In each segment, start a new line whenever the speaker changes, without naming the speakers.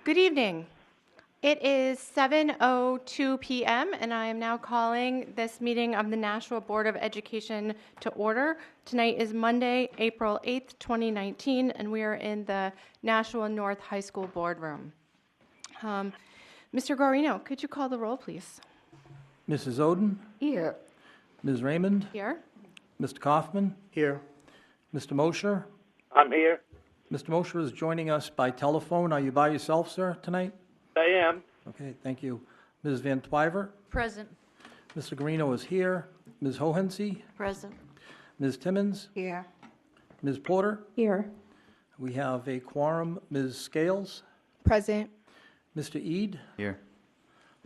Good evening. It is 7:02 p.m. and I am now calling this meeting of the Nashua Board of Education to order. Tonight is Monday, April 8th, 2019, and we are in the Nashua North High School boardroom. Mr. Guarino, could you call the roll, please?
Mrs. Oden?
Here.
Ms. Raymond?
Here.
Mr. Kaufman?
Here.
Mr. Mosher?
I'm here.
Mr. Mosher is joining us by telephone. Are you by yourself, sir, tonight?
I am.
Okay, thank you. Ms. Van Twyver?
Present.
Mr. Guarino is here. Ms. Hohensee?
Present.
Ms. Timmons?
Here.
Ms. Porter?
Here.
We have a quorum. Ms. Scales?
Present.
Mr. Eade?
Here.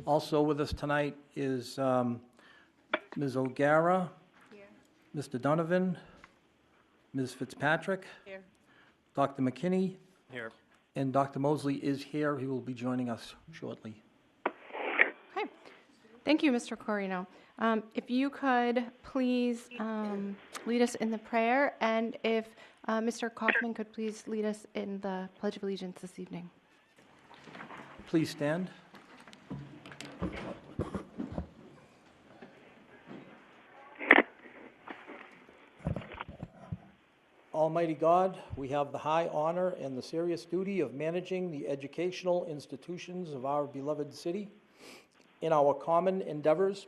Also with us tonight is Ms. O'Gara?
Here.
Mr. Donovan? Ms. Fitzpatrick?
Here.
Dr. McKinney?
Here.
And Dr. Mosley is here. He will be joining us shortly.
Okay. Thank you, Mr. Guarino. If you could please lead us in the prayer, and if Mr. Kaufman could please lead us in the Pledge of Allegiance this evening.
Please stand. Almighty God, we have the high honor and the serious duty of managing the educational institutions of our beloved city. In our common endeavors,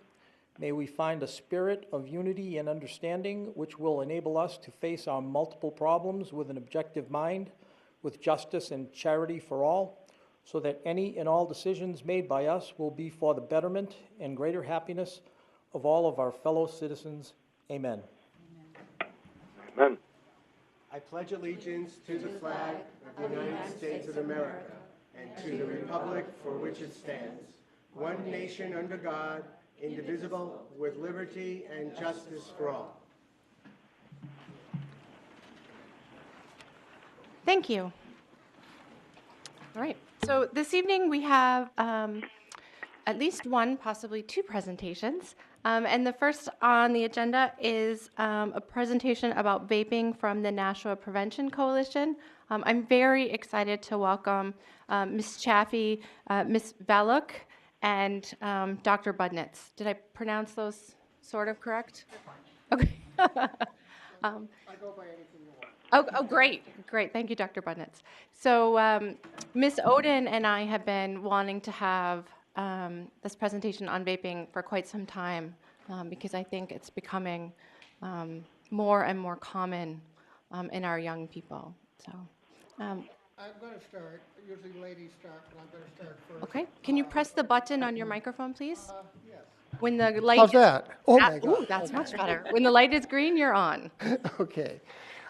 may we find a spirit of unity and understanding which will enable us to face our multiple problems with an objective mind, with justice and charity for all, so that any and all decisions made by us will be for the betterment and greater happiness of all of our fellow citizens. Amen.
Amen.
I pledge allegiance to the flag of the United States of America and to the republic for which it stands, one nation under God, indivisible, with liberty and justice for all.
Thank you. All right. So this evening we have at least one, possibly two presentations. And the first on the agenda is a presentation about vaping from the Nashua Prevention Coalition. I'm very excited to welcome Ms. Chaffee, Ms. Valuk, and Dr. Budnitz. Did I pronounce those sort of correct? Okay.
I go by anything you want.
Oh, great. Thank you, Dr. Budnitz. So Ms. Oden and I have been wanting to have this presentation on vaping for quite some time because I think it's becoming more and more common in our young people. So,
I'm going to start. Usually ladies start, but I'm going to start first.
okay. Can you press the button on your microphone, please?
Yes.
When the light
How's that? Oh, my
Ooh,
God.
that's much better. When the light is green, you're on.
Okay.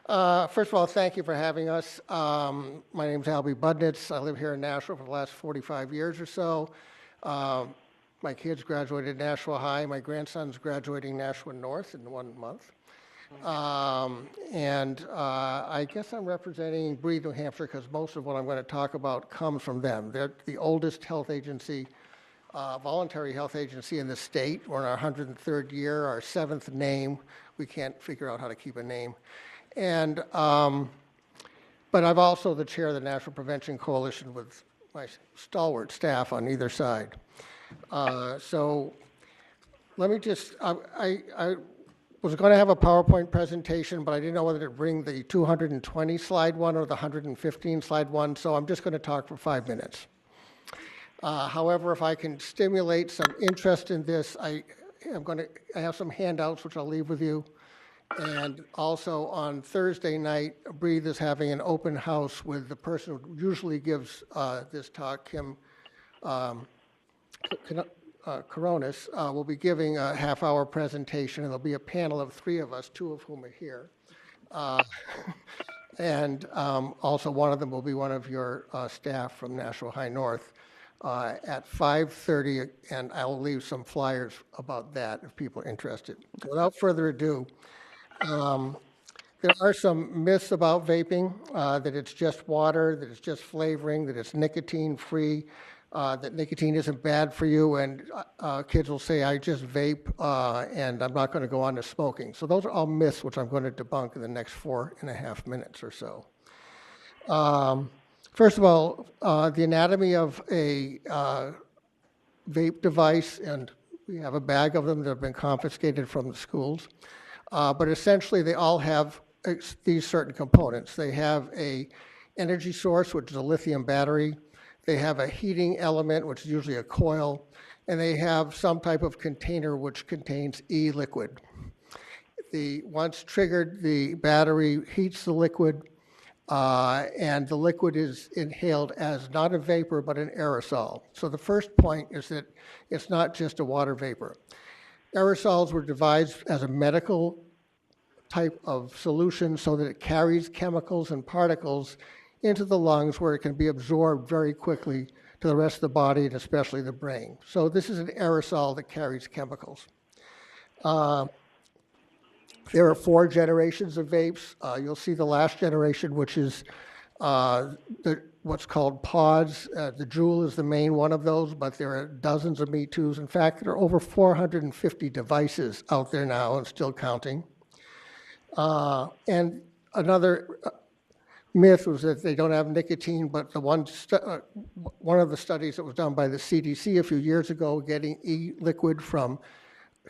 First of all, thank you for having us. My name is Albie Budnitz. I live here in Nashua for the last 45 years or so. My kids graduated Nashua High. My grandson's graduating Nashua North in 1 month. I guess I'm representing Breathe, New Hampshire, because most of what I'm going to talk about comes from them. They're the oldest health agency, voluntary health agency in the state. We're in our 103rd year, our 7th name. We can't figure out how to keep a name. And, but I'm also the chair of the Nashua Prevention Coalition with my stalwart staff on either side. So let me just, I was going to have a PowerPoint presentation, but I didn't know whether to bring the 220 slide one or the 115 slide one, so I'm just going to talk for 5 minutes. However, if I can stimulate some interest in this, I have some handouts which I'll leave with you. And also on Thursday night, Breathe is having an open house with the person who usually gives this talk, Kim Coronis, will be giving a half-hour presentation, and there'll be a panel of 3 of us, 2 of whom are here. Also one of them will be one of your staff from Nashua High North at 5:30, and I will leave some flyers about that if people are interested. Without further ado, there are some myths about vaping, that it's just water, that it's just flavoring, that it's nicotine-free, that nicotine isn't bad for you, and kids will say, I just vape, and I'm not going to go on to smoking. So those are all myths, which I'm going to debunk in the next 4.5 minutes or so. First of all, the anatomy of a vape device, and we have a bag of them that have been confiscated from the schools. But essentially, they all have these certain components. They have a energy source, which is a lithium battery. They have a heating element, which is usually a coil. And they have some type of container which contains e-liquid. Once triggered, the battery heats the liquid, and the liquid is inhaled as not a vapor, but an aerosol. So the first point is that it's not just a water vapor. Aerosols were devised as a medical type of solution so that it carries chemicals and particles into the lungs where it can be absorbed very quickly to the rest of the body and especially the brain. So this is an aerosol that carries chemicals. There are 4 generations of vapes. You'll see the last generation, which is what's called pods. The Juul is the main one of those, but there are dozens of Me Too's. In fact, there are over 450 devices out there now and still counting. And another myth was that they don't have nicotine, but the one of the studies that was done by the CDC a few years ago, getting e-liquid from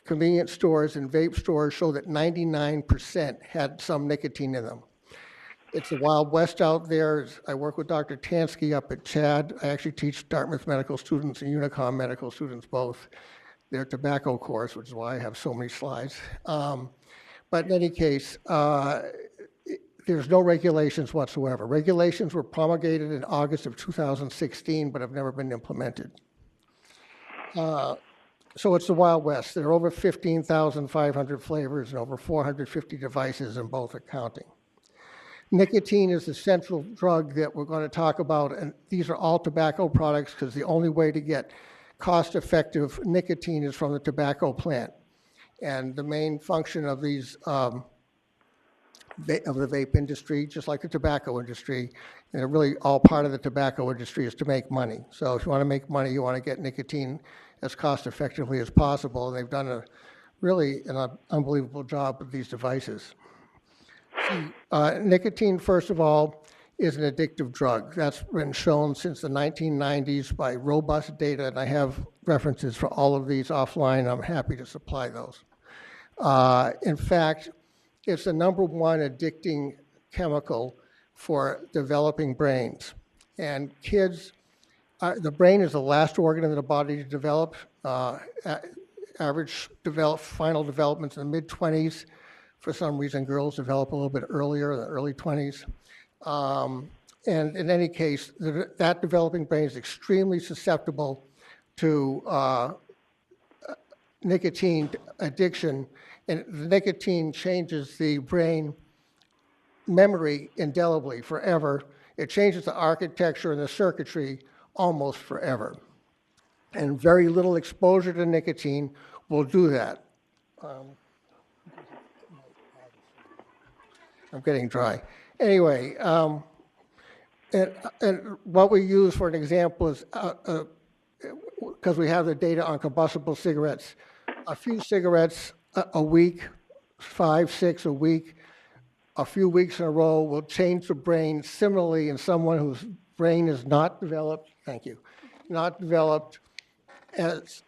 convenience stores and vape stores, show that 99% had some nicotine in them. It's the Wild West out there. I work with Dr. Tansky up at CHAD. I actually teach Dartmouth medical students and Unicom medical students both their tobacco course, which is why I have so many slides. But in any case, there's no regulations whatsoever. Regulations were promulgated in August of 2016, but have never been implemented. So it's the Wild West. There are over 15,500 flavors and over 450 devices, and both are counting. Nicotine is the central drug that we're going to talk about, and these are all tobacco products because the only way to get cost-effective nicotine is from the tobacco plant. And the main function of these of the vape industry, just like the tobacco industry, and they're really all part of the tobacco industry, is to make money. So if you want to make money, you want to get nicotine as cost effectively as possible. And they've done an unbelievable job with these devices. Nicotine, first of all, is an addictive drug. That's been shown since the 1990s by robust data, and I have references for all of these offline. I'm happy to supply those. In fact, it's the #1 addicting chemical for developing brains. And kids, the brain is the last organ in the body to develop. Average final development's in the mid-20s. For some reason, girls develop a little bit earlier, in the early 20s. And in any case, that developing brain is extremely susceptible to nicotine addiction, and the nicotine changes the brain memory indelibly forever. It changes the architecture and the circuitry almost forever. And very little exposure to nicotine will do that. I'm getting dry. Anyway, and what we use for an example is, because we have the data on combustible cigarettes, a few cigarettes a week, 5, 6 a week, a few weeks in a row will change the brain similarly in someone whose brain is not developed, not developed as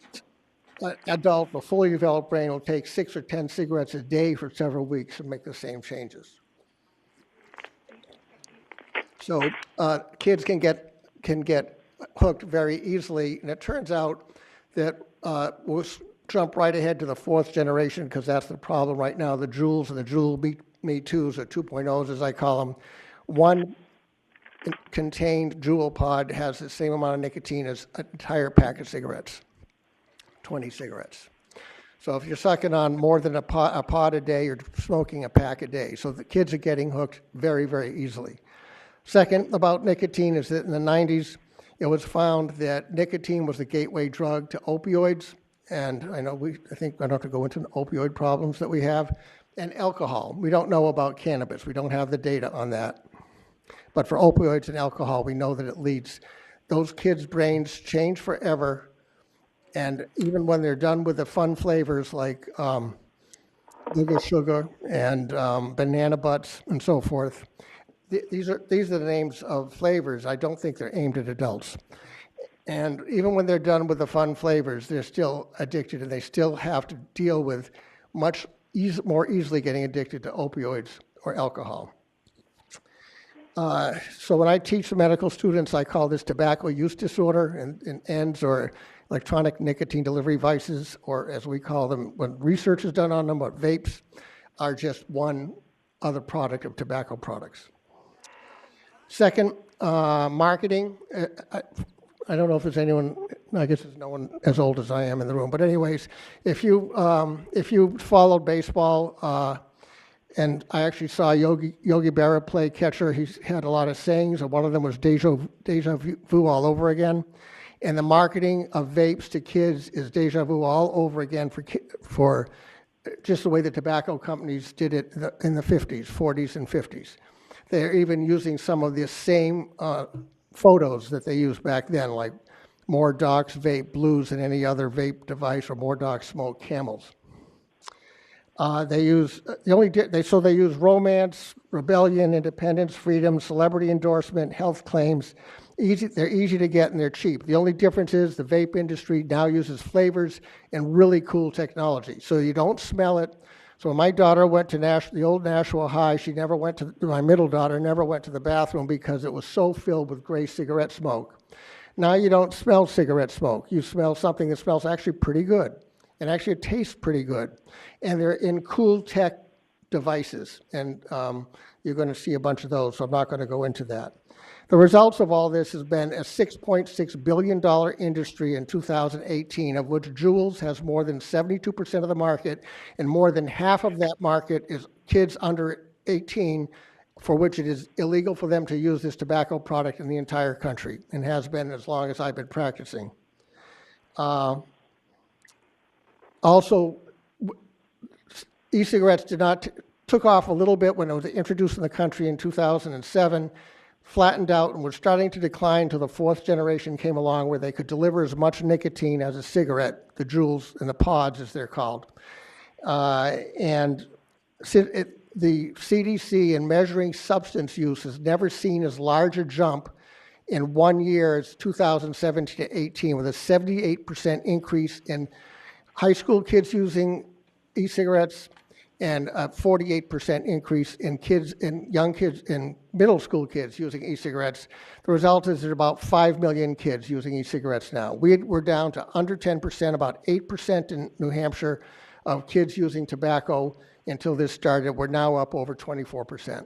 an adult. A fully developed brain will take 6 or 10 cigarettes a day for several weeks and make the same changes. So kids can get hooked very easily, and it turns out that we'll jump right ahead to the 4th generation, because that's the problem right now. The Juuls and the Juul Me Too's, or 2.0s as I call them. One contained Juul pod has the same amount of nicotine as an entire pack of cigarettes, 20 cigarettes. So if you're sucking on more than a pod a day, you're smoking a pack a day. So the kids are getting hooked very, very easily. Second, about nicotine, is that in the 90s, it was found that nicotine was the gateway drug to opioids. And I think I don't have to go into the opioid problems that we have. And alcohol. We don't know about cannabis. We don't have the data on that. But for opioids and alcohol, we know that it leads. Those kids' brains change forever. And even when they're done with the fun flavors like sugar and banana butts and so forth, these are the names of flavors. I don't think they're aimed at adults. And even when they're done with the fun flavors, they're still addicted, and they still have to deal with more easily getting addicted to opioids or alcohol. So when I teach the medical students, I call this tobacco use disorder, and ENDS, or electronic nicotine delivery devices, or as we call them, when research is done on them, but vapes are just one other product of tobacco products. Second, marketing. I don't know if there's anyone, I guess there's no one as old as I am in the room, but anyways, if you followed baseball, and I actually saw Yogi Berra play catcher, he's had a lot of sayings, and one of them was deja vu all over again. And the marketing of vapes to kids is deja vu all over again for just the way the tobacco companies did it in the 50s, 40s, and 50s. They're even using some of the same photos that they used back then, like more docs vape blues than any other vape device, or more docs smoke camels. They use romance, rebellion, independence, freedom, celebrity endorsement, health claims. They're easy to get and they're cheap. The only difference is the vape industry now uses flavors and really cool technology, so you don't smell it. So when my daughter went to the old Nashua High, my middle daughter never went to the bathroom because it was so filled with gray cigarette smoke. Now you don't smell cigarette smoke. You smell something that smells actually pretty good, and actually it tastes pretty good. And they're in cool tech devices, and you're going to see a bunch of those, so I'm not going to go into that. The results of all this has been a $6.6 billion industry in 2018, of which Juuls has more than 72% of the market, and more than half of that market is kids under 18, for which it is illegal for them to use this tobacco product in the entire country, and has been as long as I've been practicing. Also, e-cigarettes took off a little bit when it was introduced in the country in 2007, flattened out, and was starting to decline until the fourth generation came along, where they could deliver as much nicotine as a cigarette, the Juuls and the pods as they're called. The CDC in measuring substance use has never seen as large a jump in 1 year as 2017 to 18, with a 78% increase in high school kids using e-cigarettes, and a 48% increase in young kids, in middle school kids using e-cigarettes. The result is there's about 5 million kids using e-cigarettes now. We're down to under 10%, about 8% in New Hampshire of kids using tobacco until this started. We're now up over 24%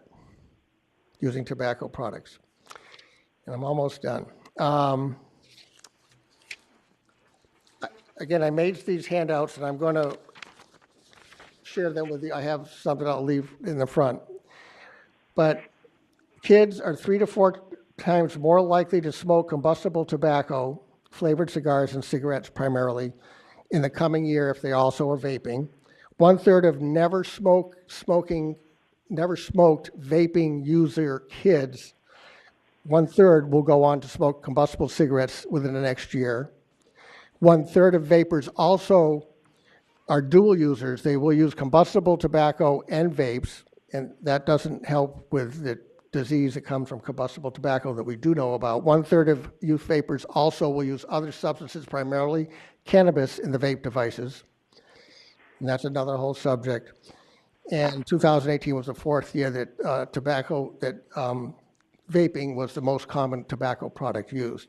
using tobacco products. And I'm almost done. Again, I made these handouts, and I'm going to share them with you. I have something I'll leave in the front. But kids are 3 to 4 times more likely to smoke combustible tobacco, flavored cigars and cigarettes primarily, in the coming year if they also are vaping. 1/3 of never smoked vaping user kids, 1/3 will go on to smoke combustible cigarettes within the next year. 1/3 of vapers also are dual users. They will use combustible tobacco and vapes, and that doesn't help with the disease that comes from combustible tobacco that we do know about. 1/3 of youth vapers also will use other substances, primarily cannabis, in the vape devices. And that's another whole subject. And 2018 was the 4th year that vaping was the most common tobacco product used.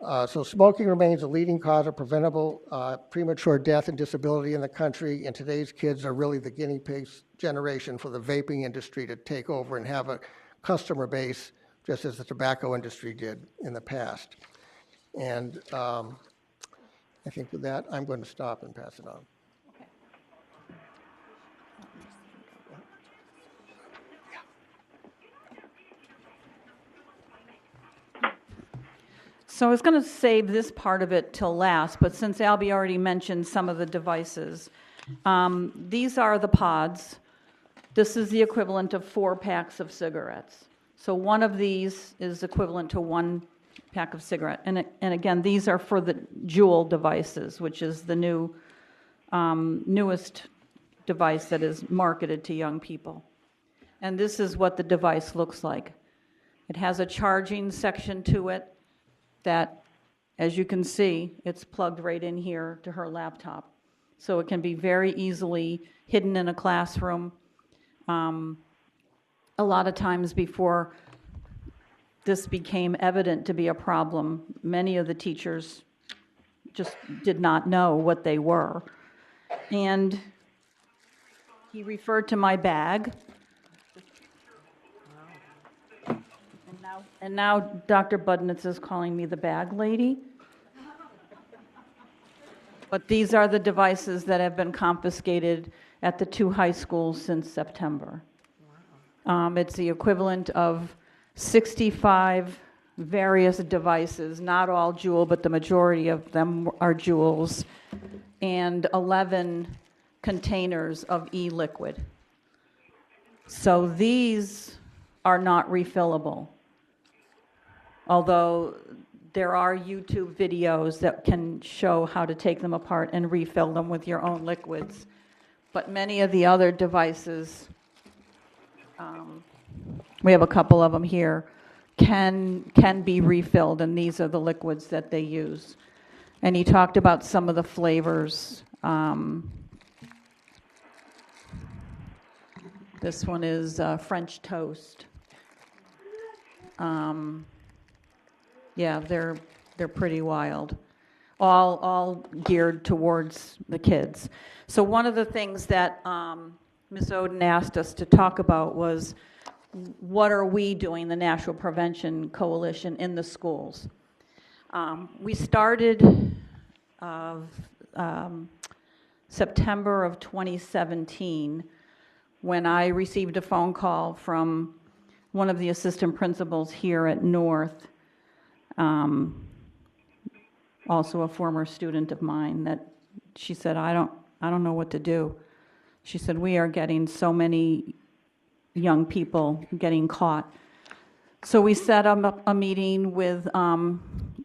So smoking remains a leading cause of preventable premature death and disability in the country, and today's kids are really the guinea pigs generation for the vaping industry to take over and have a customer base, just as the tobacco industry did in the past. And I think with that, I'm going to stop and pass it on.
So I was going to save this part of it till last, but since Albie already mentioned some of the devices, these are the pods. This is the equivalent of 4 packs of cigarettes. So one of these is equivalent to 1 pack of cigarette. And again, these are for the Juul devices, which is the newest device that is marketed to young people. And this is what the device looks like. It has a charging section to it that, as you can see, it's plugged right in here to her laptop. So it can be very easily hidden in a classroom. A lot of times before this became evident to be a problem, many of the teachers just did not know what they were. And he referred to my bag. And now Dr. Budnitz is calling me the bag lady. But these are the devices that have been confiscated at the 2 high schools since September. It's the equivalent of 65 various devices, not all Juul, but the majority of them are Juuls, and 11 containers of e-liquid. So these are not refillable, although there are YouTube videos that can show how to take them apart and refill them with your own liquids. But many of the other devices, we have a couple of them here, can be refilled, and these are the liquids that they use. And he talked about some of the flavors. This one is French toast. Yeah, they're pretty wild. All geared towards the kids. So one of the things that Ms. Oden asked us to talk about was, what are we doing, the Nashua Prevention Coalition, in the schools? We started September of 2017 when I received a phone call from one of the assistant principals here at North, also a former student of mine, that she said, I don't know what to do. She said, we are getting so many young people getting caught. So we set up a meeting with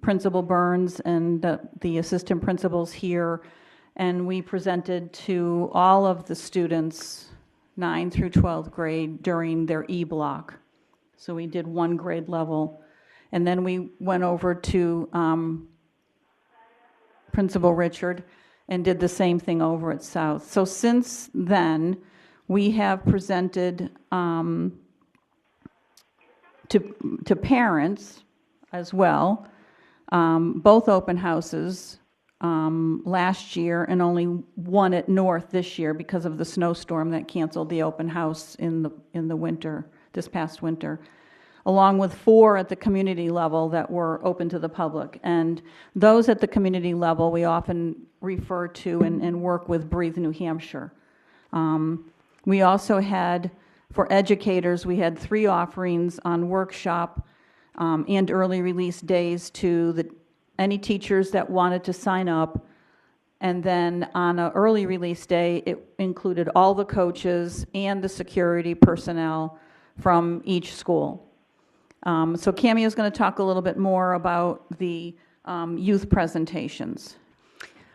Principal Burns and the assistant principals here, and we presented to all of the students, 9th through 12th grade, during their E-block. So we did one grade level, and then we went over to Principal Richard and did the same thing over at South. So since then, we have presented to parents as well, both open houses last year, and only one at North this year because of the snowstorm that canceled the open house in the winter, this past winter, along with 4 at the community level that were open to the public. And those at the community level we often refer to and work with Breathe New Hampshire. We also had, for educators, we had 3 offerings on workshop and early release days to any teachers that wanted to sign up. And then on an early release day, it included all the coaches and the security personnel from each school. So Cammie is going to talk a little bit more about the youth presentations.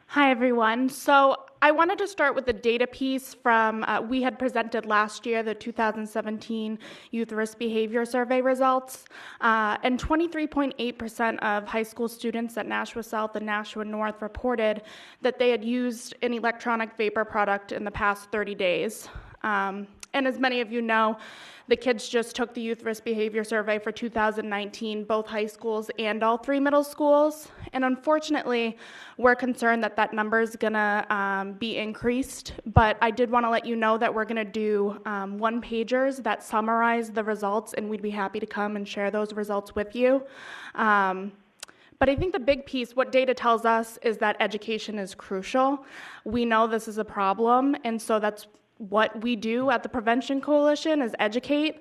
Hi, everyone. So I wanted to start with the data piece from, we had presented last year, the 2017 Youth Risk Behavior Survey results, and 23.8% of high school students at Nashua South and Nashua North reported that they had used an electronic vapor product in the past 30 days. And as many of you know, the kids just took the Youth Risk Behavior Survey for 2019, both high schools and all 3 middle schools. And unfortunately, we're concerned that that number is gonna be increased. But I did wanna let you know that we're gonna do one-pagers that summarize the results, and we'd be happy to come and share those results with you. But I think the big piece, what data tells us, is that education is crucial. We know this is a problem, and so that's what we do at the Prevention Coalition, is educate.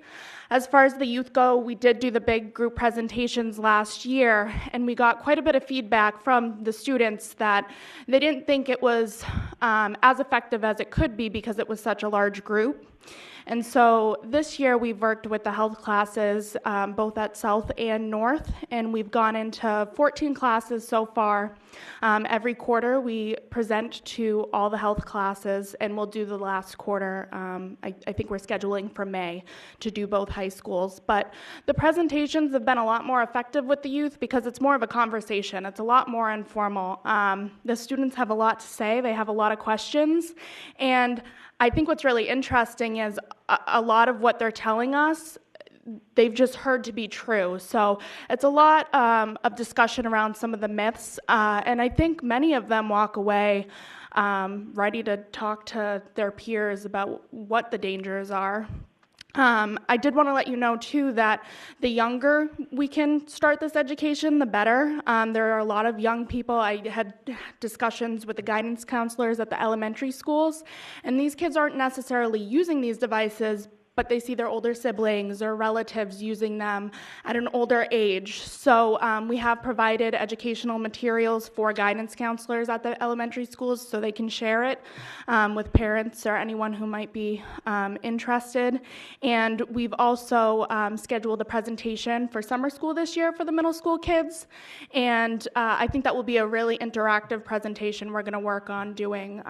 As far as the youth go, we did do the big group presentations last year, and we got quite a bit of feedback from the students that they didn't think it was as effective as it could be because it was such a large group. And so this year we've worked with the health classes, both at South and North, and we've gone into 14 classes so far. Every quarter we present to all the health classes, and we'll do the last quarter. I think we're scheduling for May to do both high schools. But the presentations have been a lot more effective with the youth because it's more of a conversation. It's a lot more informal. The students have a lot to say. They have a lot of questions. And I think what's really interesting is a lot of what they're telling us, they've just heard to be true. So it's a lot of discussion around some of the myths, and I think many of them walk away ready to talk to their peers about what the dangers are. I did want to let you know, too, that the younger we can start this education, the better. There are a lot of young people. I had discussions with the guidance counselors at the elementary schools, and these kids aren't necessarily using these devices, but they see their older siblings or relatives using them at an older age. So we have provided educational materials for guidance counselors at the elementary schools so they can share it with parents or anyone who might be interested. And we've also scheduled a presentation for summer school this year for the middle school kids. And I think that will be a really interactive presentation we're gonna work on doing.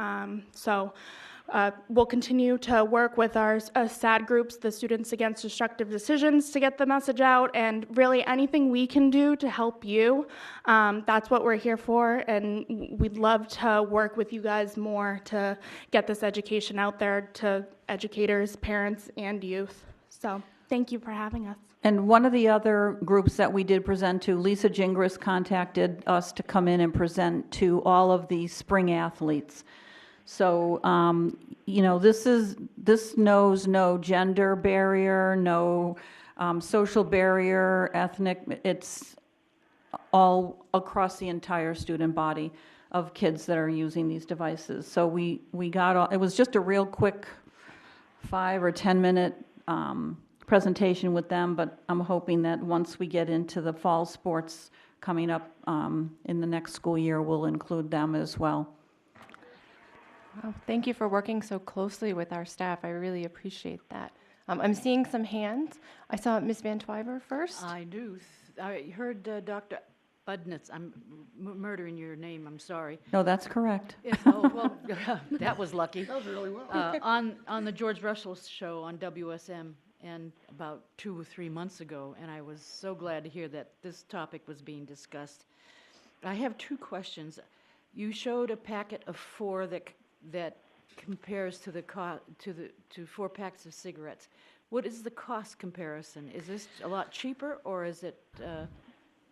We'll continue to work with our SAD groups, the Students Against Destructive Decisions, to get the message out, and really anything we can do to help you, that's what we're here for, and we'd love to work with you guys more to get this education out there to educators, parents, and youth. So thank you for having us.
And one of the other groups that we did present to, Lisa Gingras contacted us to come in and present to all of the spring athletes. So, you know, this knows no gender barrier, no social barrier, ethnic, it's all across the entire student body of kids that are using these devices. So we got all, it was just a real quick 5 or 10 minute presentation with them, but I'm hoping that once we get into the fall sports coming up in the next school year, we'll include them as well.
Well, thank you for working so closely with our staff. I really appreciate that. I'm seeing some hands. I saw Ms. Van Twyver first.
I do. I heard Dr. Budnitz. I'm murdering your name. I'm sorry.
No, that's correct.
Oh, well, that was lucky.
That was really well.
On the George Russell show on WSM, and about 2 or 3 months ago, and I was so glad to hear that this topic was being discussed. I have 2 questions. You showed a packet of 4 that compares to to 4 packs of cigarettes. What is the cost comparison? Is this a lot cheaper, or is it?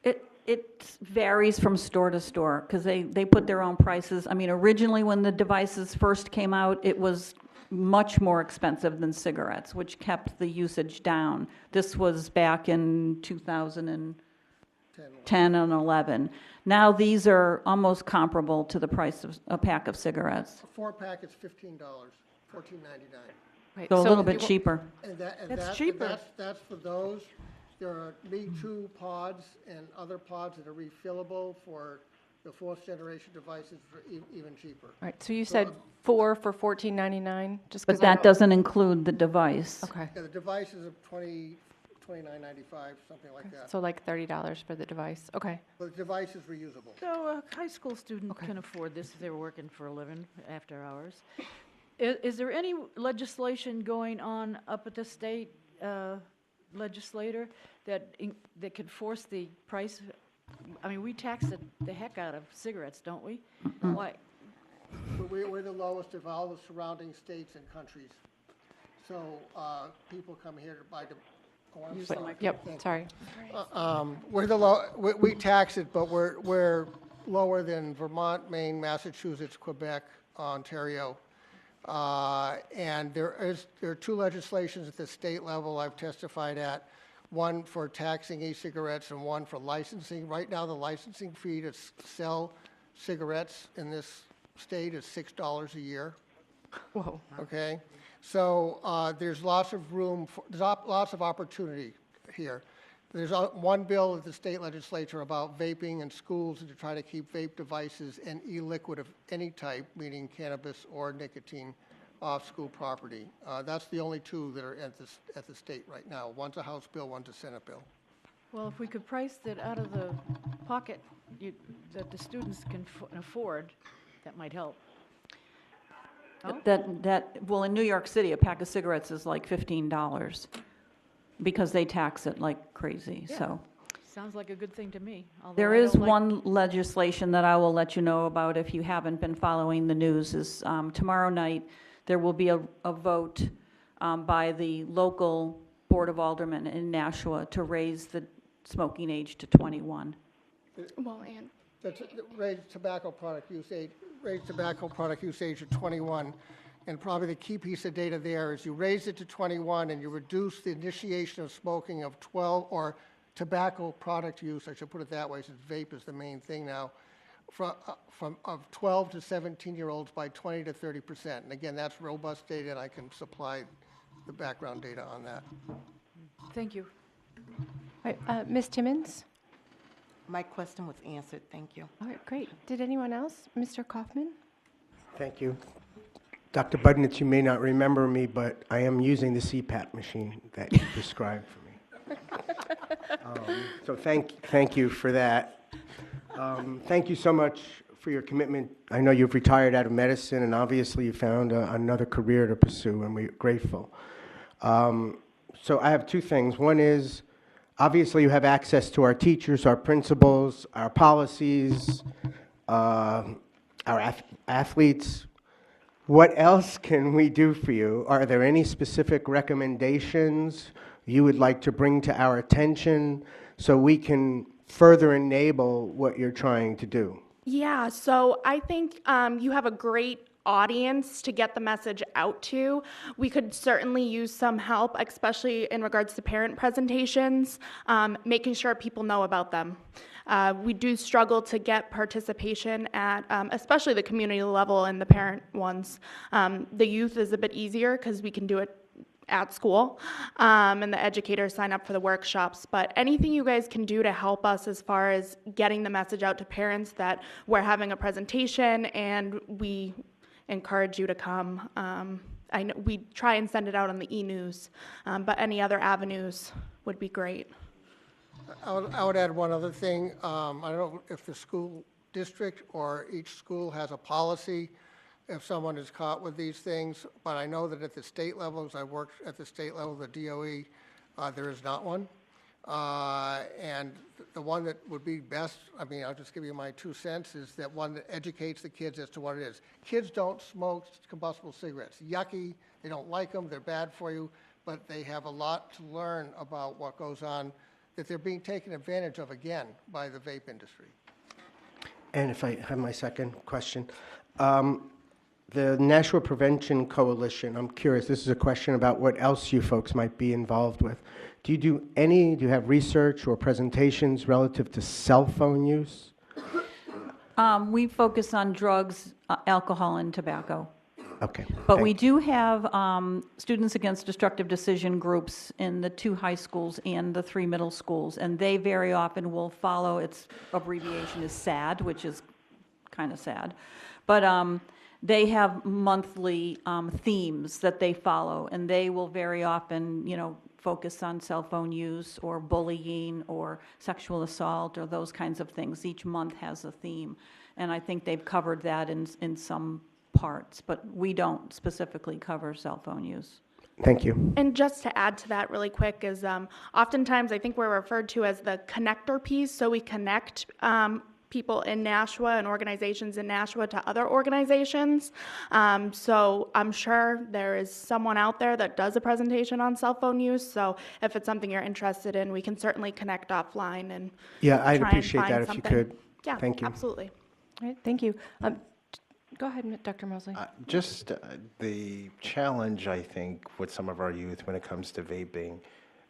It varies from store to store because they put their own prices. I mean, originally when the devices first came out, it was much more expensive than cigarettes, which kept the usage down. This was back in 2010 and 11. Now these are almost comparable to the price of a pack of cigarettes.
A 4-pack is $15, $14.99.
Right,
So a little bit
you-
cheaper.
That's cheaper.
That's for those. There are Me Too pods and other pods that are refillable for the 4th generation devices for even cheaper.
All right, so you said 4 for $14.99, just because.
But that doesn't include the device.
Okay,
Yeah, the devices are $29.95, something like that.
so like $30 for the device. Okay.
But the device is reusable.
So a high school student can afford this if they were working for a living after hours. Is there any legislation going on up at the state legislator that could force the price? I mean, we tax the heck out of cigarettes, don't we? Why?
We're the lowest of all the surrounding states and countries. So people come here to buy the.
Yep, sorry.
We're we tax it, but we're lower than Vermont, Maine, Massachusetts, Quebec, Ontario. And there are 2 legislations at the state level I've testified at, one for taxing e-cigarettes and one for licensing. Right now, the licensing fee to sell cigarettes in this state is $6 a year.
Whoa.
Okay? So there's lots of room, lots of opportunity here. There's one bill at the state legislature about vaping in schools to try to keep vape devices and e-liquid of any type, meaning cannabis or nicotine, off school property. That's the only two that are at the state right now. One's a House bill, one's a Senate bill.
Well, if we could price that out of the pocket that the students can afford, that might help. Oh?
Well, in New York City, a pack of cigarettes is like $15 because they tax it like crazy,
Yeah.
so.
Sounds like a good thing to me. although
There
I
is
don't like-
one legislation that I will let you know about if you haven't been following the news, is tomorrow night, there will be a vote by the local Board of Aldermen in Nashua to raise the smoking age to 21.
Well, and
That's raise tobacco product use age to 21. And probably the key piece of data there is you raise it to 21 and you reduce the initiation of smoking of 12, or tobacco product use, I should put it that way, since vape is the main thing now, of 12 to 17-year-olds by 20 to 30%. And again, that's robust data, and I can supply the background data on that.
Thank you.
All right, Ms. Timmons?
My question was answered, thank you.
All right, great. Did anyone else? Mr. Kaufman?
Thank you. Dr. Budnitz, you may not remember me, but I am using the CPAP machine that you prescribed for me. So thank you for that. Thank you so much for your commitment. I know you've retired out of medicine, and obviously you found another career to pursue, and we're grateful. So I have two things. One is, obviously you have access to our teachers, our principals, our policies, our athletes. What else can we do for you? Are there any specific recommendations you would like to bring to our attention so we can further enable what you're trying to do?
yeah, so I think you have a great audience to get the message out to. We could certainly use some help, especially in regards to parent presentations, making sure people know about them. We do struggle to get participation at, especially the community level and the parent ones. The youth is a bit easier because we can do it at school, and the educators sign up for the workshops. But anything you guys can do to help us as far as getting the message out to parents that we're having a presentation and we encourage you to come. I know we try and send it out on the e-news, but any other avenues would be great.
I would add one other thing. I don't know if the school district or each school has a policy if someone is caught with these things, but I know that at the state level, as I worked at the state level, the DOE, there is not one. And the one that would be best, I mean, I'll just give you my 2 cents, is that one that educates the kids as to what it is. Kids don't smoke combustible cigarettes. Yucky, they don't like them, they're bad for you, but they have a lot to learn about what goes on, that they're being taken advantage of again by the vape industry.
And if I have my second question, the Nashua Prevention Coalition, I'm curious, this is a question about what else you folks might be involved with. Do you have research or presentations relative to cell phone use?
We focus on drugs, alcohol, and tobacco.
Okay.
But we do have Students Against Destructive Decision groups in the 2 high schools and the 3 middle schools, and they very often will follow, its abbreviation is SAD, which is kind of sad, but they have monthly themes that they follow, and they will very often, focus on cell phone use or bullying or sexual assault or those kinds of things. Each month has a theme, and I think they've covered that in some parts, but we don't specifically cover cell phone use.
Thank you.
And just to add to that really quick is oftentimes I think we're referred to as the connector piece, so we connect people in Nashua and organizations in Nashua to other organizations. So I'm sure there is someone out there that does a presentation on cell phone use, so if it's something you're interested in, we can certainly connect offline and
Yeah, I'd
try and
appreciate
find
that if you
something.
could.
Yeah,
Thank you.
absolutely.
All right, thank you. Go ahead, Dr. Mosley.
Just the challenge, I think, with some of our youth when it comes to vaping,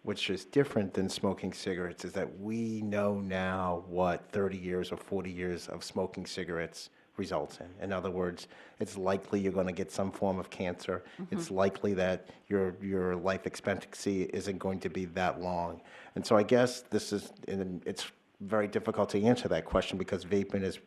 which is different than smoking cigarettes, is that we know now what 30 years or 40 years of smoking cigarettes results in. In other words, it's likely you're going to get some form of cancer. It's likely that your life expectancy isn't going to be that long. And so I guess it's very difficult to answer that question because vaping is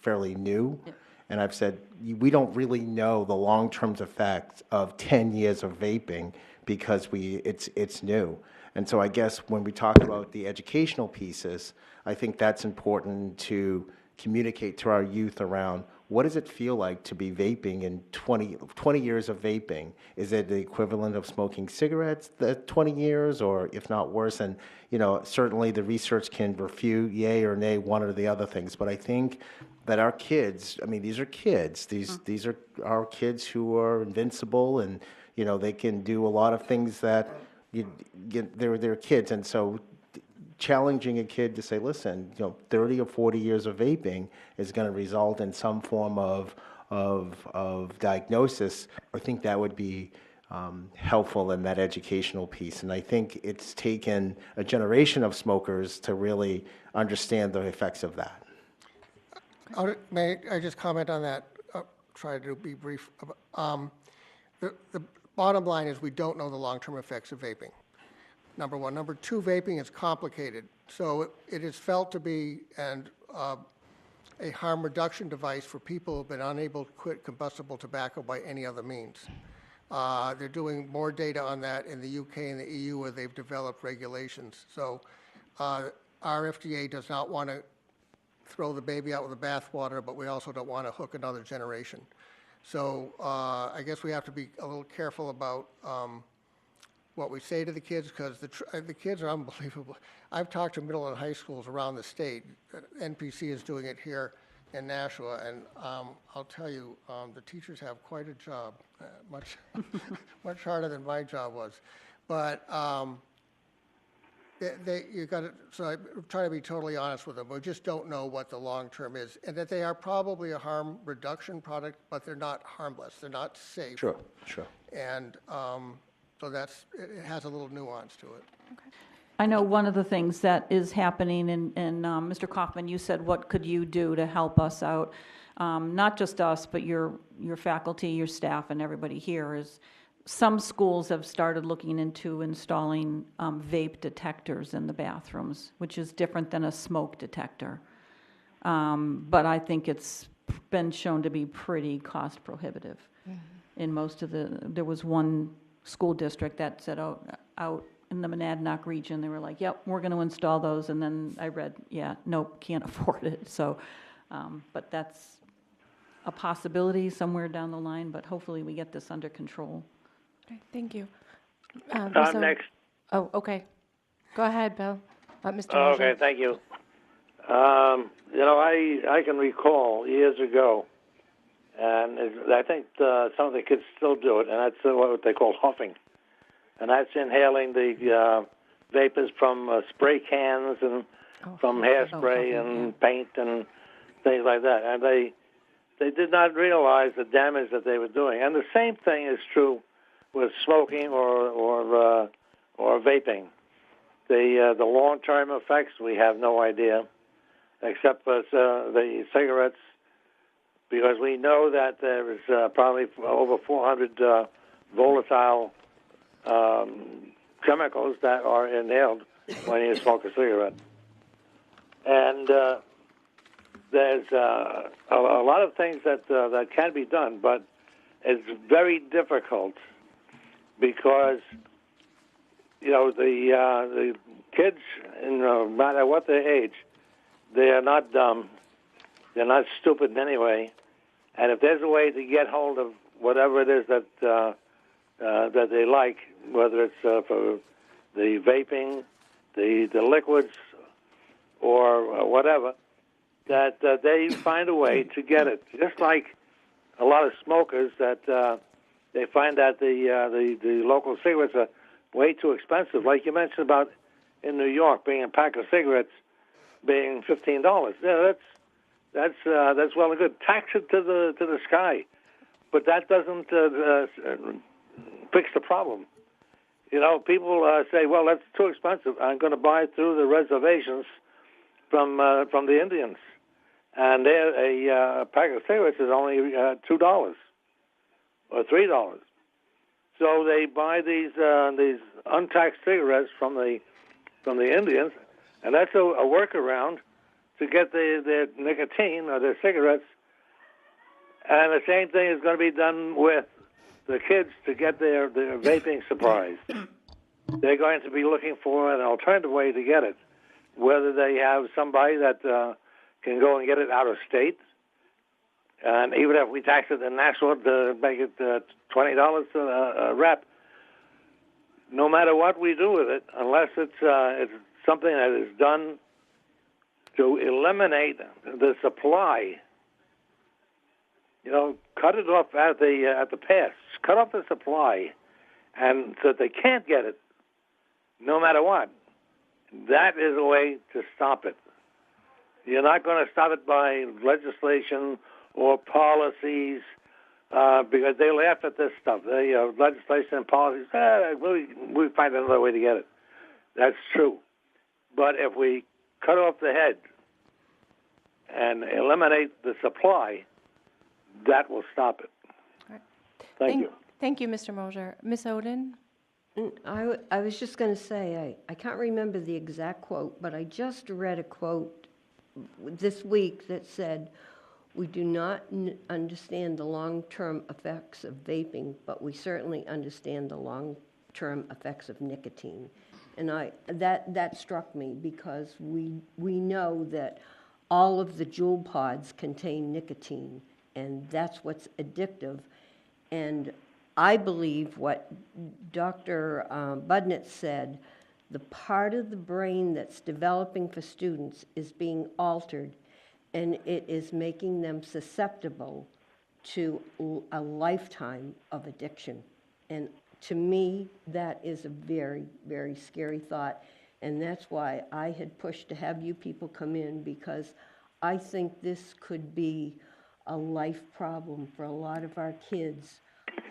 fairly new. Yeah. And I've said, we don't really know the long-term effects of 10 years of vaping because it's new. And so I guess when we talk about the educational pieces, I think that's important to communicate to our youth around what does it feel like to be vaping in 20 years of vaping? Is it the equivalent of smoking cigarettes, the 20 years, or if not worse? And, certainly the research can refute yay or nay one or the other things. But I think that our kids, these are kids. These are our kids who are invincible and, they can do a lot of things that they're kids. And so challenging a kid to say, listen, 30 or 40 years of vaping is going to result in some form of diagnosis. I think that would be helpful in that educational piece. And I think it's taken a generation of smokers to really understand the effects of that.
May I just comment on that? Try to be brief. The bottom line is we don't know the long-term effects of vaping. Number one. Number two, vaping is complicated. So it is felt to be a harm reduction device for people who have been unable to quit combustible tobacco by any other means. They're doing more data on that in the UK and the EU where they've developed regulations. So our FDA does not want to throw the baby out with the bathwater, but we also don't want to hook another generation. So I guess we have to be a little careful about what we say to the kids, because the kids are unbelievable. I've talked to middle and high schools around the state. NPC is doing it here in Nashua, and I'll tell you, the teachers have quite a job, much harder than my job was. But you got to. So I try to be totally honest with them. We just don't know what the long term is, and that they are probably a harm reduction product, but they're not harmless. They're not safe.
Sure.
And so it has a little nuance to it.
Okay. I know one of the things that is happening, and Mr. Kaufman, you said, what could you do to help us out? Not just us, but your faculty, your staff, and everybody here is some schools have started looking into installing vape detectors in the bathrooms, which is different than a smoke detector. But I think it's been shown to be pretty cost prohibitive. Mm-hmm. In most of there was one school district that said, out in the Monadnock region, they were like, yep, we're going to install those. And then I read, nope, can't afford it. So, but that's a possibility somewhere down the line, but hopefully we get this under control.
Okay, thank you.
Next.
Oh, okay. Go ahead, Bill. Mr.
Okay, thank you. I can recall years ago, and I think some of the kids still do it, and that's what they call huffing. And that's inhaling the vapors from spray cans and from hairspray and paint and things like that. And they did not realize the damage that they were doing. And the same thing is true with smoking or vaping. The long-term effects, we have no idea, except for the cigarettes, because we know that there is probably over 400 volatile chemicals that are inhaled when you smoke a cigarette. And there's a lot of things that can be done, but it's very difficult because, the kids, no matter what their age, they are not dumb. They're not stupid in any way. And if there's a way to get hold of whatever it is that they like, whether it's for the vaping, the liquids, or whatever, that they find a way to get it. Just like a lot of smokers that they find that the local cigarettes are way too expensive. Like you mentioned about in New York, being a pack of cigarettes being $15. Yeah, that's well and good. Tax it to the sky, but that doesn't fix the problem. People say, well, that's too expensive. I'm going to buy through the reservations from the Indians. and a pack of cigarettes is only $2 or $3. So they buy these untaxed cigarettes from the Indians, and that's a workaround to get their nicotine or their cigarettes. And the same thing is going to be done with the kids to get their vaping supplies. They're going to be looking for an alternative way to get it, whether they have somebody that can go and get it out of state. And even if we tax it in Nashua to make it $20 a rep, no matter what we do with it, unless it's something that is done to eliminate the supply, cut it off at the pass, cut off the supply, and so that they can't get it, no matter what. That is a way to stop it. You're not going to stop it by legislation or policies, because they laugh at this stuff. Legislation and policies, we find another way to get it. That's true. But if we cut off the head and eliminate the supply, that will stop it.
Right.
Thank you.
Thank you, Mr. Mosier. Ms. Oden?
I was just going to say, I can't remember the exact quote, but I just read a quote this week that said, "We do not understand the long-term effects of vaping, but we certainly understand the long-term effects of nicotine." And that struck me, because we know that all of the Juul pods contain nicotine, and that's what's addictive. And I believe what Dr. Budnitz said, the part of the brain that's developing for students is being altered, and it is making them susceptible to a lifetime of addiction. And to me, that is a very, very scary thought. And that's why I had pushed to have you people come in, because I think this could be a life problem for a lot of our kids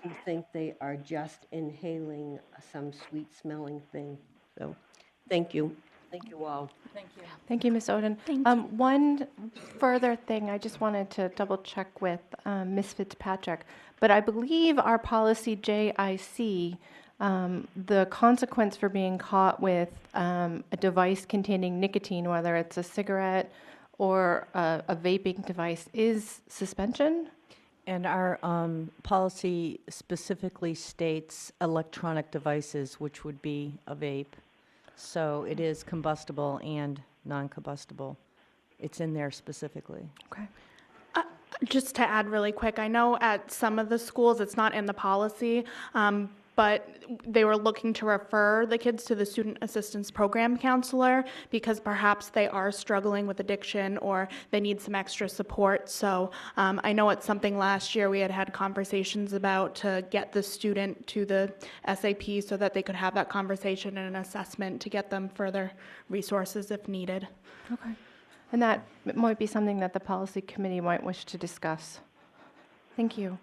who think they are just inhaling some sweet-smelling thing. So, thank you. Thank you all.
Thank you, Ms. Oden. One further thing, I just wanted to double check with Ms. Fitzpatrick, but I believe our policy JIC, the consequence for being caught with a device containing nicotine, whether it's a cigarette or a vaping device, is suspension.
And our policy specifically states electronic devices, which would be a vape. So it is combustible and non-combustible. It's in there specifically.
Okay.
Just to add really quick, I know at some of the schools it's not in the policy, but they were looking to refer the kids to the student assistance program counselor, because perhaps they are struggling with addiction or they need some extra support. So I know it's something last year we had conversations about, to get the student to the SAP so that they could have that conversation and an assessment to get them further resources if needed.
Okay. And that might be something that the policy committee might wish to discuss. Thank you.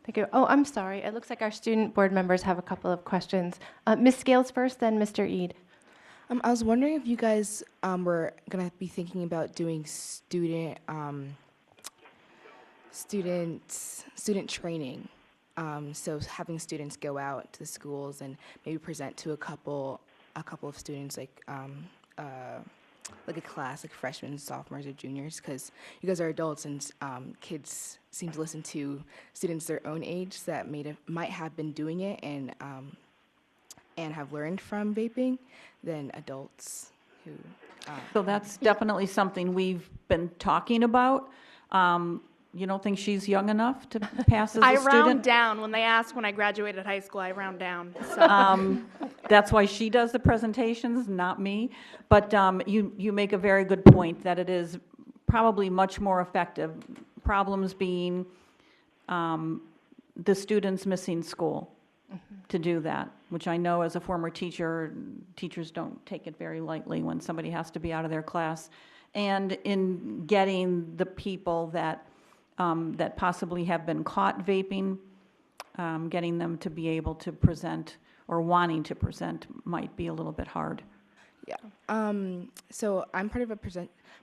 Thank you. Oh, I'm sorry. It looks like our student board members have a couple of questions. Ms. Scales first, then Mr. Eid.
I was wondering if you guys were going to be thinking about doing student training. So having students go out to the schools and maybe present to a couple of students, like a class, like freshmen, sophomores, or juniors, because you guys are adults, and kids seem to listen to students their own age that might have been doing it and have learned from vaping than adults who.
So that's definitely something we've been talking about. You don't think she's young enough to pass as a student?
I round down. When they ask when I graduated high school, I round down. So.
That's why she does the presentations, not me. But you make a very good point that it is probably much more effective. Problems being the students missing school to do that, which I know as a former teacher, teachers don't take it very lightly when somebody has to be out of their class. And in getting the people that possibly have been caught vaping, getting them to be able to present or wanting to present might be a little bit hard.
Yeah. So I'm part of a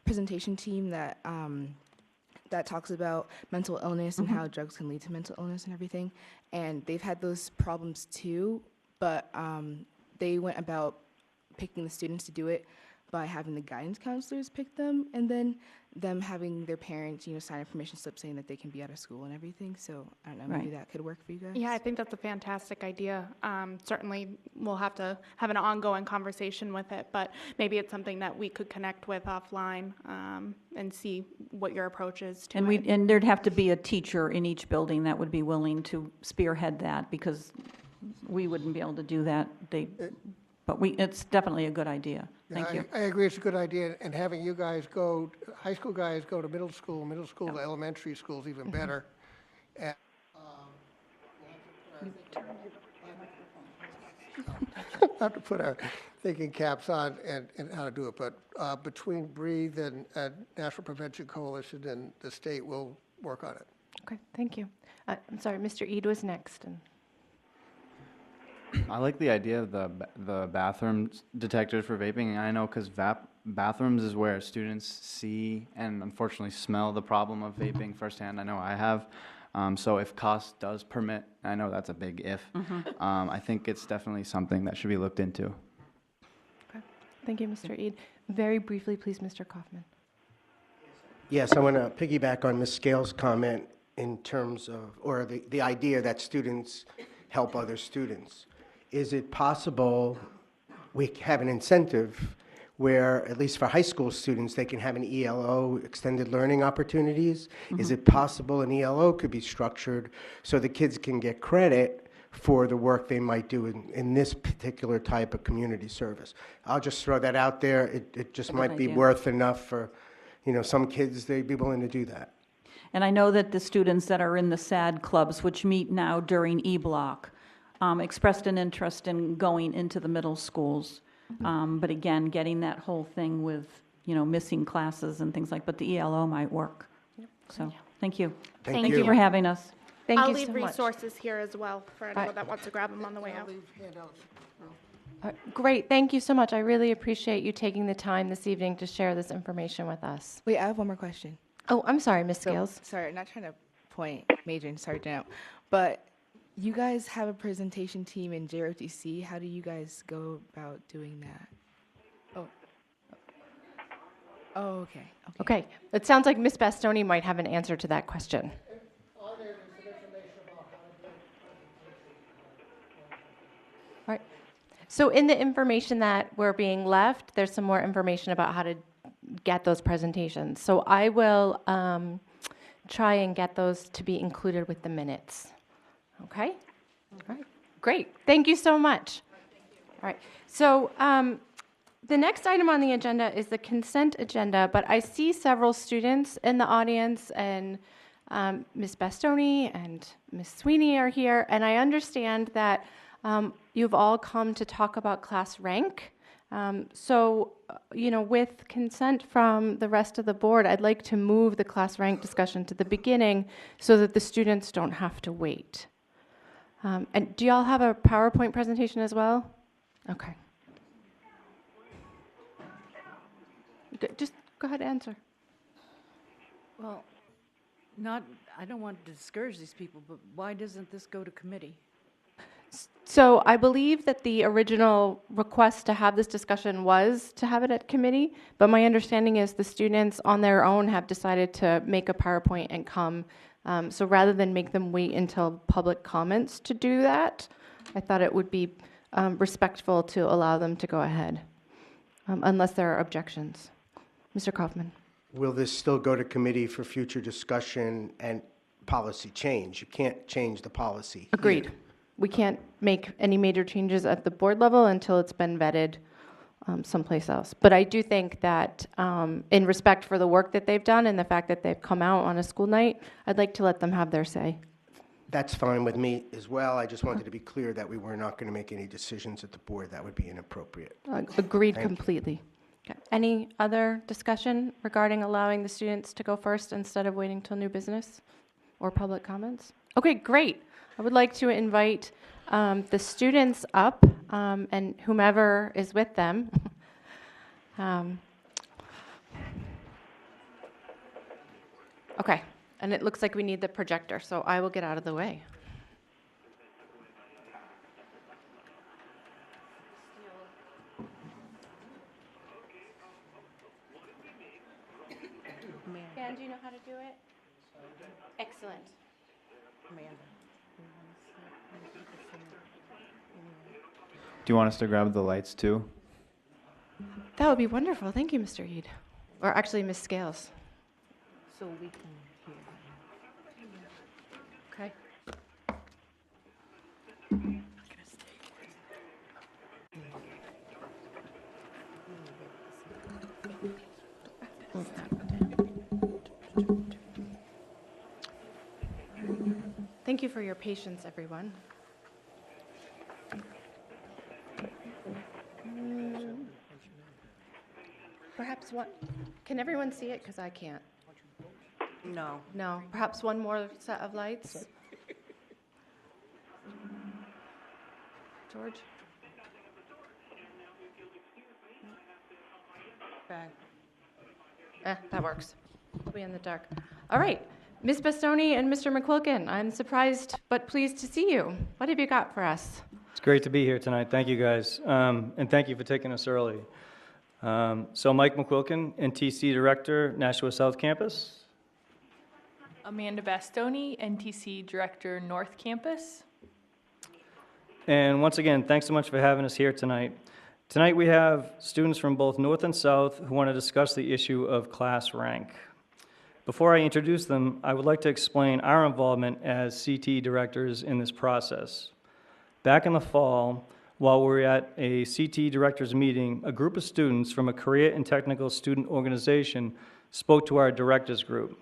presentation team that that talks about mental illness and how drugs can lead to mental illness and everything. And they've had those problems too, but they went about picking the students to do it by having the guidance counselors pick them, and then them having their parents, sign a permission slip saying that they can be out of school and everything. So I don't know, maybe
Right.
that could work for you guys.
Yeah, I think that's a fantastic idea. Certainly, we'll have to have an ongoing conversation with it, but maybe it's something that we could connect with offline and see what your approach is to it.
And there'd have to be a teacher in each building that would be willing to spearhead that, because we wouldn't be able to do that. But it's definitely a good idea. Thank you.
I agree, it's a good idea, and having you guys go, high school guys go to middle school to elementary school is even better. And, have to put our thinking caps on and how to do it, but between Breathe and Nashua Prevention Coalition and the state, we'll work on it.
Okay, thank you. I'm sorry, Mr. Eid was next. And
I like the idea of the bathroom detectors for vaping. And I know because bathrooms is where students see and unfortunately smell the problem of vaping firsthand. I know I have. So if cost does permit, I know that's a big if, I think it's definitely something that should be looked into.
okay. Thank you, Mr. Eid. Very briefly, please, Mr. Kaufman.
Yes, I want to piggyback on Ms. Scales' comment in terms of, or the idea that students help other students. Is it possible we have an incentive where, at least for high school students, they can have an ELO, extended learning opportunities? Is it possible an ELO could be structured so the kids can get credit for the work they might do in this particular type of community service? I'll just throw that out there. It just might be
idea.
worth enough for, some kids, they'd be willing to do that.
And I know that the students that are in the SAD clubs, which meet now during E-Block, expressed an interest in going into the middle schools. But again, getting that whole thing with, missing classes and things like, but the ELO might work. So, thank you.
Thank
you
you.
for having us.
Thank
I'll
you
leave
so much.
resources here as well for anyone that wants to grab them on the way out.
Great, thank you so much. I really appreciate you taking the time this evening to share this information with us.
Wait, I have one more question.
Oh, I'm sorry, Ms.
So,
Scales.
sorry, I'm not trying to point Major and Sergeant out, but you guys have a presentation team in JROTC. How do you guys go about doing that? Oh, okay.
Okay, it sounds like Ms. Bastoni might have an answer to that question. All right. So in the information that we're being left, there's some more information about how to get those presentations. So I will try and get those to be included with the minutes. Okay? All right. Great. Thank you so much. All right. So the next item on the agenda is the consent agenda, but I see several students in the audience, and Ms. Bastoni and Ms. Sweeney are here, and I understand that you've all come to talk about class rank. So, with consent from the rest of the board, I'd like to move the class rank discussion to the beginning so that the students don't have to wait. And do y'all have a PowerPoint presentation as well? Okay. Just go ahead and answer.
Well, I don't want to discourage these people, but why doesn't this go to committee?
So I believe that the original request to have this discussion was to have it at committee, but my understanding is the students on their own have decided to make a PowerPoint and come. So rather than make them wait until public comments to do that, I thought it would be respectful to allow them to go ahead, unless there are objections. Mr. Kaufman.
Will this still go to committee for future discussion and policy change? You can't change the policy.
Agreed. We can't make any major changes at the board level until it's been vetted someplace else. But I do think that in respect for the work that they've done and the fact that they've come out on a school night, I'd like to let them have their say.
That's fine with me as well. I just wanted to be clear that we were not going to make any decisions at the board. That would be inappropriate.
Agreed
Thank you.
completely. Okay. Any other discussion regarding allowing the students to go first instead of waiting till new business or public comments? Okay, great. I would like to invite the students up and whomever is with them. Okay, and it looks like we need the projector, so I will get out of the way. Dan, do you know how to do it? Excellent.
Do you want us to grab the lights too?
That would be wonderful. Thank you, Mr. Eid. Or actually, Ms. Scales.
So we can hear.
Okay. Thank you for your patience, everyone. Perhaps one, can everyone see it? Because I can't.
No.
No, perhaps one more set of lights? George?
Okay.
That works. We'll be in the dark. All right, Ms. Bastoni and Mr. McQuilkin, I'm surprised but pleased to see you. What have you got for us?
It's great to be here tonight. Thank you, guys. And thank you for taking us early. So Mike McQuilkin, NTC Director, Nashua South Campus.
Amanda Bastoni, NTC Director, North Campus.
And once again, thanks so much for having us here tonight. Tonight we have students from both North and South who want to discuss the issue of class rank. Before I introduce them, I would like to explain our involvement as CT directors in this process. Back in the fall, while we were at a CT directors meeting, a group of students from a career and technical student organization spoke to our directors group.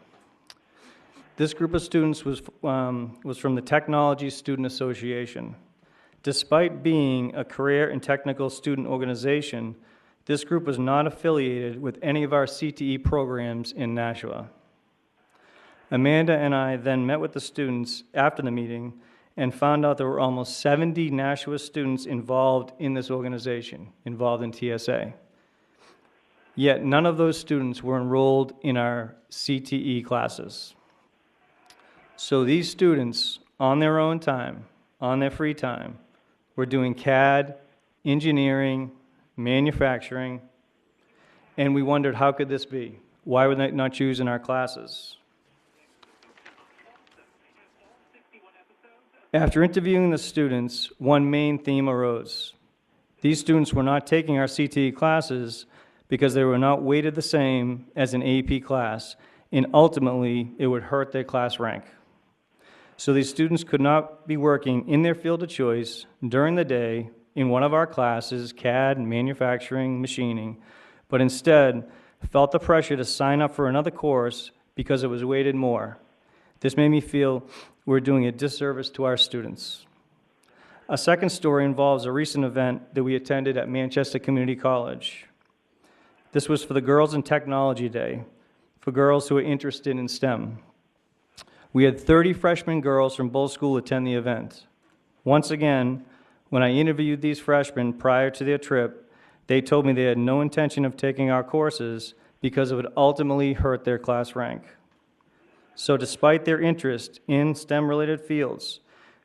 This group of students was from the Technology Student Association. Despite being a career and technical student organization, this group was not affiliated with any of our CTE programs in Nashua. Amanda and I then met with the students after the meeting and found out there were almost 70 Nashua students involved in this organization, involved in TSA. Yet none of those students were enrolled in our CTE classes. So these students, on their own time, on their free time, were doing CAD, engineering, manufacturing, and we wondered, how could this be? Why were they not choosing our classes? After interviewing the students, one main theme arose. These students were not taking our CTE classes because they were not weighted the same as an AP class, and ultimately, it would hurt their class rank. So these students could not be working in their field of choice during the day in one of our classes, CAD, manufacturing, machining, but instead felt the pressure to sign up for another course because it was weighted more. This made me feel we're doing a disservice to our students. A second story involves a recent event that we attended at Manchester Community College. This was for the Girls in Technology Day, for girls who are interested in STEM. We had 30 freshman girls from both schools attend the event. Once again, when I interviewed these freshmen prior to their trip, they told me they had no intention of taking our courses because it would ultimately hurt their class rank. So despite their interest in STEM-related fields,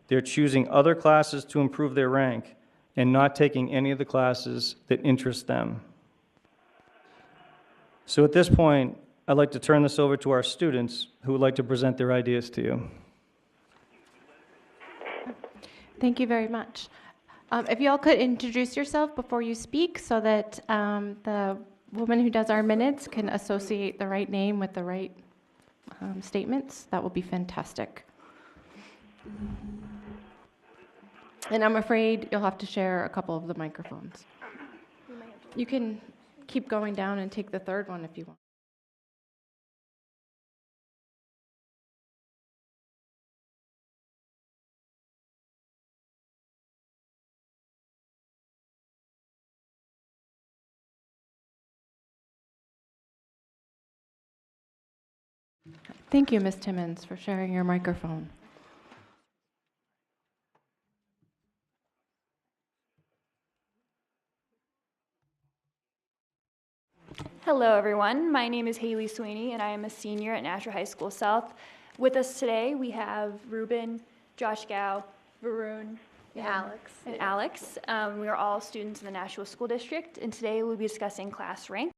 they're choosing other classes to improve their rank and not taking any of the classes that interest them. So at this point, I'd like to turn this over to our students who would like to present their ideas to you.
Thank you very much. If you all could introduce yourself before you speak so that the woman who does our minutes can associate the right name with the right statements, that will be fantastic. And I'm afraid you'll have to share a couple of the microphones. You can keep going down and take the third one if you want. Thank you, Ms. Timmons, for sharing your microphone.
Hello, everyone. My name is Haley Sweeney, and I am a senior at Nashua High School South. With us today, we have Ruben, Josh Gow, Varun, and Alex. We are all students in the Nashua School District, and today we'll be discussing class rank.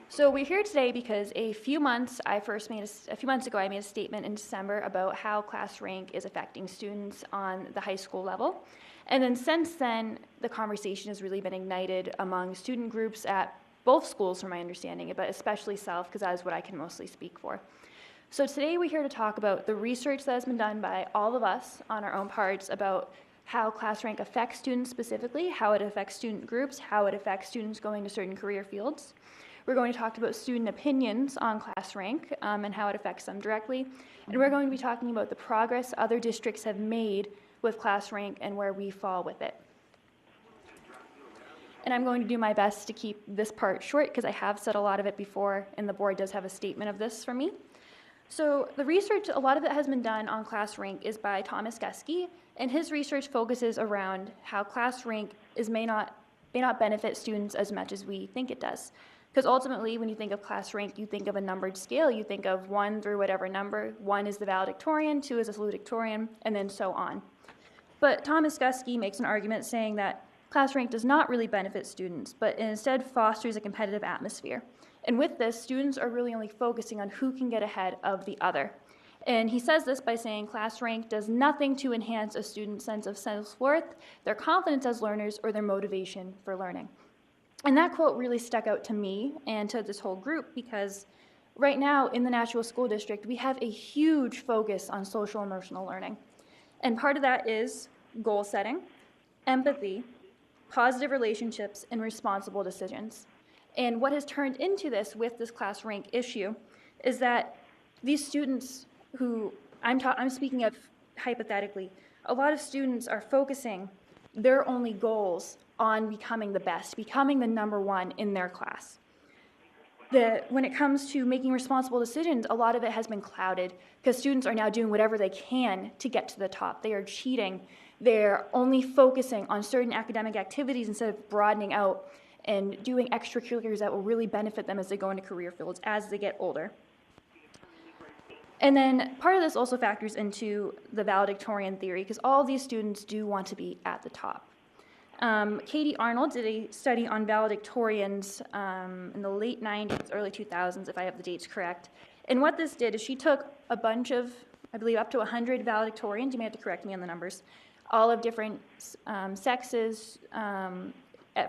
So we're here today because a few months ago, I made a statement in December about how class rank is affecting students on the high school level. And then since then, the conversation has really been ignited among student groups at both schools, from my understanding, but especially South, because that is what I can mostly speak for. So today we're here to talk about the research that has been done by all of us on our own parts about how class rank affects students specifically, how it affects student groups, how it affects students going to certain career fields. We're going to talk about student opinions on class rank and how it affects them directly. And we're going to be talking about the progress other districts have made with class rank and where we fall with it. And I'm going to do my best to keep this part short because I have said a lot of it before, and the board does have a statement of this from me. So the research, a lot of it has been done on class rank is by Thomas Guskey, and his research focuses around how class rank may not benefit students as much as we think it does. Because ultimately, when you think of class rank, you think of a numbered scale. You think of 1 through whatever number. 1 is the valedictorian, 2 is a salutatorian, and then so on. But Thomas Guskey makes an argument saying that class rank does not really benefit students, but instead fosters a competitive atmosphere. And with this, students are really only focusing on who can get ahead of the other. And he says this by saying class rank does nothing to enhance a student's sense of self-worth, their confidence as learners, or their motivation for learning. And that quote really stuck out to me and to this whole group because right now in the Nashua School District, we have a huge focus on social emotional learning. And part of that is goal setting, empathy, positive relationships, and responsible decisions. And what has turned into this with this class rank issue is that these students who I'm speaking of hypothetically, a lot of students are focusing their only goals on becoming the best, becoming the number one in their class. When it comes to making responsible decisions, a lot of it has been clouded because students are now doing whatever they can to get to the top. They are cheating. They're only focusing on certain academic activities instead of broadening out and doing extracurriculars that will really benefit them as they go into career fields as they get older. And then part of this also factors into the valedictorian theory because all of these students do want to be at the top. Katie Arnold did a study on valedictorians in the late 90s, early 2000s, if I have the dates correct. And what this did is she took a bunch of, I believe up to 100 valedictorians, you may have to correct me on the numbers, all of different sexes,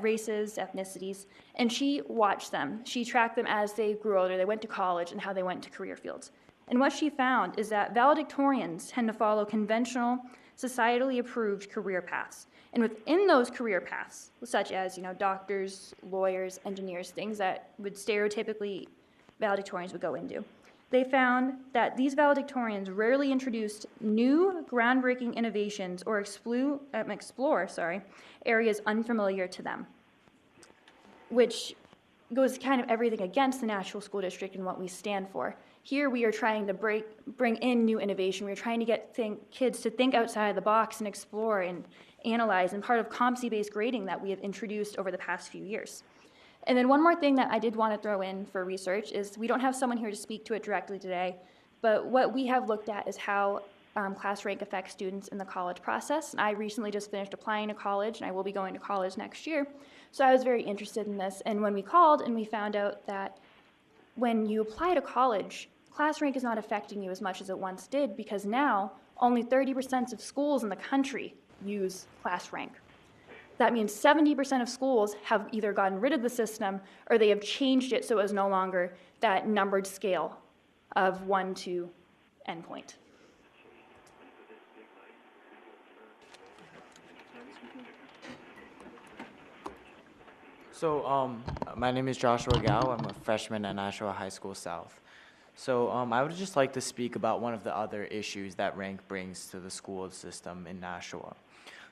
races, ethnicities, and she watched them. She tracked them as they grew older, they went to college, and how they went to career fields. And what she found is that valedictorians tend to follow conventional, societally approved career paths. And within those career paths, such as doctors, lawyers, engineers, things that would stereotypically valedictorians would go into, they found that these valedictorians rarely introduced new groundbreaking innovations or explore areas unfamiliar to them, which goes kind of everything against the Nashua School District and what we stand for. Here we are trying to bring in new innovation. We're trying to get kids to think outside the box and explore and analyze, and part of competency-based grading that we have introduced over the past few years. And then one more thing that I did want to throw in for research is we don't have someone here to speak to it directly today, but what we have looked at is how class rank affects students in the college process. And I recently just finished applying to college, and I will be going to college next year, so I was very interested in this. And when we called and we found out that when you apply to college, class rank is not affecting you as much as it once did because now only 30% of schools in the country use class rank. That means 70% of schools have either gotten rid of the system or they have changed it so it is no longer that numbered scale of 1 to endpoint.
So, my name is Joshua Gow. I'm a freshman at Nashua High School South. So, I would just like to speak about one of the other issues that rank brings to the school system in Nashua.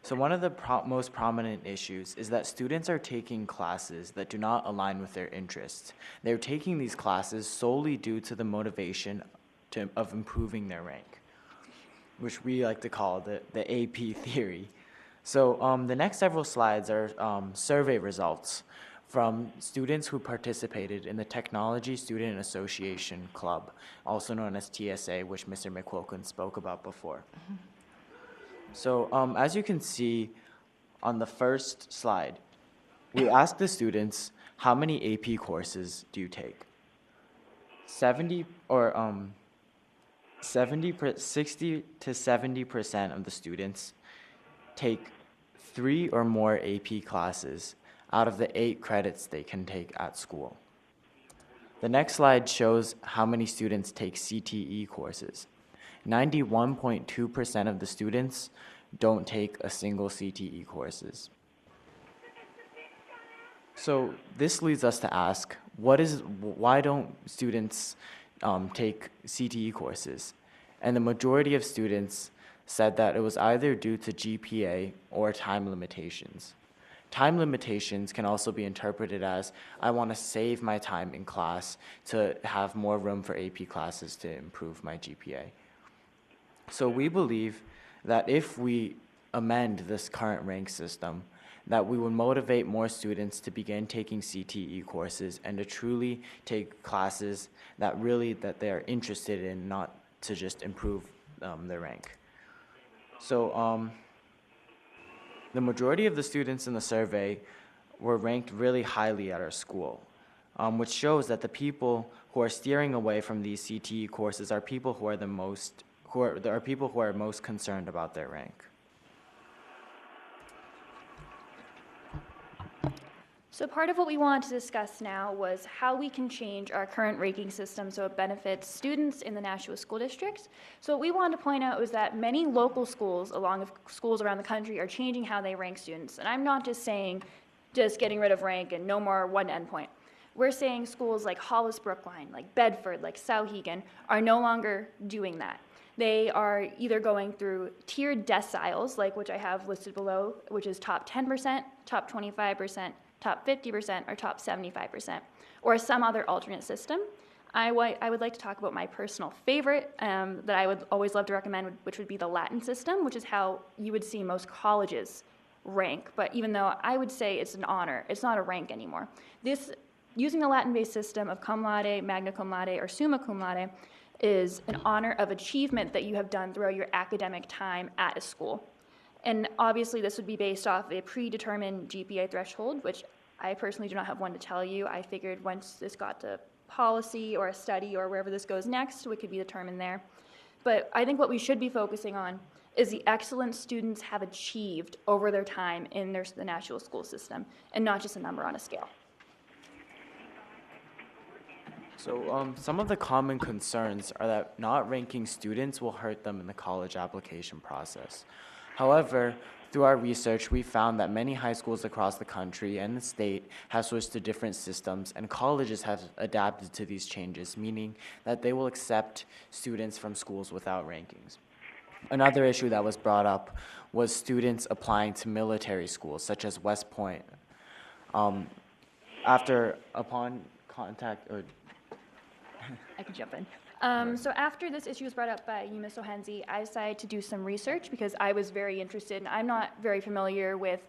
So one of the most prominent issues is that students are taking classes that do not align with their interests. They're taking these classes solely due to the motivation of improving their rank, which we like to call the AP theory. So the next several slides are survey results from students who participated in the Technology Student Association Club, also known as TSA, which Mr. McQuilkin spoke about before. So as you can see on the first slide, we asked the students, how many AP courses do you take? 60 to 70% of the students take 3 or more AP classes out of the 8 credits they can take at school. The next slide shows how many students take CTE courses. 91.2% of the students don't take a single CTE courses. So this leads us to ask, why don't students take CTE courses? And the majority of students said that it was either due to GPA or time limitations. Time limitations can also be interpreted as, I want to save my time in class to have more room for AP classes to improve my GPA. So we believe that if we amend this current rank system, that we would motivate more students to begin taking CTE courses and to truly take classes that they're interested in, not to just improve their rank. So the majority of the students in the survey were ranked really highly at our school, which shows that the people who are steering away from these CTE courses are people who are most concerned about their rank.
So part of what we wanted to discuss now was how we can change our current ranking system so it benefits students in the Nashua School District. So what we wanted to point out was that many local schools, along with schools around the country, are changing how they rank students. And I'm not just saying just getting rid of rank and no more one endpoint. We're saying schools like Hollis Brookline, like Bedford, like Souhegan are no longer doing that. They are either going through tiered deciles, like which I have listed below, which is top 10%, top 25%, top 50%, or top 75%, or some other alternate system. I would like to talk about my personal favorite that I would always love to recommend, which would be the Latin system, which is how you would see most colleges rank. But even though I would say it's an honor, it's not a rank anymore. Using the Latin-based system of cum laude, magna cum laude, or summa cum laude is an honor of achievement that you have done throughout your academic time at a school. And obviously this would be based off a predetermined GPA threshold, which I personally do not have one to tell you. I figured once this got to policy or a study or wherever this goes next, it could be determined there. But I think what we should be focusing on is the excellence students have achieved over their time in the Nashua school system, and not just a number on a scale.
So some of the common concerns are that not ranking students will hurt them in the college application process. However, through our research, we found that many high schools across the country and the state have switched to different systems, and colleges have adapted to these changes, meaning that they will accept students from schools without rankings. Another issue that was brought up was students applying to military schools, such as West Point. Upon contact,
I can jump in. So after this issue was brought up by you, Ms. O'Henzie, I decided to do some research because I was very interested, and I'm not very familiar with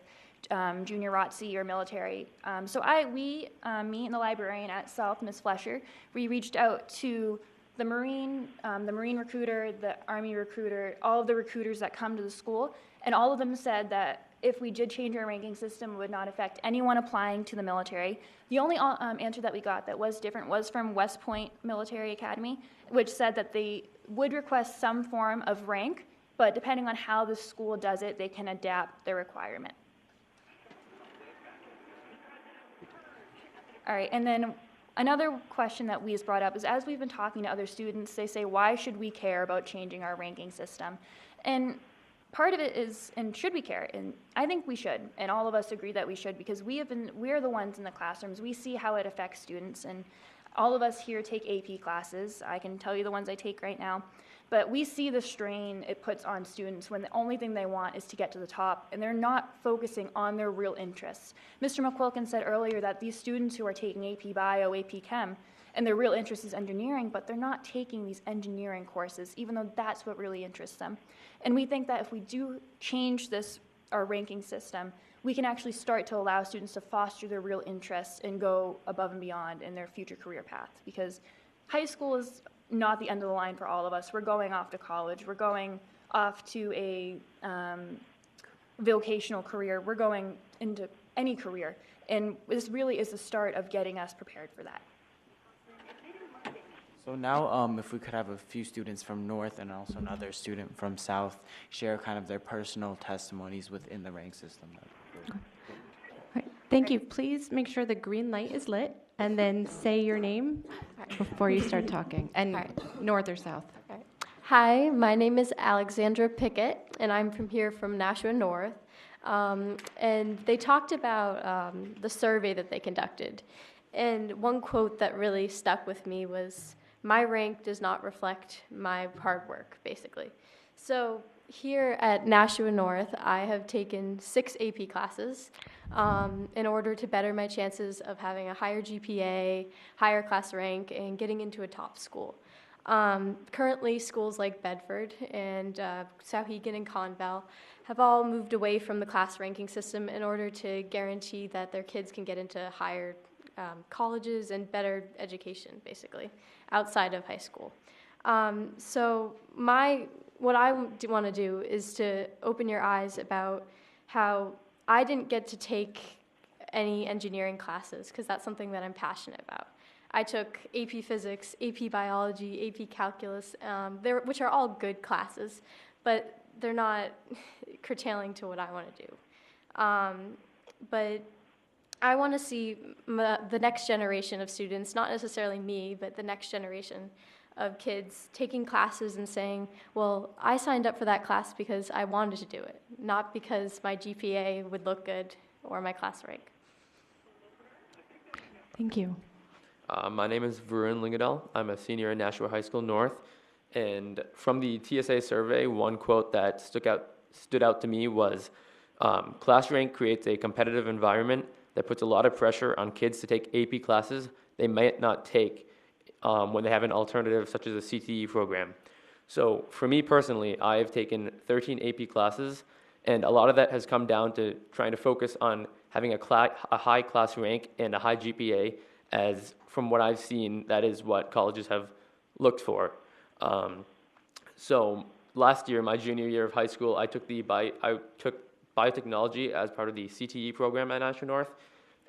junior ROTC or military. Me and the librarian at South, Ms. Flesher, we reached out to the Marine recruiter, the Army recruiter, all of the recruiters that come to the school, and all of them said that if we did change our ranking system, it would not affect anyone applying to the military. The only answer that we got that was different was from West Point Military Academy, which said that they would request some form of rank, but depending on how the school does it, they can adapt their requirement. All right, and then another question that we has brought up is, as we've been talking to other students, they say, why should we care about changing our ranking system? And part of it is, and should we care? And I think we should, and all of us agree that we should, because we're the ones in the classrooms. We see how it affects students, and all of us here take AP classes. I can tell you the ones I take right now. But we see the strain it puts on students when the only thing they want is to get to the top, and they're not focusing on their real interests. Mr. McQuilkin said earlier that these students who are taking AP Bio, AP Chem, and their real interest is engineering, but they're not taking these engineering courses, even though that's what really interests them. And we think that if we do change our ranking system, we can actually start to allow students to foster their real interests and go above and beyond in their future career path. Because high school is not the end of the line for all of us. We're going off to college. We're going off to a vocational career. We're going into any career. And this really is the start of getting us prepared for that.
So now, if we could have a few students from North and also another student from South share kind of their personal testimonies within the rank system.
Thank you. Please make sure the green light is lit, and then say your name before you start talking, and North or South.
Hi, my name is Alexandra Pickett, and I'm from Nashua North. And they talked about the survey that they conducted. And one quote that really stuck with me was, "My rank does not reflect my hard work," basically. So here at Nashua North, I have taken 6 AP classes in order to better my chances of having a higher GPA, higher class rank, and getting into a top school. Currently, schools like Bedford and Souhegan and Conval have all moved away from the class ranking system in order to guarantee that their kids can get into higher colleges and better education, basically, outside of high school. So what I want to do is to open your eyes about how I didn't get to take any engineering classes, because that's something that I'm passionate about. I took AP Physics, AP Biology, AP Calculus, which are all good classes, but they're not curtailing to what I want to do. But I want to see the next generation of students, not necessarily me, but the next generation of kids taking classes and saying, well, I signed up for that class because I wanted to do it, not because my GPA would look good or my class rank.
Thank you.
My name is Varun Lingadal. I'm a senior at Nashua High School North. And from the TSA survey, one quote that stood out to me was, class rank creates a competitive environment that puts a lot of pressure on kids to take AP classes they might not take when they have an alternative such as a CTE program. So for me personally, I've taken 13 AP classes, and a lot of that has come down to trying to focus on having a high class rank and a high GPA, as from what I've seen, that is what colleges have looked for. So last year, my junior year of high school, I took biotechnology as part of the CTE program at Nashua North,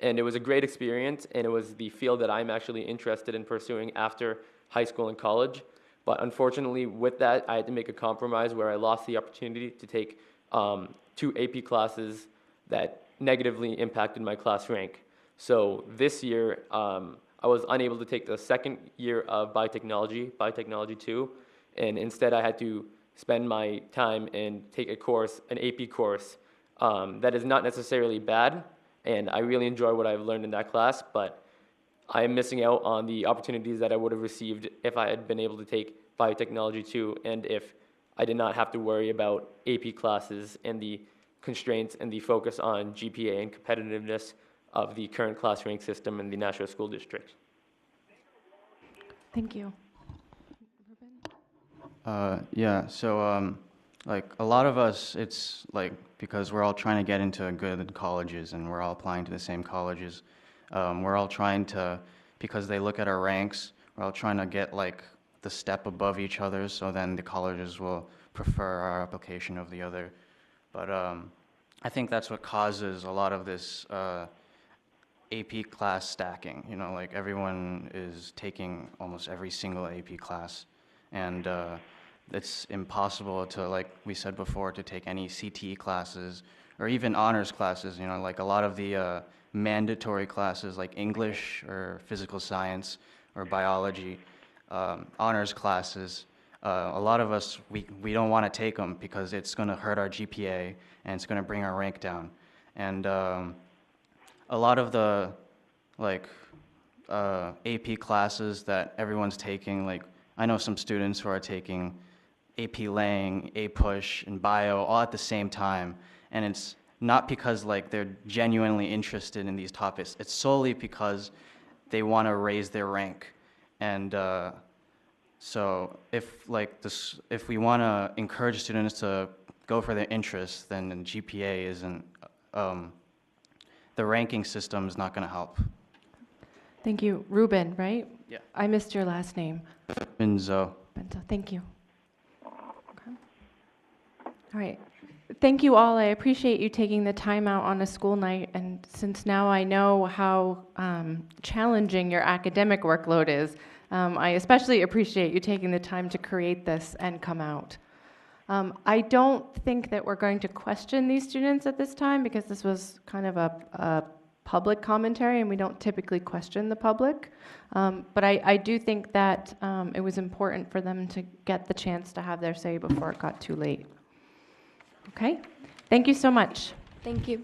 and it was a great experience, and it was the field that I'm actually interested in pursuing after high school and college. But unfortunately, with that, I had to make a compromise where I lost the opportunity to take 2 AP classes that negatively impacted my class rank. So this year, I was unable to take the second year of biotechnology 2, and instead I had to spend my time and take a course, an AP course, that is not necessarily bad, and I really enjoy what I've learned in that class, but I am missing out on the opportunities that I would have received if I had been able to take biotechnology 2, and if I did not have to worry about AP classes and the constraints and the focus on GPA and competitiveness of the current class rank system in the Nashua School District.
Thank you.
Yeah, so like a lot of us, it's like because we're all trying to get into good colleges and we're all applying to the same colleges. We're all trying to, because they look at our ranks, we're all trying to get like the step above each other, so then the colleges will prefer our application of the other. But I think that's what causes a lot of this AP class stacking. You know, like everyone is taking almost every single AP class, and it's impossible to, like we said before, to take any CTE classes or even honors classes. You know, like a lot of the mandatory classes like English or physical science or biology, honors classes. A lot of us, we don't want to take them because it's going to hurt our GPA and it's going to bring our rank down. And a lot of the AP classes that everyone's taking, like I know some students who are taking AP Lang, A-Push, and Bio all at the same time, and it's not because like they're genuinely interested in these topics. It's solely because they want to raise their rank. And so if we want to encourage students to go for their interests, then the GPA isn't
the ranking system is not going to help.
Thank you. Ruben, right?
Yeah.
I missed your last name.
Benzo.
Bento, thank you. Okay. All right. Thank you all. I appreciate you taking the time out on a school night. And since now I know how challenging your academic workload is, I especially appreciate you taking the time to create this and come out. I don't think that we're going to question these students at this time because this was kind of a public commentary and we don't typically question the public. But I do think that it was important for them to get the chance to have their say before it got too late. Okay? Thank you so much.
Thank you.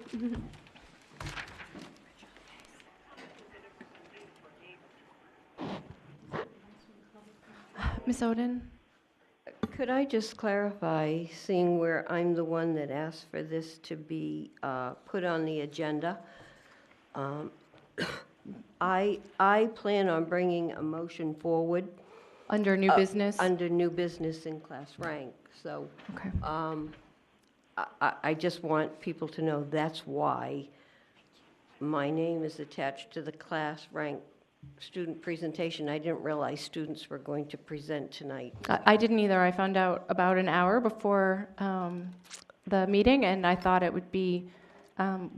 Ms. Oden?
Could I just clarify, seeing where I'm the one that asked for this to be put on the agenda? I plan on bringing a motion forward.
Under new business?
Under new business in class rank. So
okay.
I just want people to know that's why my name is attached to the class rank student presentation. I didn't realize students were going to present tonight.
I didn't either. I found out about an hour before the meeting, and I thought it would be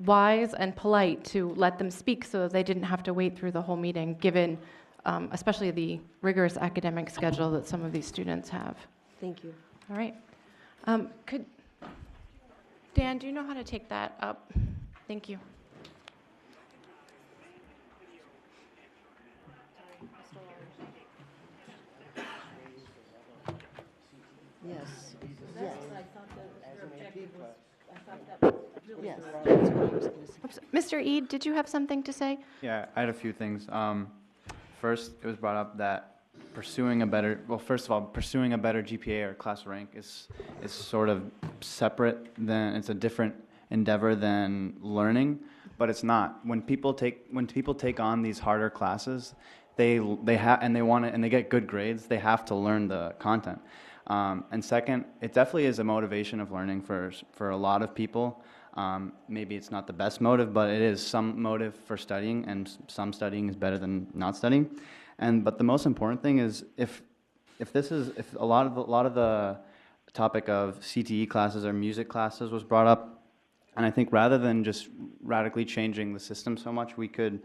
wise and polite to let them speak so that they didn't have to wait through the whole meeting, given especially the rigorous academic schedule that some of these students have.
Thank you.
All right. Dan, do you know how to take that up? Thank you.
Yes.
Yes. Mr. Eade, did you have something to say?
Yeah, I had a few things. First, it was brought up that pursuing a better GPA or class rank is sort of separate than, it's a different endeavor than learning, but it's not. When people take on these harder classes, they get good grades, they have to learn the content. And second, it definitely is a motivation of learning for a lot of people. Maybe it's not the best motive, but it is some motive for studying, and some studying is better than not studying. But the most important thing is if a lot of the topic of CTE classes or music classes was brought up, and I think rather than just radically changing the system so much, we could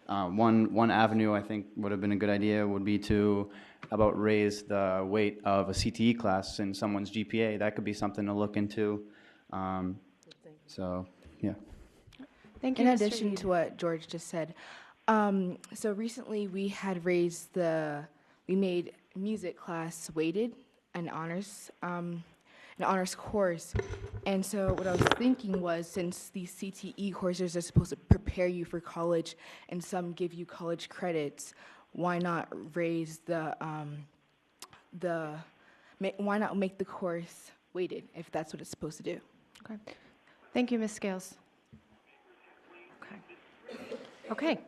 one avenue I think would have been a good idea would be to raise the weight of a CTE class in someone's GPA. That could be something to look into. So, yeah.
Thank you.
In addition to what George just said, so recently we made music class weighted, an honors course. And so what I was thinking was, since these CTE courses are supposed to prepare you for college and some give you college credits, why not raise why not make the course weighted if that's what it's supposed to do?
Okay. Thank you, Ms. Scales. Okay.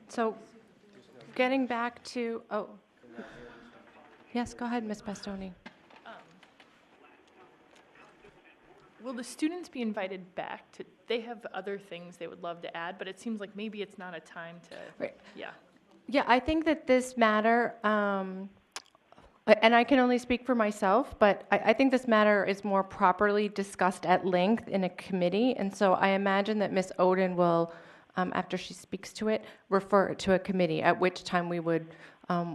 So getting back to, yes, go ahead, Ms. Bastoni.
Will the students be invited back to, they have other things they would love to add, but it seems like maybe it's not a time to,
right.
Yeah.
Yeah, I think that this matter, and I can only speak for myself, but I think this matter is more properly discussed at length in a committee, and so I imagine that Ms. Oden will, after she speaks to it, refer it to a committee, at which time we would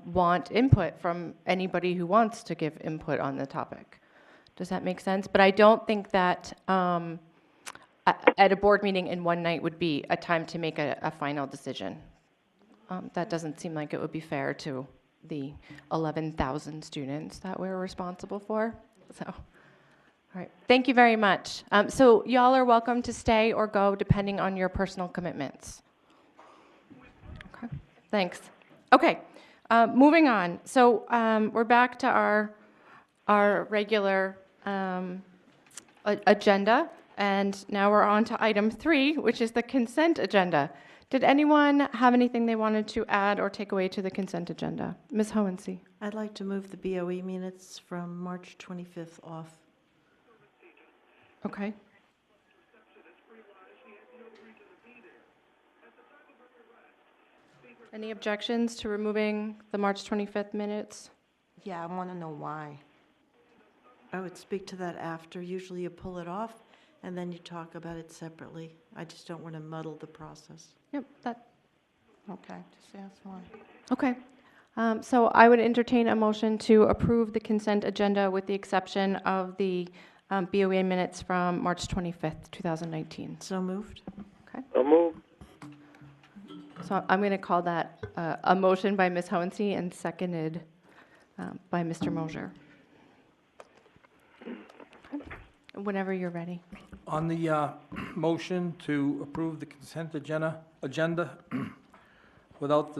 want input from anybody who wants to give input on the topic. Does that make sense? But I don't think that at a board meeting in one night would be a time to make a final decision. That doesn't seem like it would be fair to the 11,000 students that we're responsible for. So, all right, thank you very much. So y'all are welcome to stay or go depending on your personal commitments. Okay, thanks. Okay, moving on. So we're back to our regular agenda, and now we're on to item 3, which is the consent agenda. Did anyone have anything they wanted to add or take away to the consent agenda? Ms. Hohensee.
I'd like to move the BOE minutes from March 25th off.
Okay. Any objections to removing the March 25th minutes?
Yeah, I want to know why.
I would speak to that after. Usually you pull it off, and then you talk about it separately. I just don't want to muddle the process.
Yep, that,
Okay, just ask why.
okay. So I would entertain a motion to approve the consent agenda with the exception of the BOE minutes from March 25th, 2019.
So moved.
Okay.
So moved.
So I'm going to call that a motion by Ms. Hohensee and seconded by Mr. Mosier. Okay. Whenever you're ready.
On the motion to approve the consent agenda without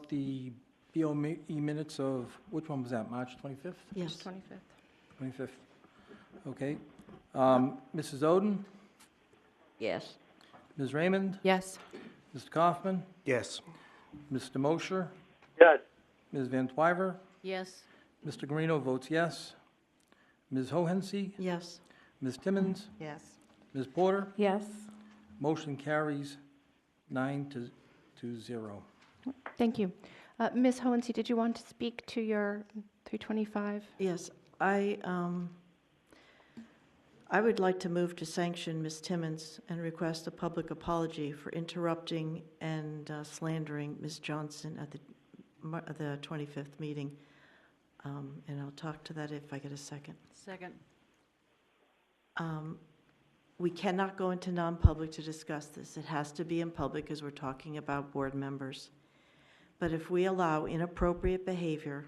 the BOE minutes of, which one was that, March 25th?
Yes.
25th.
25th. Okay. Mrs. Oden?
Yes.
Ms. Raymond?
Yes.
Mr. Kaufman?
Yes.
Mr. Mosher?
Yes.
Ms. Van Twyver?
Yes.
Mr. Guarino votes yes. Ms. Hohensee?
Yes.
Ms. Timmons?
Yes.
Ms. Porter?
Yes.
Motion carries 9-0.
Thank you. Ms. Hohensee, did you want to speak to your 325?
Yes, I would like to move to sanction Ms. Timmons and request a public apology for interrupting and slandering Ms. Johnson at the 25th meeting. And I'll talk to that if I get a second.
Second.
We cannot go into non-public to discuss this. It has to be in public because we're talking about board members. But if we allow inappropriate behavior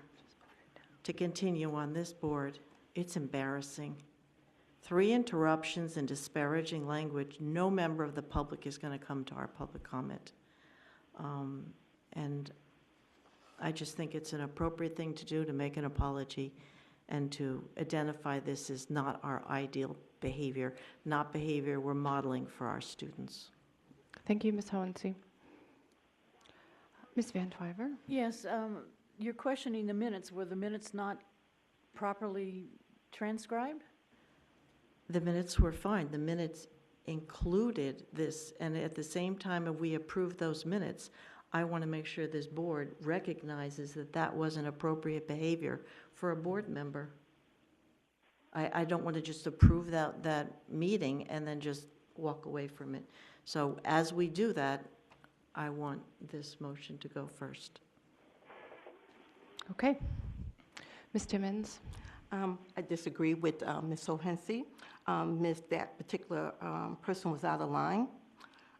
to continue on this board, it's embarrassing. 3 interruptions and disparaging language, no member of the public is going to come to our public comment. And I just think it's an appropriate thing to do, to make an apology and to identify this as not our ideal behavior, not behavior we're modeling for our students.
Thank you, Ms. Hohensee. Ms. Van Twyver?
Yes, you're questioning the minutes. Were the minutes not properly transcribed?
The minutes were fine. The minutes included this, and at the same time if we approve those minutes, I want to make sure this board recognizes that that wasn't appropriate behavior for a board member. I don't want to just approve that meeting and then just walk away from it. So as we do that, I want this motion to go first.
Okay. Ms. Timmons?
I disagree with Ms. Hohensee. That particular person was out of line.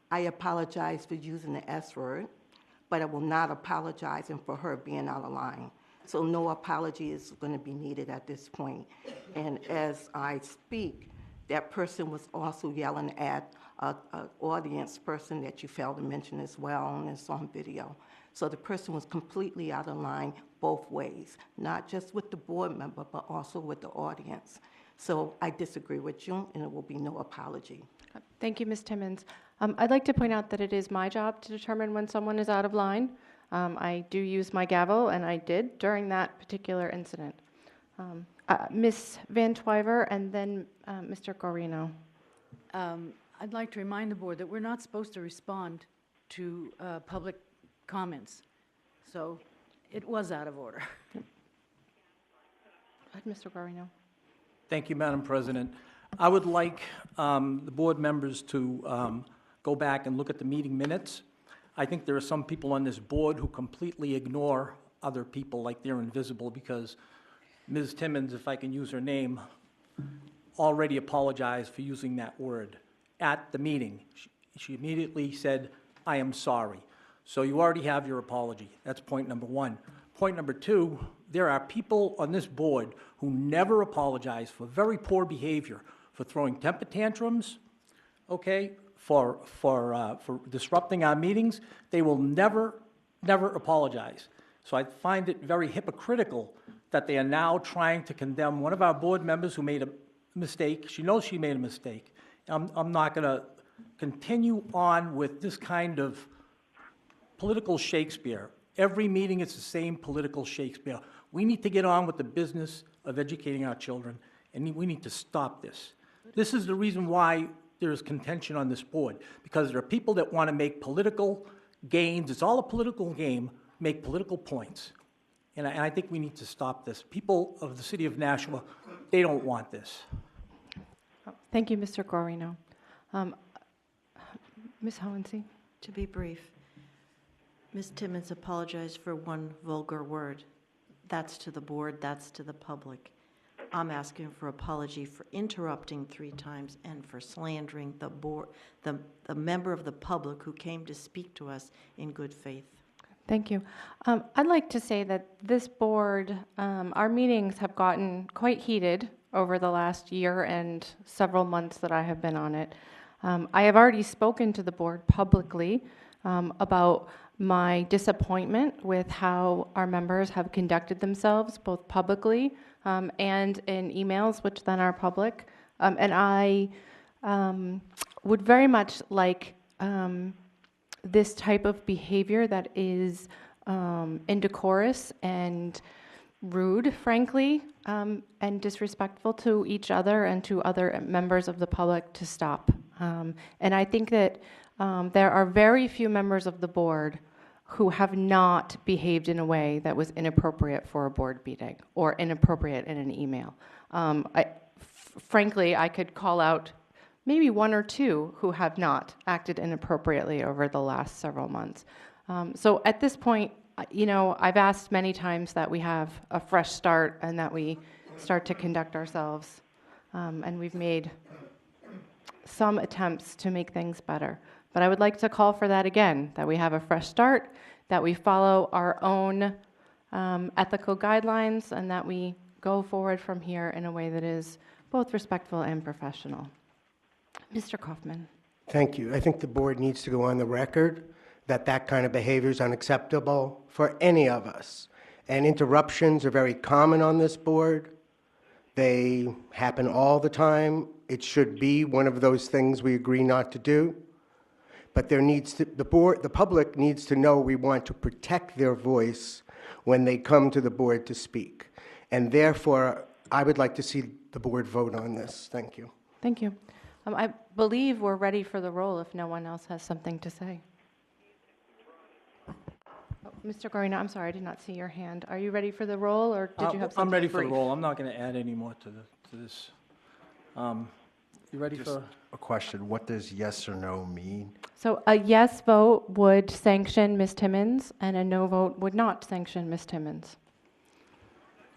I apologize for using the S word, but I will not apologize for her being out of line. So no apology is going to be needed at this point. And as I speak, that person was also yelling at an audience person that you failed to mention as well, and it's on video. So the person was completely out of line both ways, not just with the board member, but also with the audience. So I disagree with you, and there will be no apology.
Thank you, Ms. Timmons. I'd like to point out that it is my job to determine when someone is out of line. I do use my gavel, and I did during that particular incident. Ms. Van Twyver and then Mr. Guarino.
I'd like to remind the board that we're not supposed to respond to public comments. So it was out of order.
Go ahead, Mr. Guarino.
Thank you, Madam President. I would like the board members to go back and look at the meeting minutes. I think there are some people on this board who completely ignore other people like they're invisible, because Ms. Timmons, if I can use her name, already apologized for using that word at the meeting. She immediately said, "I am sorry." So you already have your apology. That's point number 1. Point number 2, there are people on this board who never apologize for very poor behavior, for throwing temper tantrums, okay, for disrupting our meetings. They will never apologize. So I find it very hypocritical that they are now trying to condemn one of our board members who made a mistake. She knows she made a mistake. I'm not going to continue on with this kind of political Shakespeare. Every meeting it's the same political Shakespeare. We need to get on with the business of educating our children, and we need to stop this. This is the reason why there is contention on this board, because there are people that want to make political gains. It's all a political game, make political points. And I think we need to stop this. People of the city of Nashua, they don't want this.
Thank you, Mr. Guarino. Ms. Hohensee?
To be brief, Ms. Timmons apologized for one vulgar word. That's to the board, that's to the public. I'm asking for apology for interrupting 3 times and for slandering the board, the member of the public who came to speak to us in good faith.
Thank you. I'd like to say that this board, our meetings have gotten quite heated over the last year and several months that I have been on it. I have already spoken to the board publicly about my disappointment with how our members have conducted themselves, both publicly and in emails, which then are public. And I would very much like this type of behavior that is indecorous and rude, frankly, and disrespectful to each other and to other members of the public to stop. And I think that there are very few members of the board who have not behaved in a way that was inappropriate for a board meeting or inappropriate in an email. Frankly, I could call out maybe 1 or 2 who have not acted inappropriately over the last several months. So at this point, you know, I've asked many times that we have a fresh start and that we start to conduct ourselves. And we've made some attempts to make things better. But I would like to call for that again, that we have a fresh start, that we follow our own ethical guidelines, and that we go forward from here in a way that is both respectful and professional. Mr. Kaufman.
Thank you. I think the board needs to go on the record that that kind of behavior is unacceptable for any of us. And interruptions are very common on this board. They happen all the time. It should be one of those things we agree not to do. But there needs to, the public needs to know we want to protect their voice when they come to the board to speak. And therefore, I would like to see the board vote on this. Thank you.
Thank you. I believe we're ready for the roll if no one else has something to say. Oh, Mr. Guarino, I'm sorry, I did not see your hand. Are you ready for the roll, or did you have something
I'm ready
brief?
for the roll. I'm not going to add any more to this. You ready
Just
for?
a question, what does yes or no mean?
So a yes vote would sanction Ms. Timmons, and a no vote would not sanction Ms. Timmons.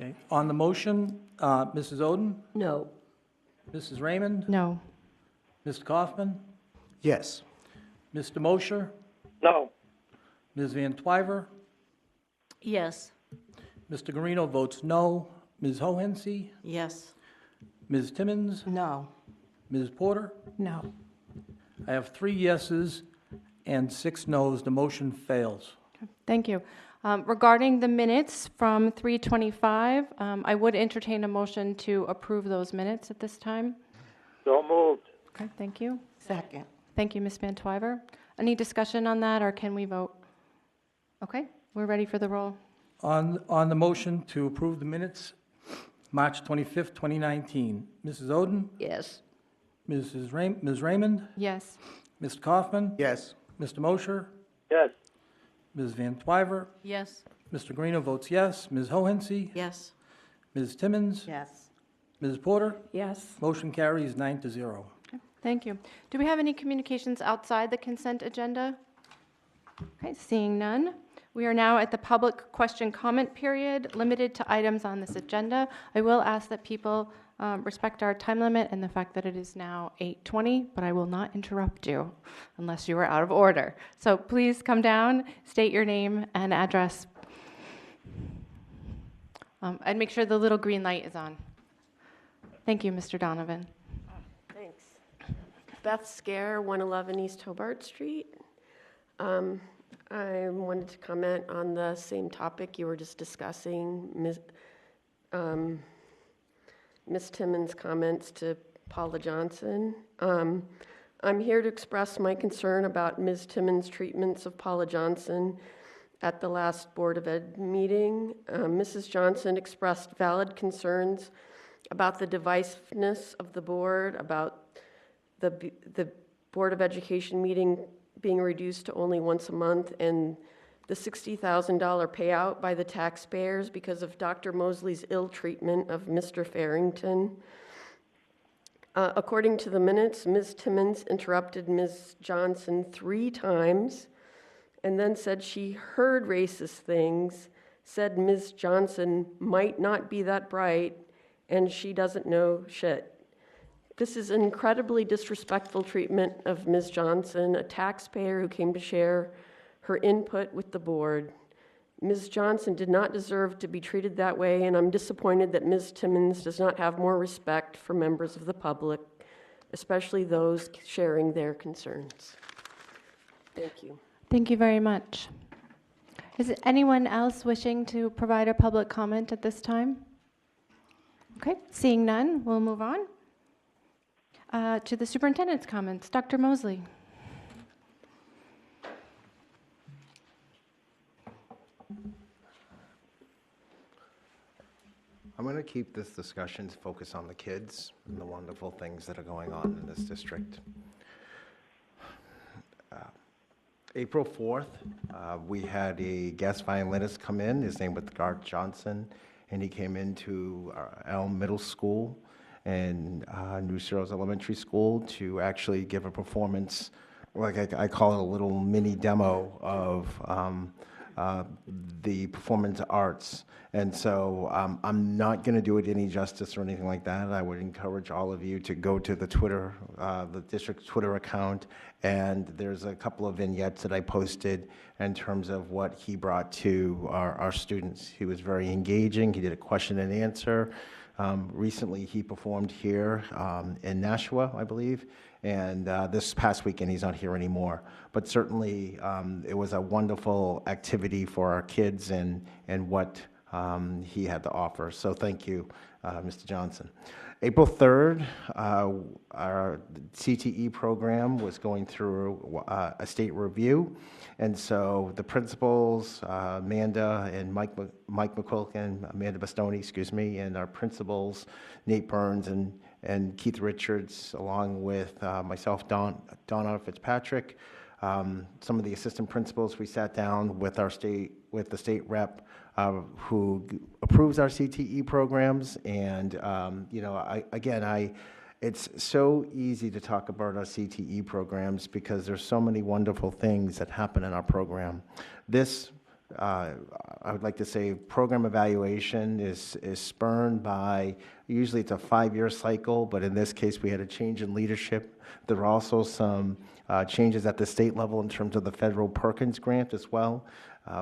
Okay. On the motion, Mrs. Oden?
No.
Mrs. Raymond?
No.
Mr. Kaufman?
Yes.
Mr. Mosher?
No.
Ms. Van Twyver?
Yes.
Mr. Guarino votes no. Ms. Hohensee?
Yes.
Ms. Timmons?
No.
Ms. Porter?
No.
I have 3 yeses and 6 noes. The motion fails.
Thank you. Regarding the minutes from 3:25, I would entertain a motion to approve those minutes at this time.
So moved.
Okay, thank you.
Second.
Thank you, Ms. Van Twyver. Any discussion on that, or can we vote? Okay, we're ready for the roll.
On the motion to approve the minutes, March 25th, 2019, Mrs. Oden?
Yes.
Ms. Raymond?
Yes.
Mr. Kaufman?
Yes.
Mr. Mosher?
Yes.
Ms. Van Twyver?
Yes.
Mr. Guarino votes yes. Ms. Hohensee?
Yes.
Ms. Timmons?
Yes.
Ms. Porter?
Yes.
Motion carries 9-0.
Thank you. Do we have any communications outside the consent agenda? Okay, seeing none. We are now at the public question comment period, limited to items on this agenda. I will ask that people respect our time limit and the fact that it is now 8:20, but I will not interrupt you unless you are out of order. So please come down, state your name and address, and make sure the little green light is on. Thank you, Mr. Donovan.
Thanks. Beth Scare, 111 East Hobart Street. I wanted to comment on the same topic you were just discussing, Ms. Timmons' comments to Paula Johnson. I'm here to express my concern about Ms. Timmons' treatments of Paula Johnson at the last Board of Ed meeting. Mrs. Johnson expressed valid concerns about the divisiveness of the board, about the Board of Education meeting being reduced to only once a month, and the $60,000 payout by the taxpayers because of Dr. Mosley's ill treatment of Mr. Farrington. According to the minutes, Ms. Timmons interrupted Ms. Johnson 3 times and then said she heard racist things, said Ms. Johnson might not be that bright, and she doesn't know shit. This is incredibly disrespectful treatment of Ms. Johnson, a taxpayer who came to share her input with the board. Ms. Johnson did not deserve to be treated that way, and I'm disappointed that Ms. Timmons does not have more respect for members of the public, especially those sharing their concerns. Thank you.
Thank you very much. Is there anyone else wishing to provide a public comment at this time? Okay, seeing none, we'll move on to the superintendent's comments. Dr. Mosley.
I'm going to keep this discussion focused on the kids and the wonderful things that are going on in this district. April 4th, we had a guest violinist come in. His name was Garth Johnson, and he came into Elm Middle School and New Cereals Elementary School to actually give a performance, like I call it a little mini demo of the performance arts. And so I'm not going to do it any justice or anything like that. I would encourage all of you to go to the Twitter, the district's Twitter account, and there's a couple of vignettes that I posted in terms of what he brought to our students. He was very engaging. He did a question and answer. Recently, he performed here in Nashua, I believe, and this past weekend he's not here anymore. But certainly, it was a wonderful activity for our kids and what he had to offer. So thank you, Mr. Johnson. April 3rd, our CTE program was going through a state review. And so the principals, Amanda and Mike McQuilkin, Amanda Bastoni, excuse me, and our principals, Nate Burns and Keith Richards, along with myself, Donna Fitzpatrick, some of the assistant principals, we sat down with the state rep who approves our CTE programs. And, you know, it's so easy to talk about our CTE programs because there's so many wonderful things that happen in our program. This, I would like to say, program evaluation is spurned by, usually it's a 5-year cycle, but in this case we had a change in leadership. There are also some changes at the state level in terms of the federal Perkins grant as well.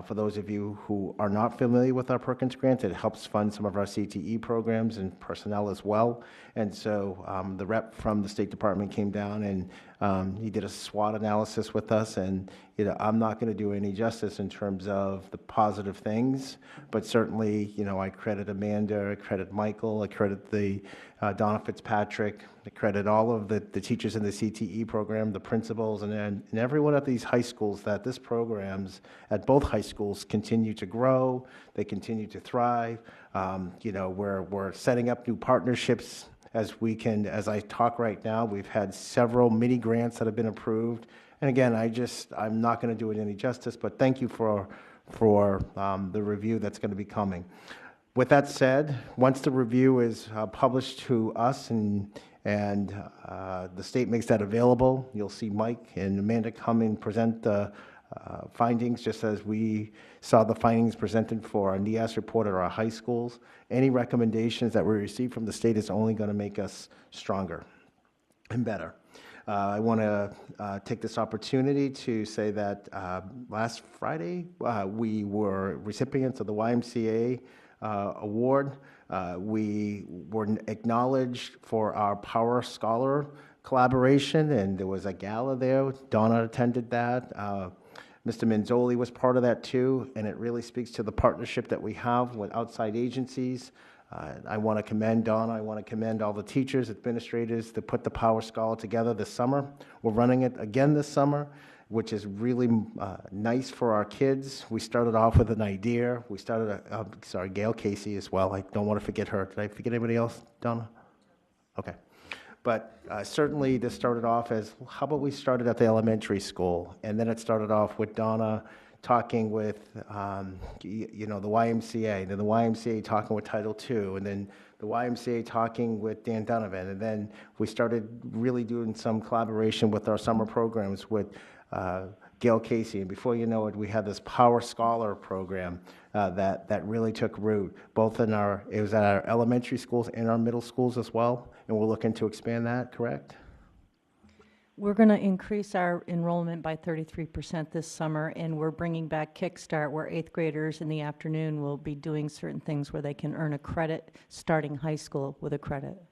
For those of you who are not familiar with our Perkins grant, it helps fund some of our CTE programs and personnel as well. And so the rep from the State Department came down and he did a SWOT analysis with us. And you know, I'm not going to do any justice in terms of the positive things, but certainly, you know, I credit Amanda, I credit Michael, I credit the Donna Fitzpatrick, I credit all of the teachers in the CTE program, the principals, and everyone at these high schools, that this programs at both high schools continue to grow, they continue to thrive. You know, we're setting up new partnerships as I talk right now. We've had several mini grants that have been approved. And again, I'm not going to do it any justice, but thank you for the review that's going to be coming. With that said, once the review is published to us and the state makes that available, you'll see Mike and Amanda come and present the findings, just as we saw the findings presented for our NEAS report at our high schools. Any recommendations that we receive from the state is only going to make us stronger and better. I want to take this opportunity to say that last Friday we were recipients of the YMCA award. We were acknowledged for our Power Scholar collaboration, and there was a gala there. Donna attended that. Mr. Manzoli was part of that too, and it really speaks to the partnership that we have with outside agencies. I want to commend Donna. I want to commend all the teachers, administrators that put the Power Scholar together this summer. We're running it again this summer, which is really nice for our kids. We started off with an idea. We started, Gail Casey as well. I don't want to forget her. Did I forget anybody else, Donna? Okay. But certainly this started off as, how about we started at the elementary school? And then it started off with Donna talking with, the YMCA, then the YMCA talking with Title II, and then the YMCA talking with Dan Donovan. And then we started really doing some collaboration with our summer programs with Gail Casey. And before you know it, we had this Power Scholar program that really took root, both it was at our elementary schools and our middle schools as well. And we're looking to expand that, correct?
We're going to increase our enrollment by 33% this summer, and we're bringing back Kickstart, where 8th graders in the afternoon will be doing certain things where they can earn a credit starting high school with a credit.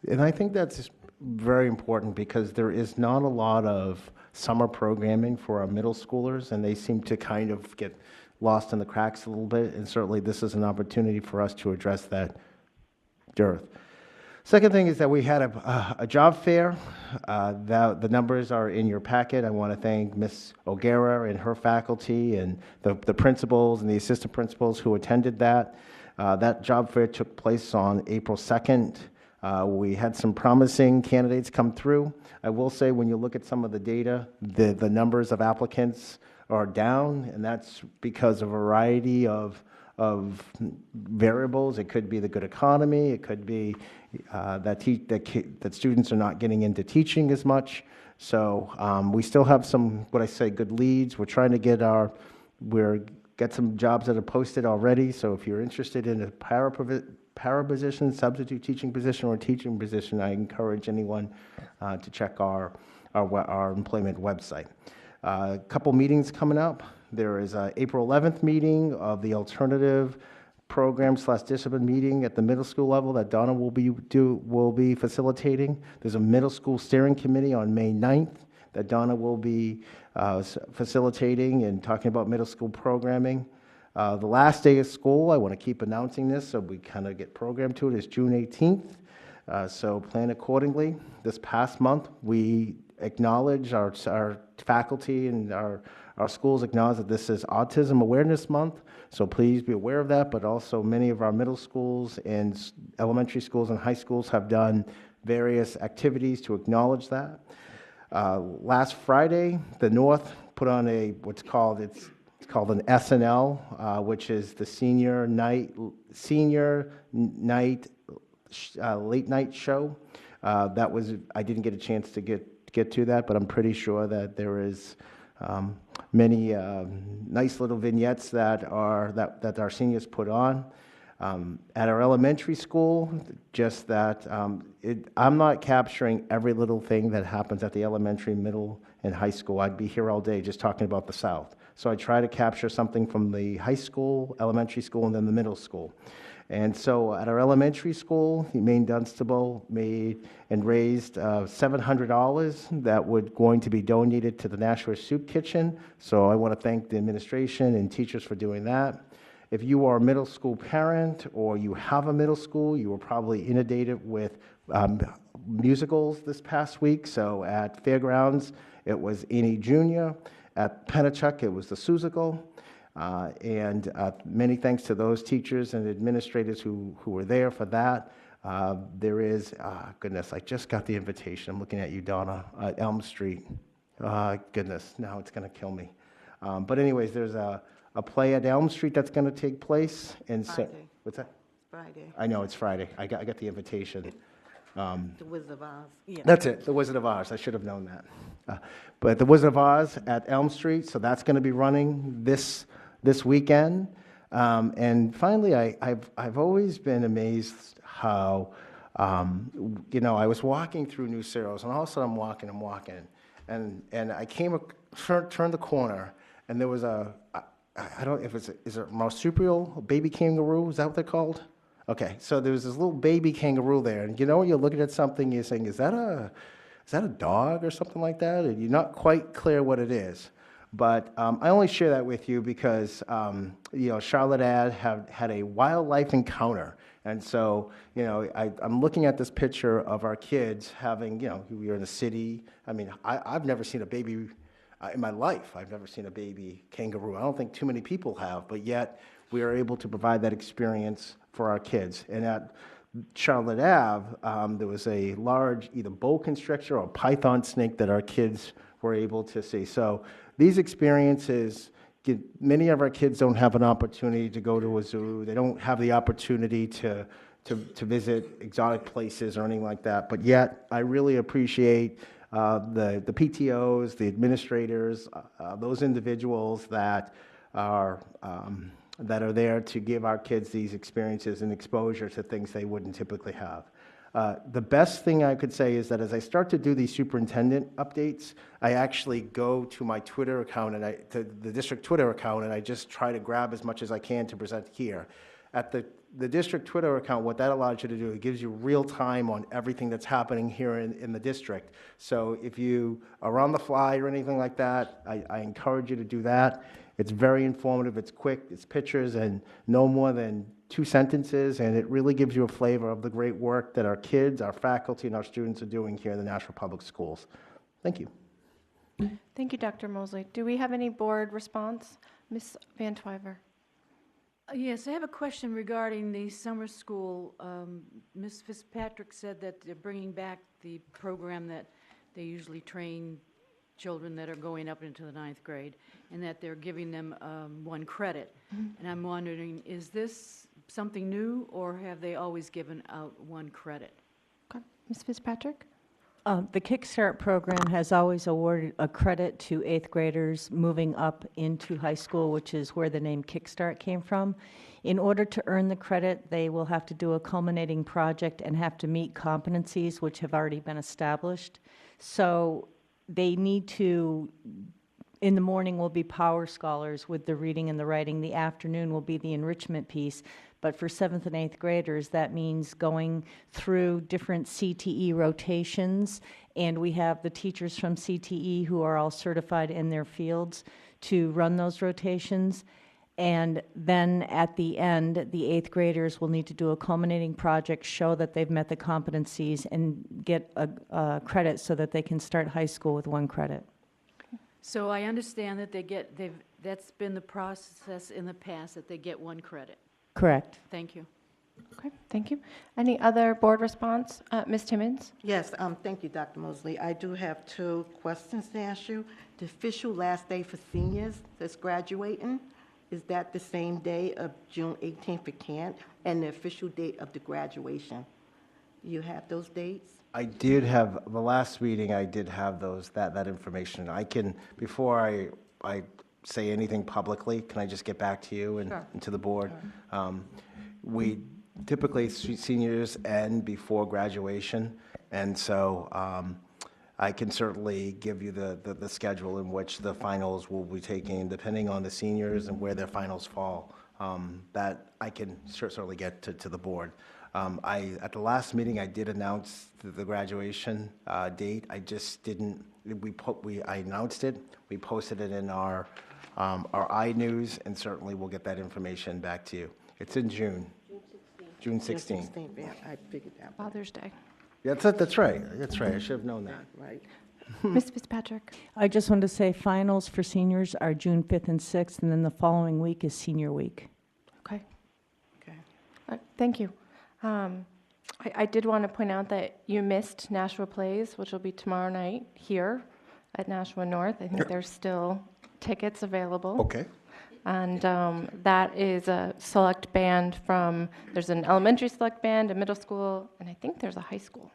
And I think that's very important because there is not a lot of summer programming for our middle schoolers, and they seem to kind of get lost in the cracks a little bit, and certainly this is an opportunity for us to address that dearth. Second thing is that we had a job fair. The numbers are in your packet. I want to thank Ms. O'Gara and her faculty and the principals and the assistant principals who attended that. That job fair took place on April 2nd. We had some promising candidates come through. I will say when you look at some of the data, the numbers of applicants are down, and that's because of a variety of variables. It could be the good economy. It could be that students are not getting into teaching as much. So we still have some, what I say, good leads. We're trying to get some jobs that are posted already. So if you're interested in a para position, substitute teaching position, or teaching position, I encourage anyone to check our employment website. A couple meetings coming up. There is an April 11th meeting of the alternative program/discipline meeting at the middle school level that Donna will be facilitating. There's a middle school steering committee on May 9th that Donna will be facilitating and talking about middle school programming. The last day of school, I want to keep announcing this so we kind of get programmed to it, is June 18th. So plan accordingly. This past month, we acknowledge our faculty and our schools acknowledge that this is Autism Awareness Month, so please be aware of that, but also many of our middle schools and elementary schools and high schools have done various activities to acknowledge that. Last Friday, the North put on it's called an SNL, which is the senior night late night show. I didn't get a chance to get to that, but I'm pretty sure that there is many nice little vignettes that our seniors put on. At our elementary school, just that I'm not capturing every little thing that happens at the elementary, middle, and high school. I'd be here all day just talking about the South. So I try to capture something from the high school, elementary school, and then the middle school. And so at our elementary school, the Maine Dunstable made and raised $700 that would going to be donated to the Nashua Soup Kitchen. So I want to thank the administration and teachers for doing that. If you are a middle school parent or you have a middle school, you were probably inundated with musicals this past week. So at Fairgrounds, it was Annie Jr. At Pennachuck, it was the Seussical. Many thanks to those teachers and administrators who were there for that. There is, goodness, I just got the invitation. I'm looking at you, Donna, at Elm Street. Goodness, now it's going to kill me. But anyways, there's a play at Elm Street that's going to take place.
Friday.
What's that?
Friday.
I know, it's Friday. I got the invitation.
The Wizard of Oz. Yeah.
That's it, The Wizard of Oz. I should have known that. But The Wizard of Oz at Elm Street, so that's going to be running this weekend. And finally, I've always been amazed how, I was walking through New Cereals, and all of a sudden I'm walking, and I turned the corner, and there was I don't know if is it marsupial, a baby kangaroo, is that what they're called? Okay, so there was this little baby kangaroo there, and when you're looking at something, you're saying, is that a dog or something like that? And you're not quite clear what it is. But I only share that with you because, Charlotte Ad had a wildlife encounter. And so, I'm looking at this picture of our kids having, we were in the city. I mean, I've never seen a baby in my life. I've never seen a baby kangaroo. I don't think too many people have, but yet we are able to provide that experience for our kids. And at Charlotte Ave, there was a large either boa constrictor or python snake that our kids were able to see. So these experiences, many of our kids don't have an opportunity to go to a zoo. They don't have the opportunity to visit exotic places or anything like that. But yet, I really appreciate the PTOs, the administrators, those individuals that are there to give our kids these experiences and exposure to things they wouldn't typically have. The best thing I could say is that as I start to do these superintendent updates, I actually go to my Twitter account and to the district Twitter account, and I just try to grab as much as I can to present here. At the district Twitter account, what that allows you to do, it gives you real time on everything that's happening here in the district. So if you are on the fly or anything like that, I encourage you to do that. It's very informative, it's quick, it's pictures, and no more than 2 sentences, and it really gives you a flavor of the great work that our kids, our faculty, and our students are doing here in the Nashua Public Schools. Thank you.
Thank you, Dr. Mosley. Do we have any board response? Ms. Van Twyver.
Yes, I have a question regarding the summer school. Ms. Fitzpatrick said that they're bringing back the program that they usually train children that are going up into the 9th grade, and that they're giving them 1 credit. And I'm wondering, is this something new, or have they always given out 1 credit?
Okay. Ms. Fitzpatrick?
The Kickstart program has always awarded a credit to 8th graders moving up into high school, which is where the name Kickstart came from. In order to earn the credit, they will have to do a culminating project and have to meet competencies which have already been established. So they need to, in the morning will be Power Scholars with the reading and the writing. The afternoon will be the enrichment piece. But for 7th and 8th graders, that means going through different CTE rotations, and we have the teachers from CTE who are all certified in their fields to run those rotations. And then at the end, the 8th graders will need to do a culminating project, show that they've met the competencies, and get a credit so that they can start high school with 1 credit.
So I understand that that's been the process in the past, that they get 1 credit.
Correct.
Thank you.
Okay, thank you. Any other board response? Ms. Timmons?
Yes, thank you, Dr. Mosley. I do have 2 questions to ask you. The official last day for seniors that's graduating, is that the same day of June 18th for Kent, and the official date of the graduation? Do you have those dates?
I did have, the last meeting, I did have that information. I can, before I say anything publicly, can I just get back to you and,
Sure.
and to the board? We typically, seniors end before graduation, and so I can certainly give you the schedule in which the finals will be taking, depending on the seniors and where their finals fall. That I can certainly get to the board. At the last meeting, I did announce the graduation date. I just didn't, I announced it, we posted it in our iNews, and certainly we'll get that information back to you. It's in June. June 16th.
Yeah, I figured that.
Father's Day.
That's right. That's right. I should have known that.
Right.
Ms. Fitzpatrick?
I just wanted to say finals for seniors are June 5th and 6th, and then the following week is senior week.
Okay.
Okay.
Thank you. I did want to point out that you missed Nashua Plays, which will be tomorrow night here at Nashua North. I think there's still tickets available.
Okay.
And that is a select band from, there's an elementary select band, a middle school, and I think there's a high school.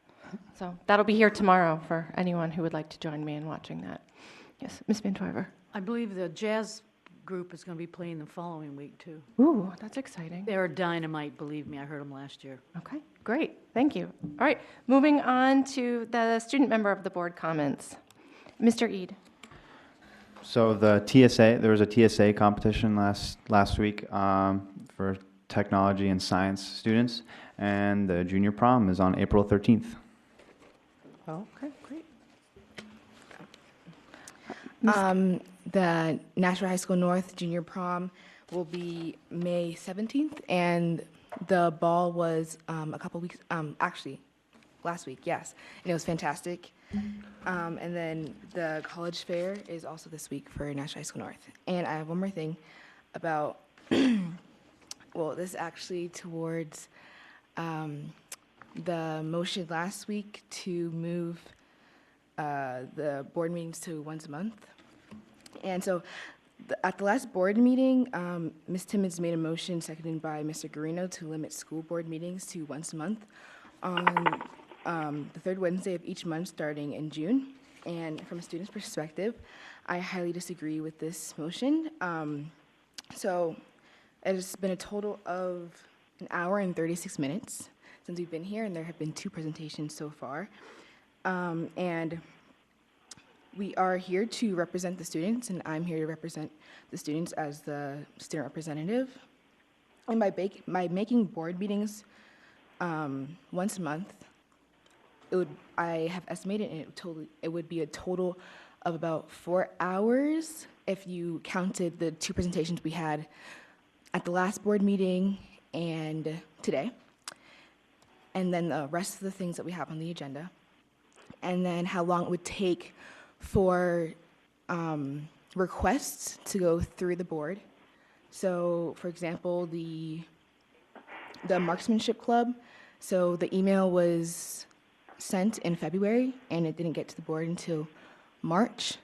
So that'll be here tomorrow for anyone who would like to join me in watching that. Yes, Ms. Van Twyver.
I believe the jazz group is going to be playing the following week, too.
Ooh, that's exciting.
They're dynamite, believe me. I heard them last year.
Okay, great. Thank you. All right, moving on to the student member of the board comments. Mr. Eid.
So the TSA, there was a TSA competition last week for technology and science students, and the junior prom is on April 13th.
Okay, great.
The Nashua High School North Junior Prom will be May 17th, and the ball was a couple weeks, actually, last week, yes, and it was fantastic. And then the college fair is also this week for Nashua High School North. And I have one more thing about, well, this is actually towards the motion last week to move the board meetings to once a month. And so at the last board meeting, Ms. Timmons made a motion seconded by Mr. Guarino to limit school board meetings to once a month on the third Wednesday of each month starting in June. And from a student's perspective, I highly disagree with this motion. So it has been a total of an hour and 36 minutes since we've been here, and there have been 2 presentations so far. And we are here to represent the students, and I'm here to represent the students as the student representative. And by making board meetings once a month, I have estimated it would be a total of about 4 hours if you counted the 2 presentations we had at the last board meeting and today, and then the rest of the things that we have on the agenda, and then how long it would take for requests to go through the board. So, for example, the Marksmanship Club, so the email was sent in February, and it didn't get to the board until March,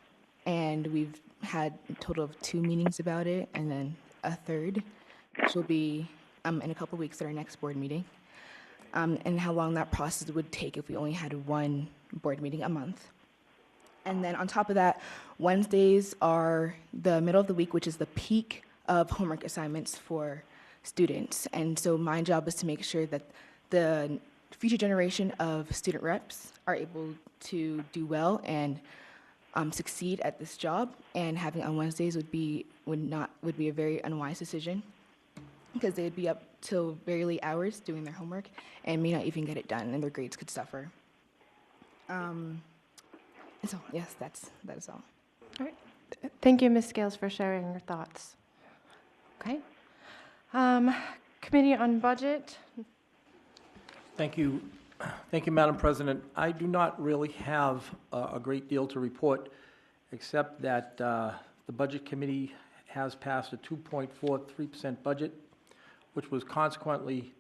and we've had a total of 2 meetings about it, and then a third, which will be in a couple weeks at our next board meeting, and how long that process would take if we only had 1 board meeting a month. And then on top of that, Wednesdays are the middle of the week, which is the peak of homework assignments for students. And so my job is to make sure that the future generation of student reps are able to do well and succeed at this job. And having on Wednesdays would be a very unwise decision, because they'd be up till very late hours doing their homework and may not even get it done, and their grades could suffer. So yes, that is all.
All right. Thank you, Ms. Scales, for sharing your thoughts. Okay. Committee on Budget.
Thank you. Thank you, Madam President. I do not really have a great deal to report, except that the Budget Committee has passed a 2.43% budget, which was consequently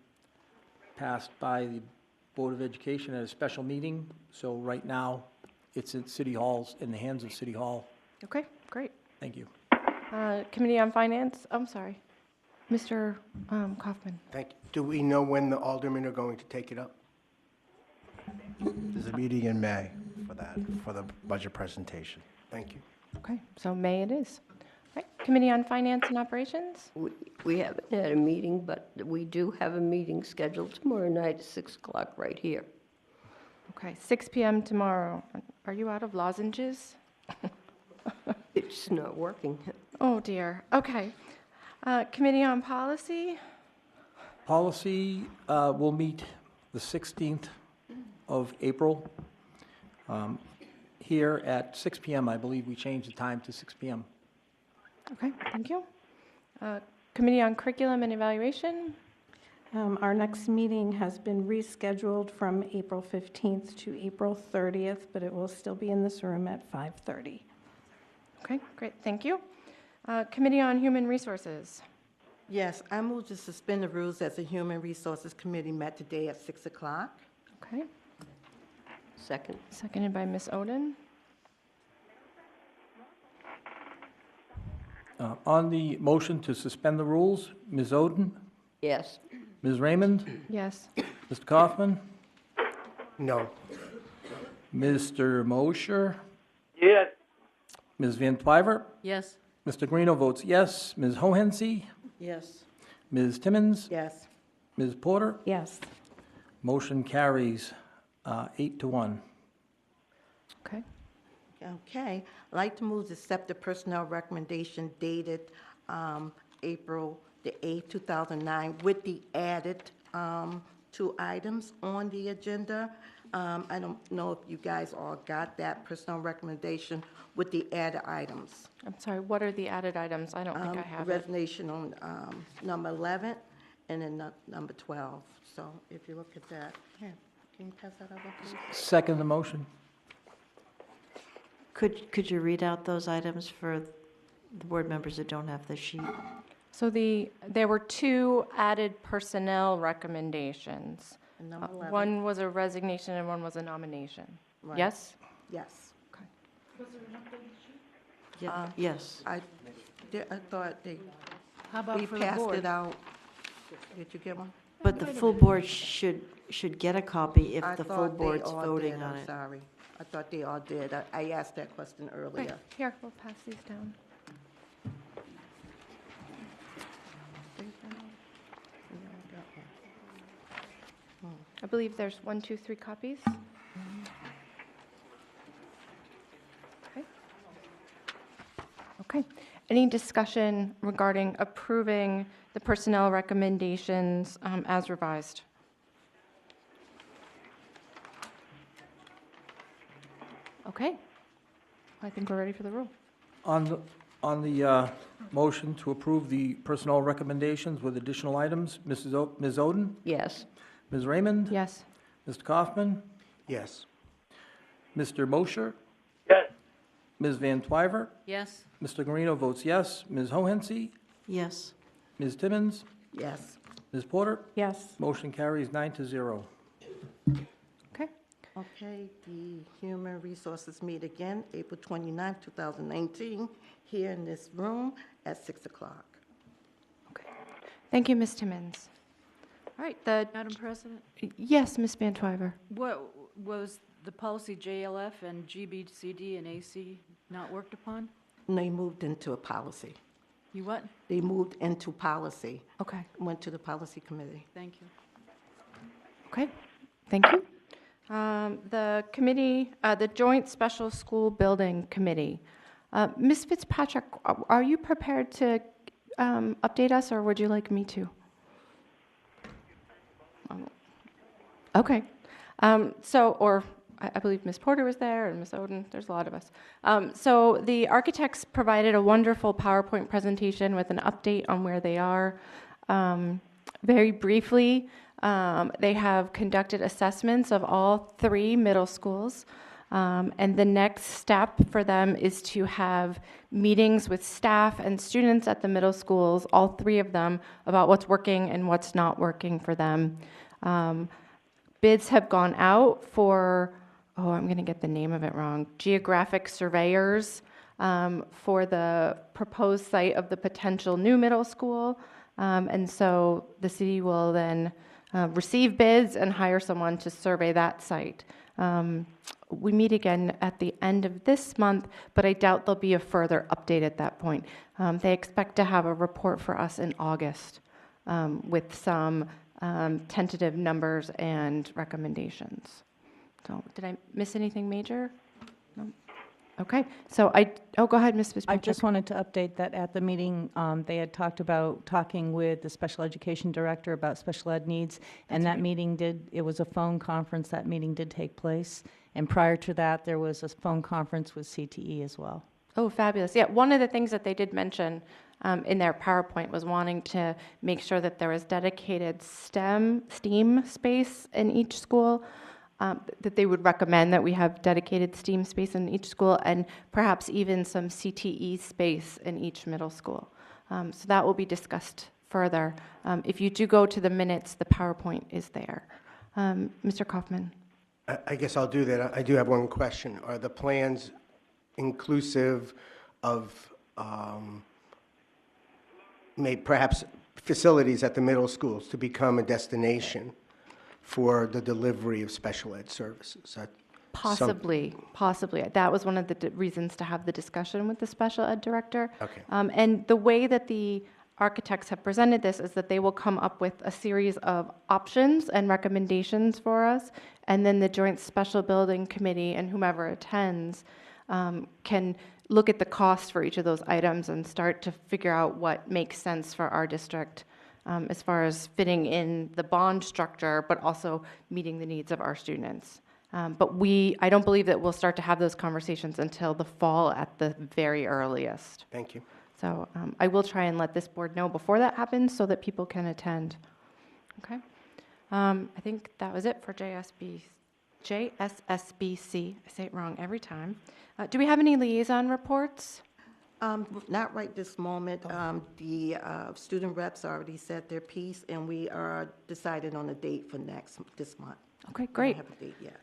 passed by the Board of Education at a special meeting. So right now, it's in the hands of City Hall.
Okay, great.
Thank you.
Committee on Finance, I'm sorry. Mr. Kaufman.
Thank you. Do we know when the aldermen are going to take it up?
There's a meeting in May for that, for the budget presentation.
Thank you.
Okay, so May it is. All right, Committee on Finance and Operations.
We haven't had a meeting, but we do have a meeting scheduled tomorrow night at 6 o'clock right here.
Okay, 6 p.m. tomorrow. Are you out of lozenges?
It's not working.
Oh, dear. Okay. Committee on Policy.
Policy will meet the 16th of April here at 6 p.m. I believe we changed the time to 6 p.m.
Okay, thank you. Committee on Curriculum and Evaluation.
Our next meeting has been rescheduled from April 15th to April 30th, but it will still be in this room at 5:30.
Okay, great, thank you. Committee on Human Resources.
Yes, I move to suspend the rules as the Human Resources Committee met today at 6 o'clock.
Okay.
Second.
Seconded by Ms. Oden.
On the motion to suspend the rules, Ms. Oden?
Yes.
Ms. Raymond?
Yes.
Mr. Kaufman?
No.
Mr. Mosher?
Yes.
Ms. Van Twyver?
Yes.
Mr. Guarino votes yes. Ms. Hohensee?
Yes.
Ms. Timmons?
Yes.
Ms. Porter?
Yes.
Motion carries 8-1.
Okay.
Okay. I'd like to move to accept the personnel recommendation dated April the 8th, 2009, with the added 2 items on the agenda. I don't know if you guys all got that personnel recommendation with the added items.
I'm sorry, what are the added items? I don't think I have it.
Resignation on number 11 and then number 12. So if you look at that, here, can you pass that over, please?
Second the motion.
Could you read out those items for the board members that don't have the sheet?
So there were 2 added personnel recommendations.
And number 11.
One was a resignation and one was a nomination.
Right.
Yes?
Yes.
Yes.
I thought
How about
we
for the
passed
board?
it out. Did you get one?
But the full board should get a copy if
I
the full
thought they
board's
all
voting
did.
on
I'm
it.
sorry. I thought they all did. I asked that question
Right,
earlier.
here, we'll pass these down. I believe there's 1, 2, 3 copies. Okay. Okay. Any discussion regarding approving the personnel recommendations as revised? Okay. I think we're ready for the roll.
On the motion to approve the personnel recommendations with additional items, Ms. Oden?
Yes.
Ms. Raymond?
Yes.
Mr. Kaufman?
Yes.
Mr. Mosher?
Yes.
Ms. Van Twyver?
Yes.
Mr. Guarino votes yes. Ms. Hohensie?
Yes.
Ms. Timmons?
Yes.
Ms. Porter?
Yes.
Motion carries 9-0.
Okay.
Okay, the Human Resources meet again, April 29, 2019, here in this room at 6 o'clock.
Thank you, Ms. Timmons. All right,
Madam President,
yes, Ms. Van Twyver.
what was the policy JLF and GBCD and AC not worked upon?
And they moved into a policy.
You what?
They moved into policy.
Okay.
Went to the policy committee.
Thank you.
Okay, thank you. The committee, the Joint Special School Building Committee. Ms. Fitzpatrick, are you prepared to update us, or would you like me to? Okay. I believe Ms. Porter was there, and Ms. Oden, there's a lot of us. So the architects provided a wonderful PowerPoint presentation with an update on where they are. Very briefly, they have conducted assessments of all 3 middle schools. And the next step for them is to have meetings with staff and students at the middle schools, all 3 of them, about what's working and what's not working for them. Bids have gone out for, I'm going to get the name of it wrong, geographic surveyors for the proposed site of the potential new middle school. And so the city will then receive bids and hire someone to survey that site. We meet again at the end of this month, but I doubt there'll be a further update at that point. They expect to have a report for us in August with some tentative numbers and recommendations. So, did I miss anything major? No? Okay, so go ahead, Ms.
I
Fitzpatrick.
just wanted to update that at the meeting, they had talked about talking with the special education director about special ed needs, and that meeting it was a phone conference, that meeting did take place. And prior to that, there was a phone conference with CTE as well.
Oh, fabulous. Yeah, one of the things that they did mention in their PowerPoint was wanting to make sure that there was dedicated STEAM space in each school, that they would recommend that we have dedicated STEAM space in each school, and perhaps even some CTE space in each middle school. So that will be discussed further. If you do go to the minutes, the PowerPoint is there. Mr. Kaufman.
I guess I'll do that. I do have one question. Are the plans inclusive of perhaps facilities at the middle schools to become a destination for the delivery of special ed services?
Possibly. That was one of the reasons to have the discussion with the special ed director.
Okay.
And the way that the architects have presented this is that they will come up with a series of options and recommendations for us, and then the Joint Special Building Committee and whomever attends can look at the cost for each of those items and start to figure out what makes sense for our district as far as fitting in the bond structure, but also meeting the needs of our students. But I don't believe that we'll start to have those conversations until the fall at the very earliest.
Thank you.
So I will try and let this board know before that happens so that people can attend. Okay. I think that was it for JSSBC. I say it wrong every time. Do we have any liaison reports?
Not right this moment. The student reps already said their piece, and we are decided on a date for this month.
Okay,
We
great.
don't have a date yet.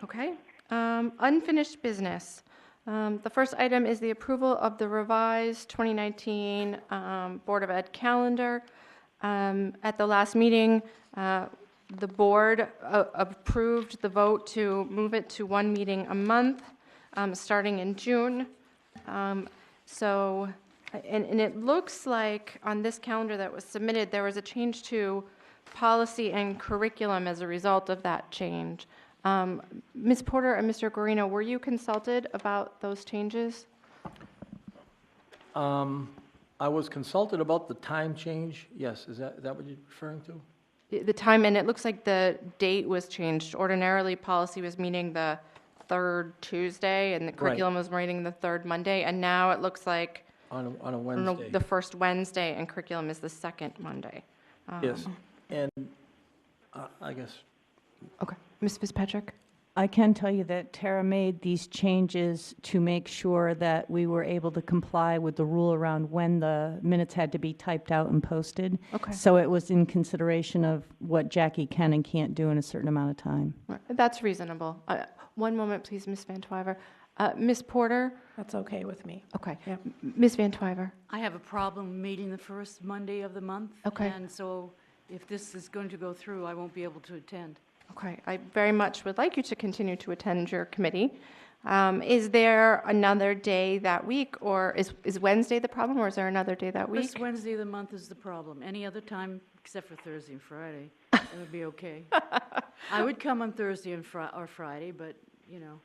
Okay. Unfinished business. The first item is the approval of the revised 2019 Board of Ed calendar. At the last meeting, the board approved the vote to move it to one meeting a month, starting in June. And it looks like on this calendar that was submitted, there was a change to policy and curriculum as a result of that change. Ms. Porter and Mr. Guarino, were you consulted about those changes?
I was consulted about the time change. Yes, is that what you're referring to?
The time, and it looks like the date was changed. Ordinarily, policy was meeting the third Tuesday, and the curriculum was meeting the third Monday, and now it looks like
On a
I don't
Wednesday.
know, the first Wednesday, and curriculum is the second Monday.
Yes, and I guess.
Okay. Ms. Fitzpatrick?
I can tell you that Tara made these changes to make sure that we were able to comply with the rule around when the minutes had to be typed out and posted.
Okay.
So it was in consideration of what Jackie can and can't do in a certain amount of time.
Right, that's reasonable. One moment, please, Ms. Van Twyver. Ms. Porter?
That's okay with me.
Okay.
Yep.
Ms. Van Twyver?
I have a problem meeting the first Monday of the month.
Okay.
And so if this is going to go through, I won't be able to attend.
Okay, I very much would like you to continue to attend your committee. Is there another day that week, or is Wednesday the problem, or is there another day that week?
First Wednesday of the month is the problem. Any other time, except for Thursday and Friday, it would be okay. I would come on Thursday and or Friday, but, you know,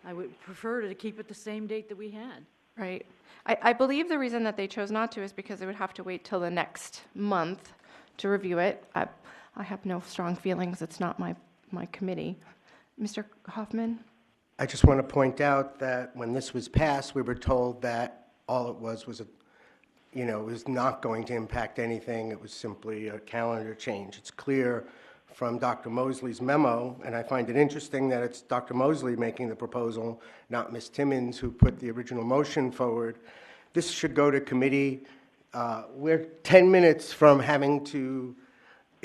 I would prefer to keep it the same date that we had.
Right. I believe the reason that they chose not to is because they would have to wait till the next month to review it. I have no strong feelings. It's not my committee. Mr. Hoffman?
I just want to point out that when this was passed, we were told that all it was it was not going to impact anything. It was simply a calendar change. It's clear from Dr. Mosley's memo, and I find it interesting that it's Dr. Mosley making the proposal, not Ms. Timmons, who put the original motion forward. This should go to committee. We're 10 minutes from having to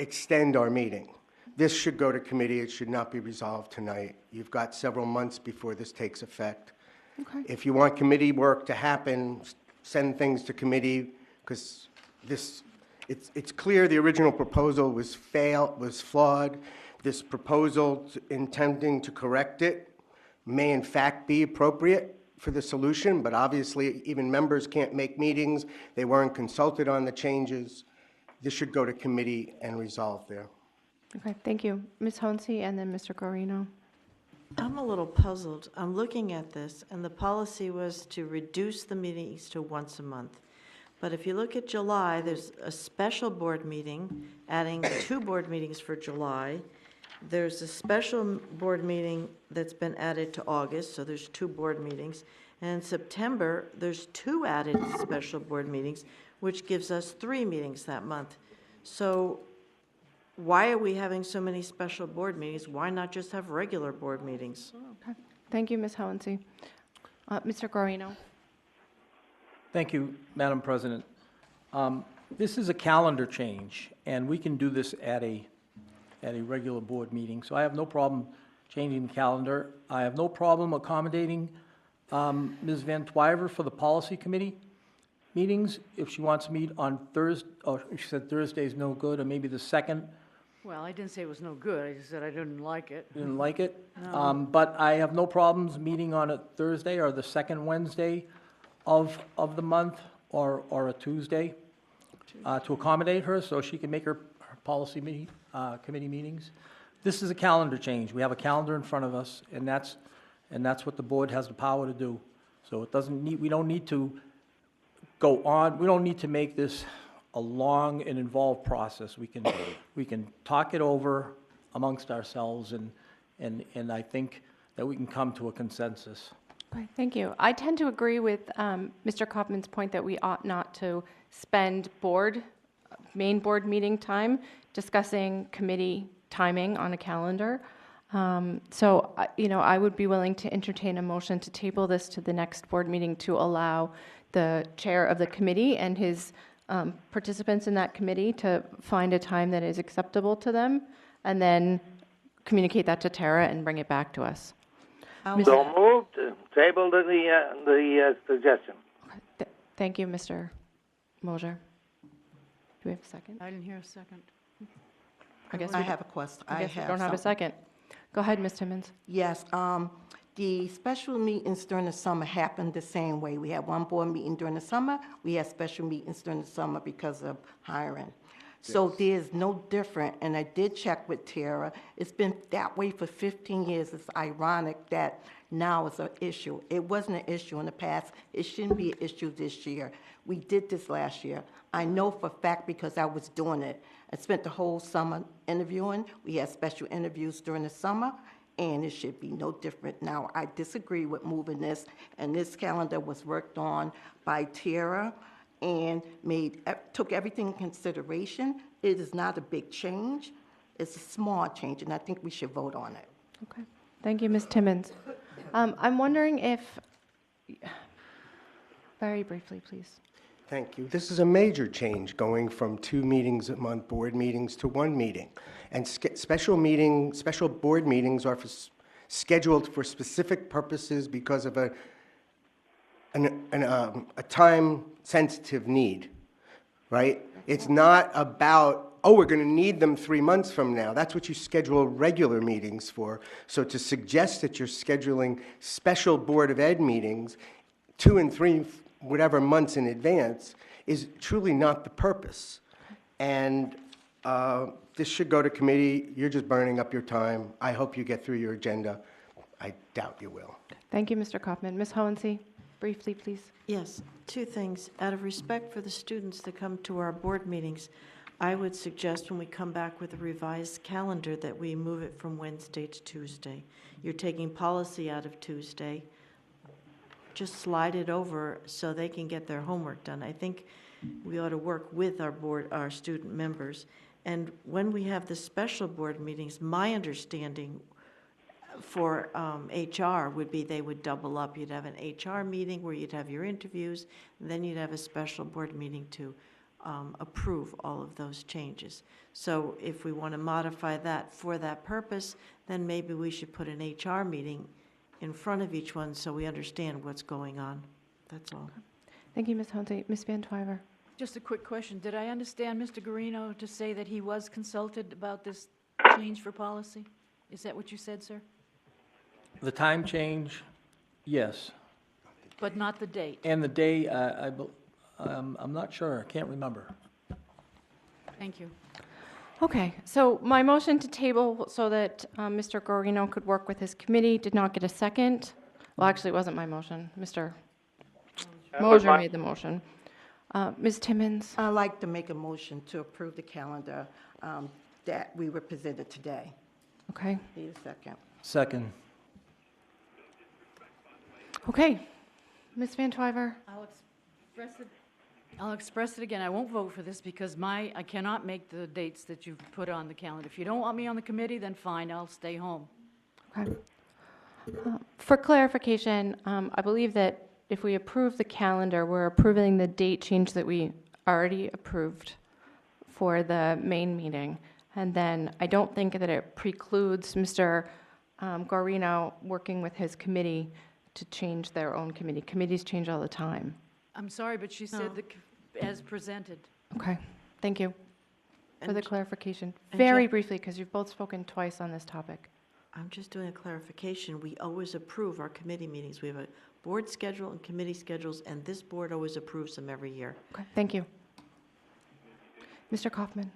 extend our meeting. This should go to committee. It should not be resolved tonight. You've got several months before this takes effect.
Okay.
If you want committee work to happen, send things to committee, because it's clear the original proposal was flawed. This proposal intending to correct it may in fact be appropriate for the solution, but obviously even members can't make meetings. They weren't consulted on the changes. This should go to committee and resolve there.
Okay, thank you. Ms. Honsi and then Mr. Guarino.
I'm a little puzzled. I'm looking at this, and the policy was to reduce the meetings to once a month. But if you look at July, there's a special board meeting, adding 2 board meetings for July. There's a special board meeting that's been added to August, so there's 2 board meetings. And in September, there's 2 added special board meetings, which gives us 3 meetings that month. So why are we having so many special board meetings? Why not just have regular board meetings?
Okay. Thank you, Ms. Honsi. Mr. Guarino.
Thank you, Madam President. This is a calendar change, and we can do this at a regular board meeting. So I have no problem changing the calendar. I have no problem accommodating Ms. Van Twyver for the policy committee meetings. If she wants to meet on Thursday, or she said Thursday's no good, or maybe the second.
Well, I didn't say it was no good. I just said I didn't like it.
Didn't like it?
No.
But I have no problems meeting on a Thursday or the second Wednesday of the month, or a Tuesday, to accommodate her so she can make her policy committee meetings. This is a calendar change. We have a calendar in front of us, and that's what the board has the power to do. So we don't need to go on, we don't need to make this a long and involved process. We can talk it over amongst ourselves, and I think that we can come to a consensus.
Okay, thank you. I tend to agree with Mr. Kaufman's point that we ought not to spend main board meeting time discussing committee timing on a calendar. So, I would be willing to entertain a motion to table this to the next board meeting to allow the chair of the committee and his participants in that committee to find a time that is acceptable to them, and then communicate that to Tara and bring it back to us.
So moved, table the suggestion.
Thank you, Mr. Moser. Do we have a second?
I didn't hear a second.
I have a question.
I guess we don't have a second. Go ahead, Ms. Timmons.
Yes, the special meetings during the summer happened the same way. We had one board meeting during the summer, we had special meetings during the summer because of hiring. So there's no different, and I did check with Tara. It's been that way for 15 years. It's ironic that now it's an issue. It wasn't an issue in the past. It shouldn't be an issue this year. We did this last year. I know for a fact because I was doing it. I spent the whole summer interviewing. We had special interviews during the summer, and it should be no different now. I disagree with moving this, and this calendar was worked on by Tara and took everything in consideration. It is not a big change. It's a small change, and I think we should vote on it.
Okay. Thank you, Ms. Timmons. I'm wondering if, very briefly, please.
Thank you. This is a major change, going from 2 meetings a month, board meetings, to 1 meeting. And special board meetings are scheduled for specific purposes because of a time-sensitive need, right? It's not about, oh, we're going to need them 3 months from now. That's what you schedule regular meetings for. So to suggest that you're scheduling special Board of Ed meetings 2 and 3 whatever months in advance is truly not the purpose. And this should go to committee. You're just burning up your time. I hope you get through your agenda. I doubt you will.
Thank you, Mr. Kaufman. Ms. Hohensee, briefly, please.
Yes, 2 things. Out of respect for the students that come to our board meetings, I would suggest when we come back with a revised calendar that we move it from Wednesday to Tuesday. You're taking policy out of Tuesday. Just slide it over so they can get their homework done. I think we ought to work with our student members. And when we have the special board meetings, my understanding for HR would be they would double up. You'd have an HR meeting where you'd have your interviews, and then you'd have a special board meeting to approve all of those changes. So if we want to modify that for that purpose, then maybe we should put an HR meeting in front of each one so we understand what's going on. That's all.
Thank you, Ms. Hohensee. Ms. Van Twyver.
Just a quick question. Did I understand Mr. Guarino to say that he was consulted about this change for policy? Is that what you said, sir?
The time change, yes.
But not the date?
And the day, I'm not sure. I can't remember.
Thank you.
Okay, so my motion to table so that Mr. Guarino could work with his committee did not get a second. Well, actually, it wasn't my motion. Mr. Moser made the motion. Ms. Timmons?
I'd like to make a motion to approve the calendar that we were presented today.
Okay.
Need a second.
Second.
Okay. Ms. Van Twyver?
I'll express it again. I won't vote for this because I cannot make the dates that you've put on the calendar. If you don't want me on the committee, then fine, I'll stay home.
Okay. For clarification, I believe that if we approve the calendar, we're approving the date change that we already approved for the main meeting. And then I don't think that it precludes Mr. Guarino working with his committee to change their own committee. Committees change all the time.
I'm sorry, but she said as presented.
Okay, thank you for the clarification.
and
Very
Jack-
briefly, because you've both spoken twice on this topic.
I'm just doing a clarification. We always approve our committee meetings. We have a board schedule and committee schedules, and this board always approves them every year.
Okay, thank you. Mr. Kaufman?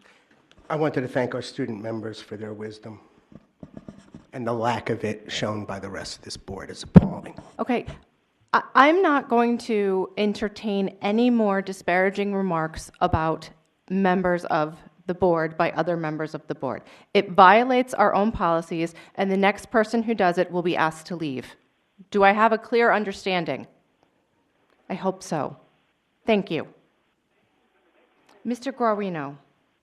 I wanted to thank our student members for their wisdom, and the lack of it shown by the rest of this board is appalling.
Okay, I'm not going to entertain any more disparaging remarks about members of the board by other members of the board. It violates our own policies, and the next person who does it will be asked to leave. Do I have a clear understanding? I hope so. Thank you. Mr. Guarino?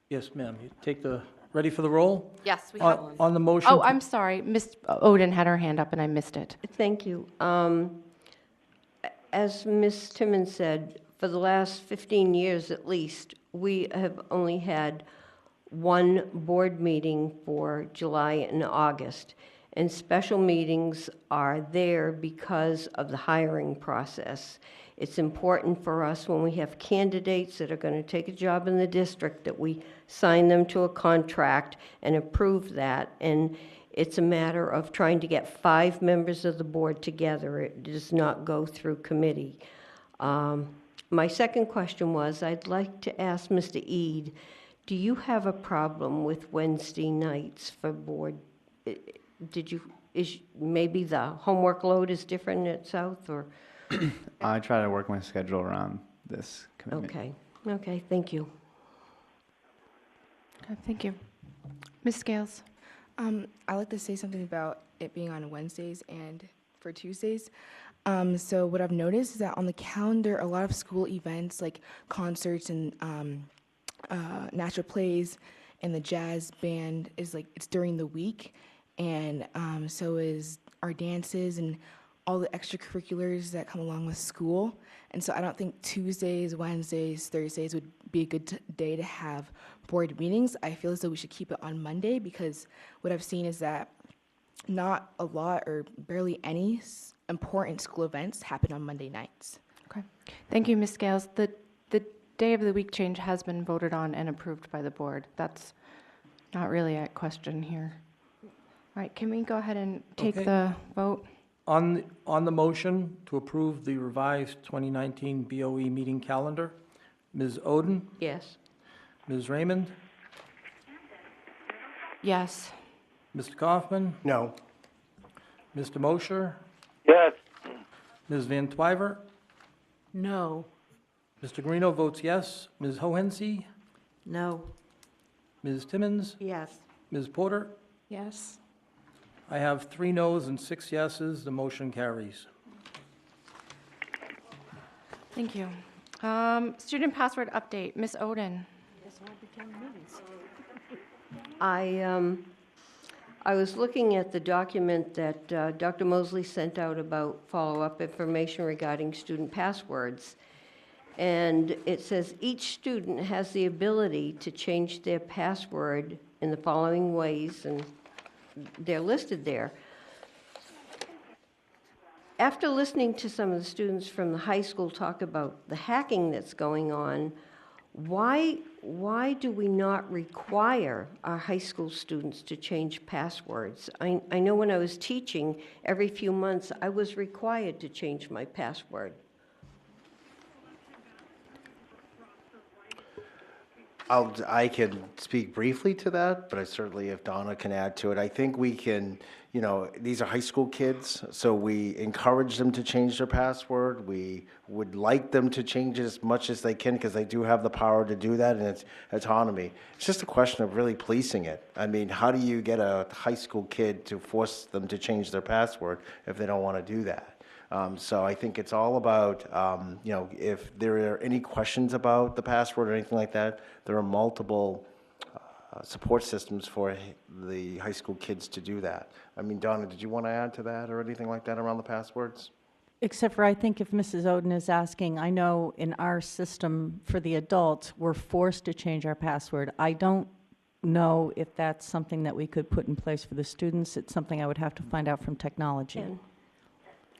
Yes, ma'am. You take the Ready for the roll?
Yes, we
On-
have one.
On the motion.
Oh,
to-
I'm sorry. Ms. Oden had her hand up and I missed it.
Thank you. As Ms. Timmons said, for the last 15 years at least, we have only had one board meeting for July and August. And special meetings are there because of the hiring process. It's important for us when we have candidates that are going to take a job in the district that we sign them to a contract and approve that. And it's a matter of trying to get 5 members of the board together. It does not go through committee. My second question was, I'd like to ask Mr. Eade, do you have a problem with Wednesday nights for board? Maybe the homework load is different at South, or?
I try to work my schedule around this commitment.
Okay, thank you.
Okay, thank you. Ms. Scales?
I like to say something about it being on Wednesdays and for Tuesdays. So what I've noticed is that on the calendar, a lot of school events like concerts and Nashua plays and the jazz band is like, it's during the week. And so is our dances and all the extracurriculars that come along with school. And so I don't think Tuesdays, Wednesdays, Thursdays would be a good day to have board meetings. I feel as though we should keep it on Monday because what I've seen is that not a lot or barely any important school events happen on Monday nights.
Okay. Thank you, Ms. Scales. The day of the week change has been voted on and approved by the board. That's not really a question here. All right, can we go ahead and take
Okay.
the vote?
On the motion to approve the revised 2019 BOE meeting calendar, Ms. Oden,
Yes.
Ms. Raymond,
Yes.
Mr. Kaufman,
No.
Mr. Mosher,
Yes.
Ms. Van Twyver,
No.
Mr. Guarino votes yes. Ms. Hohensie,
No.
Ms. Timmons,
Yes.
Ms. Porter.
Yes.
I have 3 noes and 6 yeses. The motion carries.
Thank you. Student password update, Ms. Oden.
I was looking at the document that Dr. Mosley sent out about follow-up information regarding student passwords. And it says each student has the ability to change their password in the following ways, and they're listed there. After listening to some of the students from the high school talk about the hacking that's going on, why do we not require our high school students to change passwords? I know when I was teaching, every few months, I was required to change my password.
I can speak briefly to that, but I certainly, if Donna can add to it, I think we can, these are high school kids, so we encourage them to change their password. We would like them to change it as much as they can because they do have the power to do that and it's autonomy. It's just a question of really policing it. I mean, how do you get a high school kid to force them to change their password if they don't want to do that? So I think it's all about, if there are any questions about the password or anything like that, there are multiple support systems for the high school kids to do that. I mean, Donna, did you want to add to that or anything like that around the passwords?
Except for, I think if Mrs. Oden is asking, I know in our system for the adults, we're forced to change our password. I don't know if that's something that we could put in place for the students. It's something I would have to find out from technology.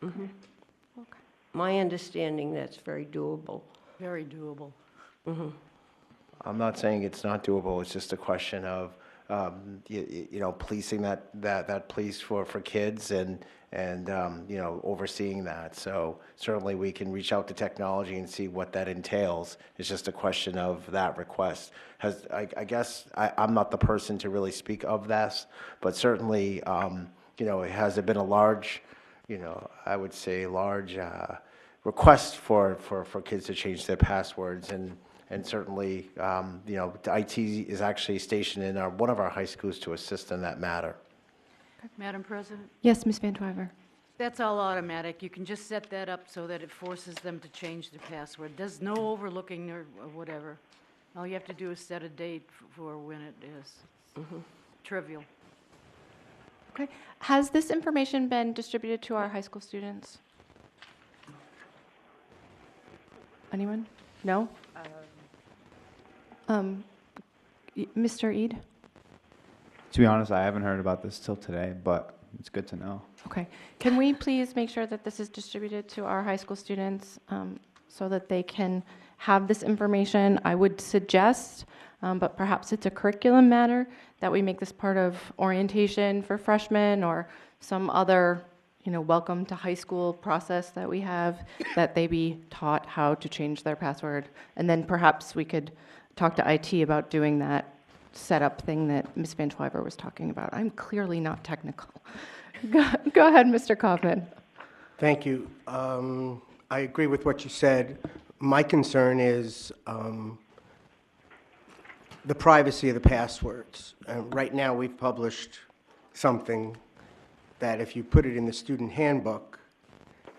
Mm-hmm. Okay. My understanding, that's very doable.
Very doable.
Mm-hmm.
I'm not saying it's not doable. It's just a question of, policing that police for kids and overseeing that. So certainly we can reach out to technology and see what that entails. It's just a question of that request. I guess I'm not the person to really speak of this, but certainly, has there been a large, I would say large request for kids to change their passwords, and certainly, IT is actually stationed in one of our high schools to assist in that matter.
Madam President?
Yes, Ms. Van Twyver.
That's all automatic. You can just set that up so that it forces them to change their password. There's no overlooking or whatever. All you have to do is set a date for when it is. Trivial.
Okay. Has this information been distributed to our high school students? Anyone? No? Mr. Eid?
To be honest, I haven't heard about this till today, but it's good to know.
Okay. Can we please make sure that this is distributed to our high school students so that they can have this information? I would suggest, but perhaps it's a curriculum matter, that we make this part of orientation for freshmen or some other, welcome to high school process that we have, that they be taught how to change their password. And then perhaps we could talk to IT about doing that setup thing that Ms. Van Twyver was talking about. I'm clearly not technical. Go ahead, Mr. Kaufman.
Thank you. I agree with what you said. My concern is the privacy of the passwords. Right now, we've published something that if you put it in the student handbook,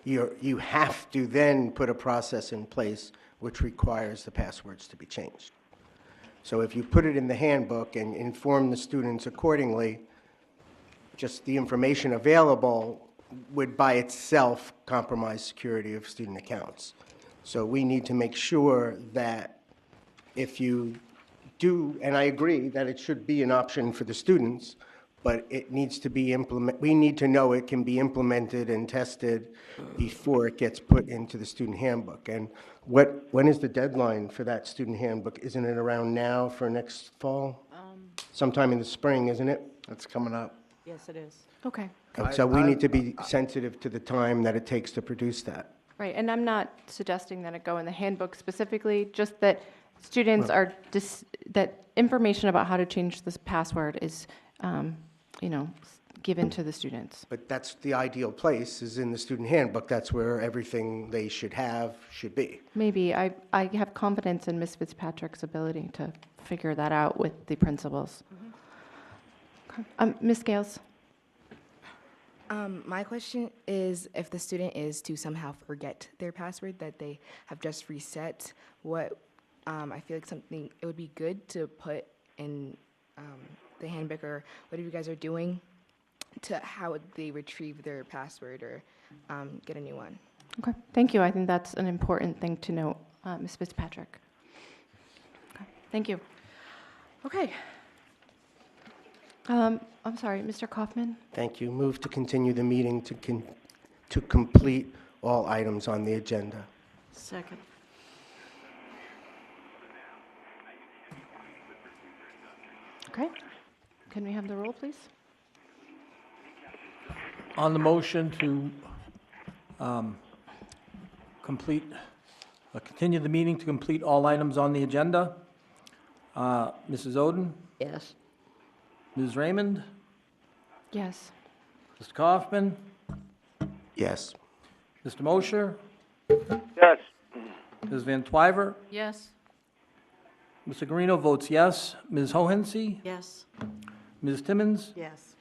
you have to then put a process in place which requires the passwords to be changed. So if you put it in the handbook and inform the students accordingly, just the information available would by itself compromise security of student accounts. So we need to make sure that if you do, and I agree that it should be an option for the students, but it needs to be we need to know it can be implemented and tested before it gets put into the student handbook. And when is the deadline for that student handbook? Isn't it around now for next fall? Sometime in the spring, isn't it?
That's coming up.
Yes, it is.
Okay.
So we need to be sensitive to the time that it takes to produce that.
Right, and I'm not suggesting that it go in the handbook specifically, just that students are, that information about how to change this password is, given to the students.
But that's the ideal place, is in the student handbook. That's where everything they should have should be.
Maybe. I have confidence in Ms. Fitzpatrick's ability to figure that out with the principals. Okay. Ms. Gales?
My question is, if the student is to somehow forget their password that they have just reset, what I feel like it would be good to put in the handbook, or whatever you guys are doing, to how would they retrieve their password or get a new one.
Okay, thank you. I think that's an important thing to note, Ms. Fitzpatrick. Okay, thank you. Okay. I'm sorry, Mr. Kaufman?
Thank you. Move to continue the meeting to complete all items on the agenda.
Second.
Okay. Can we have the roll, please?
On the motion to continue the meeting to complete all items on the agenda, Mrs. Oden?
Yes.
Ms. Raymond?
Yes.
Mr. Kaufman?
Yes.
Mr. Mosher?
Yes.
Ms. Van Twyver?
Yes.
Mr. Guarino votes yes. Ms. Hohensee?
Yes.
Ms. Timmons?
Yes.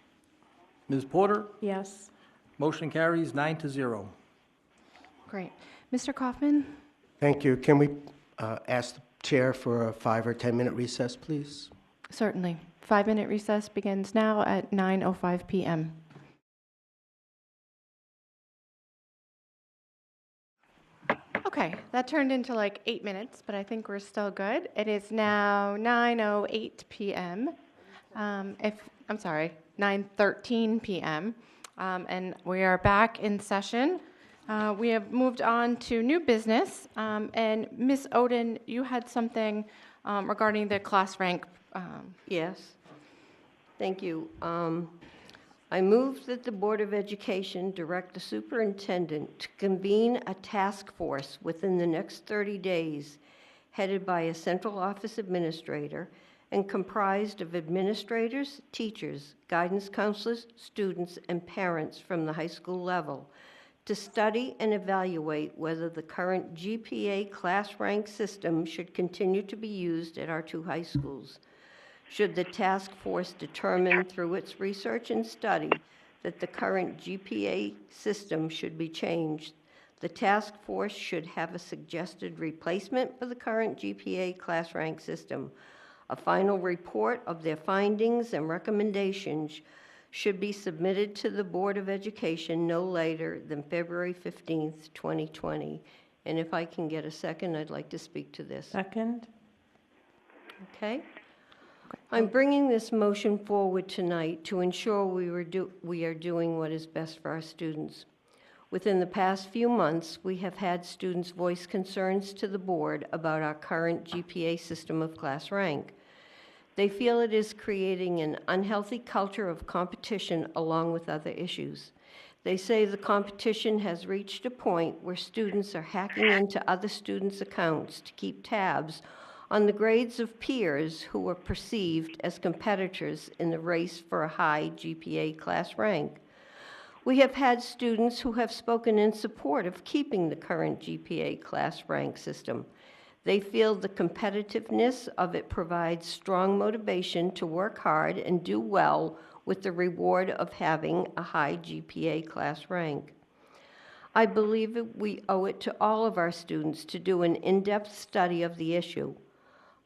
Ms. Porter?
Yes.
Motion carries 9-0.
Great. Mr. Kaufman?
Thank you. Can we ask the chair for a 5 or 10 minute recess, please?
Certainly. 5-minute recess begins now at 9:05 p.m. Okay, that turned into like 8 minutes, but I think we're still good. It is now 9:08 p.m. 9:13 p.m. And we are back in session. We have moved on to new business. And Ms. Oden, you had something regarding the class rank.
Yes. Thank you. I move that the Board of Education direct the superintendent to convene a task force within the next 30 days, headed by a central office administrator and comprised of administrators, teachers, guidance counselors, students, and parents from the high school level, to study and evaluate whether the current GPA class rank system should continue to be used at our 2 high schools. Should the task force determine through its research and study that the current GPA system should be changed, The task force should have a suggested replacement for the current GPA class rank system. A final report of their findings and recommendations should be submitted to the Board of Education no later than February 15th, 2020. And if I can get a second, I'd like to speak to this.
Second?
Okay? I'm bringing this motion forward tonight to ensure we are doing what is best for our students. Within the past few months, we have had students voice concerns to the board about our current GPA system of class rank. They feel it is creating an unhealthy culture of competition along with other issues. They say the competition has reached a point where students are hacking into other students' accounts to keep tabs on the grades of peers who are perceived as competitors in the race for a high GPA class rank. We have had students who have spoken in support of keeping the current GPA class rank system. They feel the competitiveness of it provides strong motivation to work hard and do well with the reward of having a high GPA class rank. I believe we owe it to all of our students to do an in-depth study of the issue.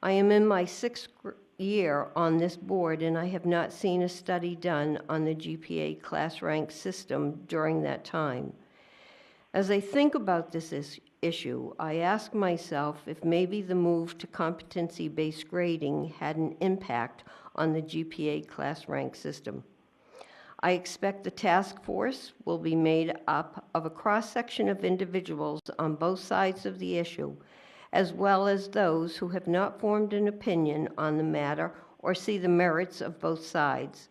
I am in my 6th year on this board, and I have not seen a study done on the GPA class rank system during that time. As I think about this issue, I ask myself if maybe the move to competency-based grading had an impact on the GPA class rank system. I expect the task force will be made up of a cross-section of individuals on both sides of the issue, as well as those who have not formed an opinion on the matter or see the merits of both sides.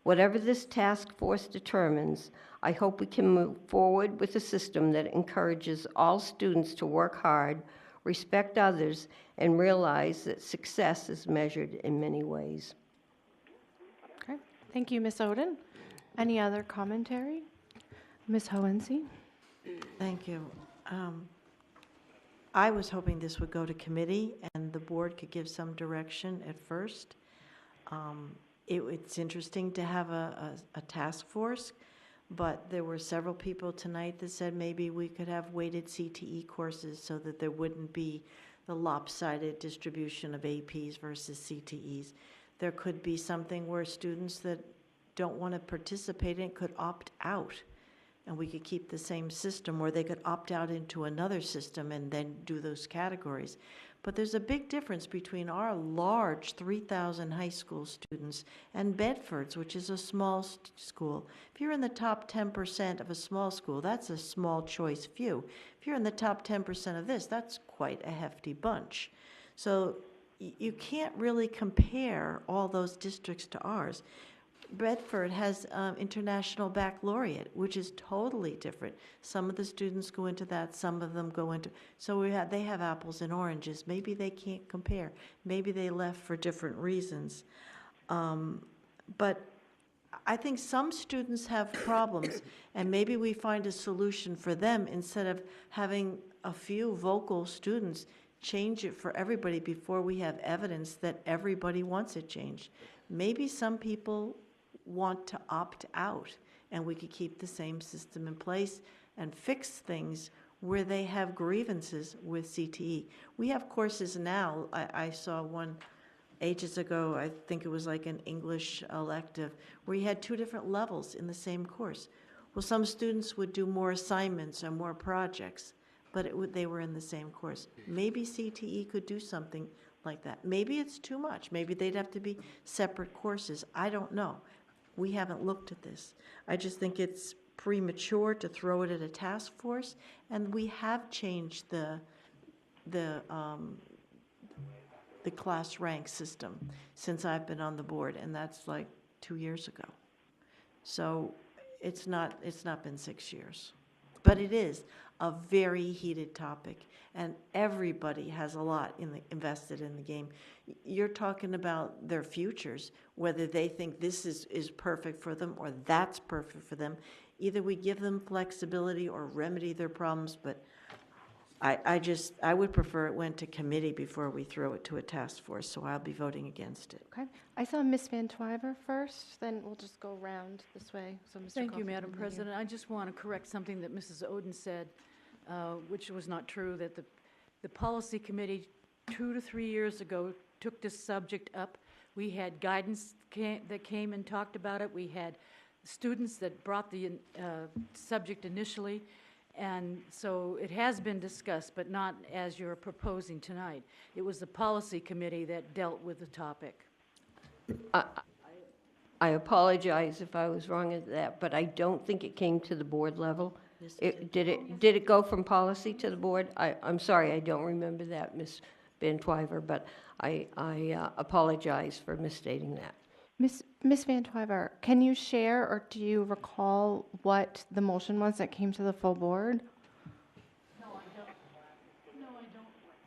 Whatever this task force determines, I hope we can move forward with a system that encourages all students to work hard, respect others, and realize that success is measured in many ways.
Okay, thank you, Ms. Oden. Any other commentary? Ms. Hohensee?
Thank you. I was hoping this would go to committee and the board could give some direction at first. It's interesting to have a task force, but there were several people tonight that said maybe we could have weighted CTE courses so that there wouldn't be the lopsided distribution of APs versus CTEs. There could be something where students that don't want to participate in it could opt out, and we could keep the same system, or they could opt out into another system and then do those categories. But there's a big difference between our large 3,000 high school students and Bedford's, which is a small school. If you're in the top 10% of a small school, that's a small choice few. If you're in the top 10% of this, that's quite a hefty bunch. So you can't really compare all those districts to ours. Bedford has International Baccalaureate, which is totally different. Some of the students go into that, some of them go into, so they have apples and oranges. Maybe they can't compare. Maybe they left for different reasons. But I think some students have problems, and maybe we find a solution for them instead of having a few vocal students change it for everybody before we have evidence that everybody wants it changed. Maybe some people want to opt out, and we could keep the same system in place and fix things where they have grievances with CTE. We have courses now. I saw one ages ago, I think it was like an English elective, where you had 2 different levels in the same course. Well, some students would do more assignments or more projects, but they were in the same course. Maybe CTE could do something like that. Maybe it's too much. Maybe they'd have to be separate courses. I don't know. We haven't looked at this. I just think it's premature to throw it at a task force, and we have changed the class rank system since I've been on the board, and that's like 2 years ago. So it's not been 6 years. But it is a very heated topic, and everybody has a lot invested in the game. You're talking about their futures, whether they think this is perfect for them or that's perfect for them. Either we give them flexibility or remedy their problems, but I would prefer it went to committee before we throw it to a task force, so I'll be voting against it.
Okay. I saw Ms. Van Twyver first, then we'll just go around this way. So Mr.
Thank you,
Crawford,
Madam
and then
President. I just want to correct something that Mrs. Oden said. which was not true, that the policy committee 2 to 3 years ago took this subject up. We had guidance that came and talked about it. We had students that brought the subject initially. And so it has been discussed, but not as you're proposing tonight. It was the policy committee that dealt with the topic.
I apologize if I was wrong at that, but I don't think it came to the board level. Did it go from policy to the board? I'm sorry, I don't remember that, Ms. Van Twyver, but I apologize for misstating that.
Ms. Van Twyver, can you share or do you recall what the motion was that came to the full board?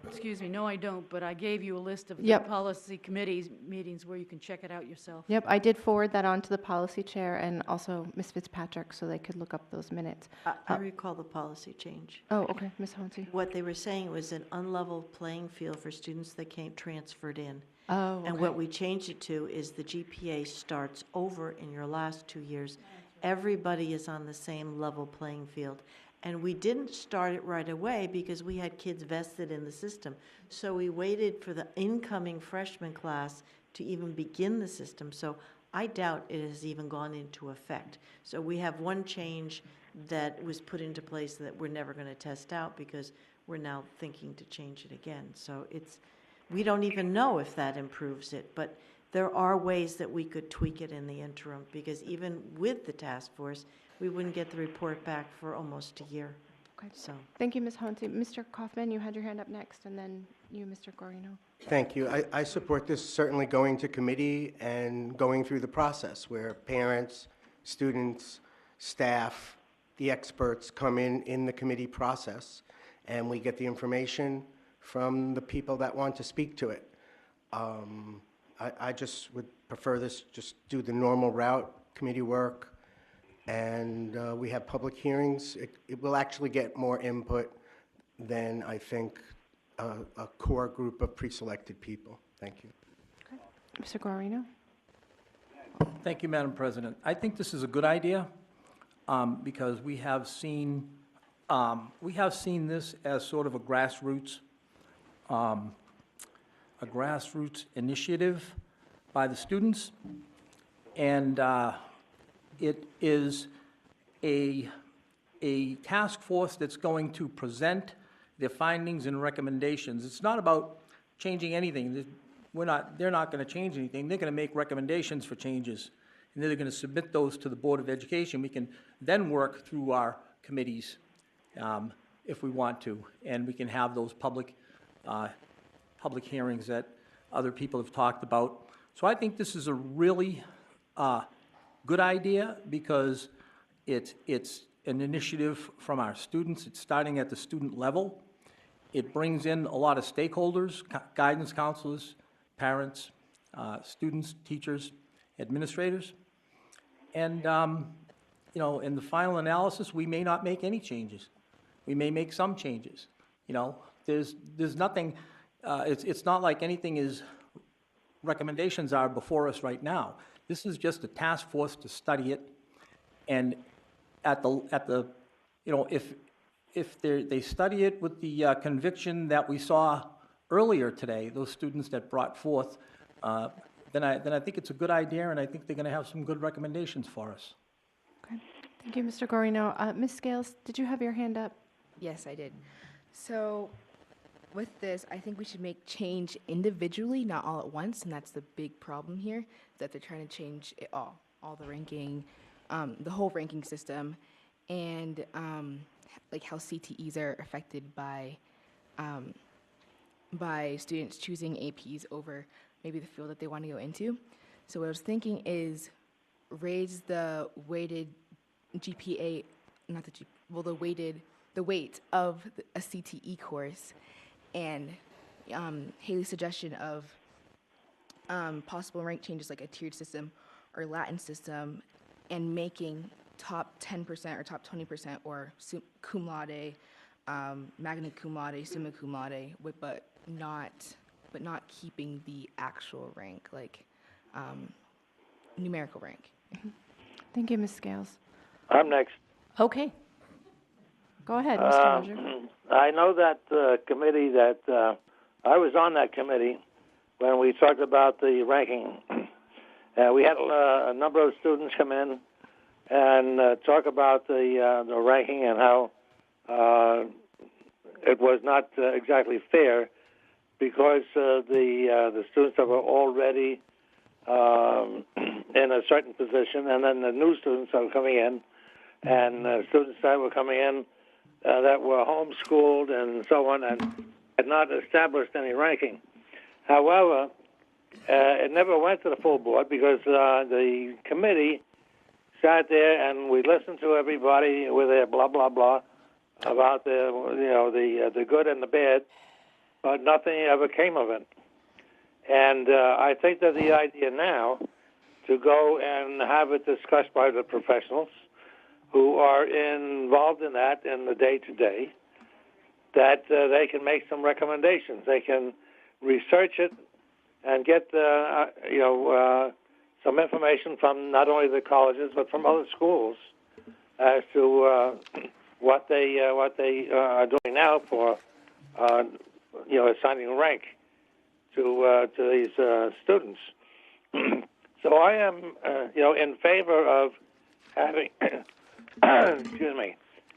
Excuse me, no, I don't, but I gave you a list of the
Yep.
policy committees meetings where you can check it out yourself.
Yep, I did forward that on to the policy chair and also Ms. Fitzpatrick so they could look up those minutes.
I recall the policy change.
Oh, okay, Ms. Honty.
What they were saying was an unlevel playing field for students that came transferred in.
Oh,
And
okay.
what we changed it to is the GPA starts over in your last 2 years. Everybody is on the same level playing field. And we didn't start it right away because we had kids vested in the system. So we waited for the incoming freshman class to even begin the system. So I doubt it has even gone into effect. So we have one change that was put into place that we're never going to test out because we're now thinking to change it again. So we don't even know if that improves it, but there are ways that we could tweak it in the interim, because even with the task force, we wouldn't get the report back for almost a year.
Okay.
So,
Thank you, Ms. Honty. Mr. Kaufman, you had your hand up next, and then you, Mr. Guarino.
Thank you. I support this certainly going to committee and going through the process where parents, students, staff, the experts come in the committee process, and we get the information from the people that want to speak to it. I just would prefer this, just do the normal route, committee work, and we have public hearings. It will actually get more input than, I think, a core group of pre-selected people. Thank you.
Mr. Guarino?
Thank you, Madam President. I think this is a good idea because we have seen this as sort of a grassroots initiative by the students, and it is a task force that's going to present their findings and recommendations. It's not about changing anything. They're not going to change anything. They're going to make recommendations for changes, and they're going to submit those to the Board of Education. We can then work through our committees if we want to, and we can have those public hearings that other people have talked about. So I think this is a really good idea because it's an initiative from our students. It's starting at the student level. It brings in a lot of stakeholders, guidance counselors, parents, students, teachers, administrators. And, in the final analysis, we may not make any changes. We may make some changes. There's nothing, it's not like anything recommendations are before us right now. This is just a task force to study it. And if they study it with the conviction that we saw earlier today, those students that brought forth, then I think it's a good idea, and I think they're going to have some good recommendations for us.
Okay. Thank you, Mr. Guarino. Ms. Scales, did you have your hand up?
Yes, I did. So with this, I think we should make change individually, not all at once, and that's the big problem here, that they're trying to change it all the ranking, the whole ranking system, and like how CTEs are affected by students choosing APs over maybe the field that they want to go into. So what I was thinking is raise the weighted GPA, the weight of a CTE course, and Haley's suggestion of possible rank changes like a tiered system or Latin system, and making top 10% or top 20% or cum laude, magna cum laude, summa cum laude, but not keeping the actual rank, like numerical rank.
Thank you, Ms. Scales.
I'm next.
Okay. Go ahead, Mr. Mosier.
I know that committee that I was on that committee when we talked about the ranking. We had a number of students come in and talk about the ranking and how it was not exactly fair because the students that were already in a certain position, and then the new students that were coming in, and students that were coming in that were homeschooled and so on, and had not established any ranking. However, it never went to the full board because the committee sat there and we listened to everybody with their blah blah blah about the good and the bad, but nothing ever came of it. And I think that the idea now to go and have it discussed by the professionals who are involved in that in the day-to-day, that they can make some recommendations. They can research it and get some information from not only the colleges but from other schools as to what they are doing now for assigning rank to these students. So I am in favor of having excuse me.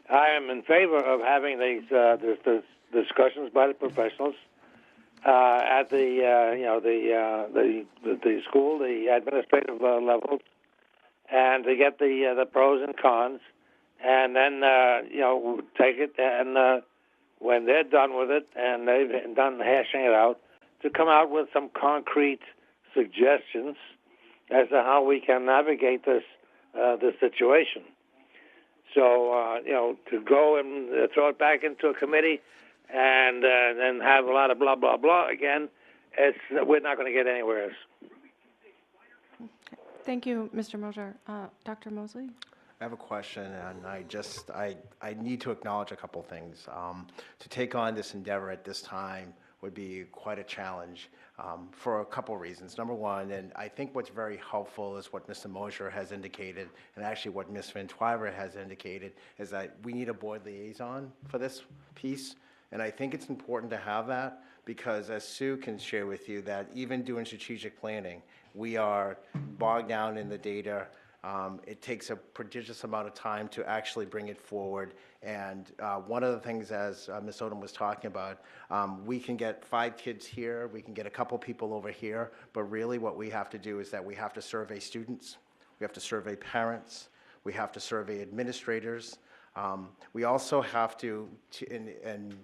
I am in favor of having these discussions by the professionals at the school, the administrative levels, and to get the pros and cons, and then take it and when they're done with it and they've done hashing it out, to come out with some concrete suggestions as to how we can navigate this situation. So, to go and throw it back into a committee and then have a lot of blah, blah, blah again, we're not going to get anywhere.
Thank you, Mr. Mosier. Dr. Mosley?
I have a question, and I need to acknowledge a couple things. To take on this endeavor at this time would be quite a challenge for a couple reasons. Number one, and I think what's very helpful is what Mr. Mosier has indicated, and actually what Ms. Van Twyver has indicated, is that we need a board liaison for this piece. And I think it's important to have that because, as Sue can share with you, that even doing strategic planning, we are bogged down in the data. It takes a prodigious amount of time to actually bring it forward. And one of the things, as Ms. Odom was talking about, we can get 5 kids here, we can get a couple people over here, but really what we have to do is that we have to survey students, we have to survey parents, we have to survey administrators. We also have to and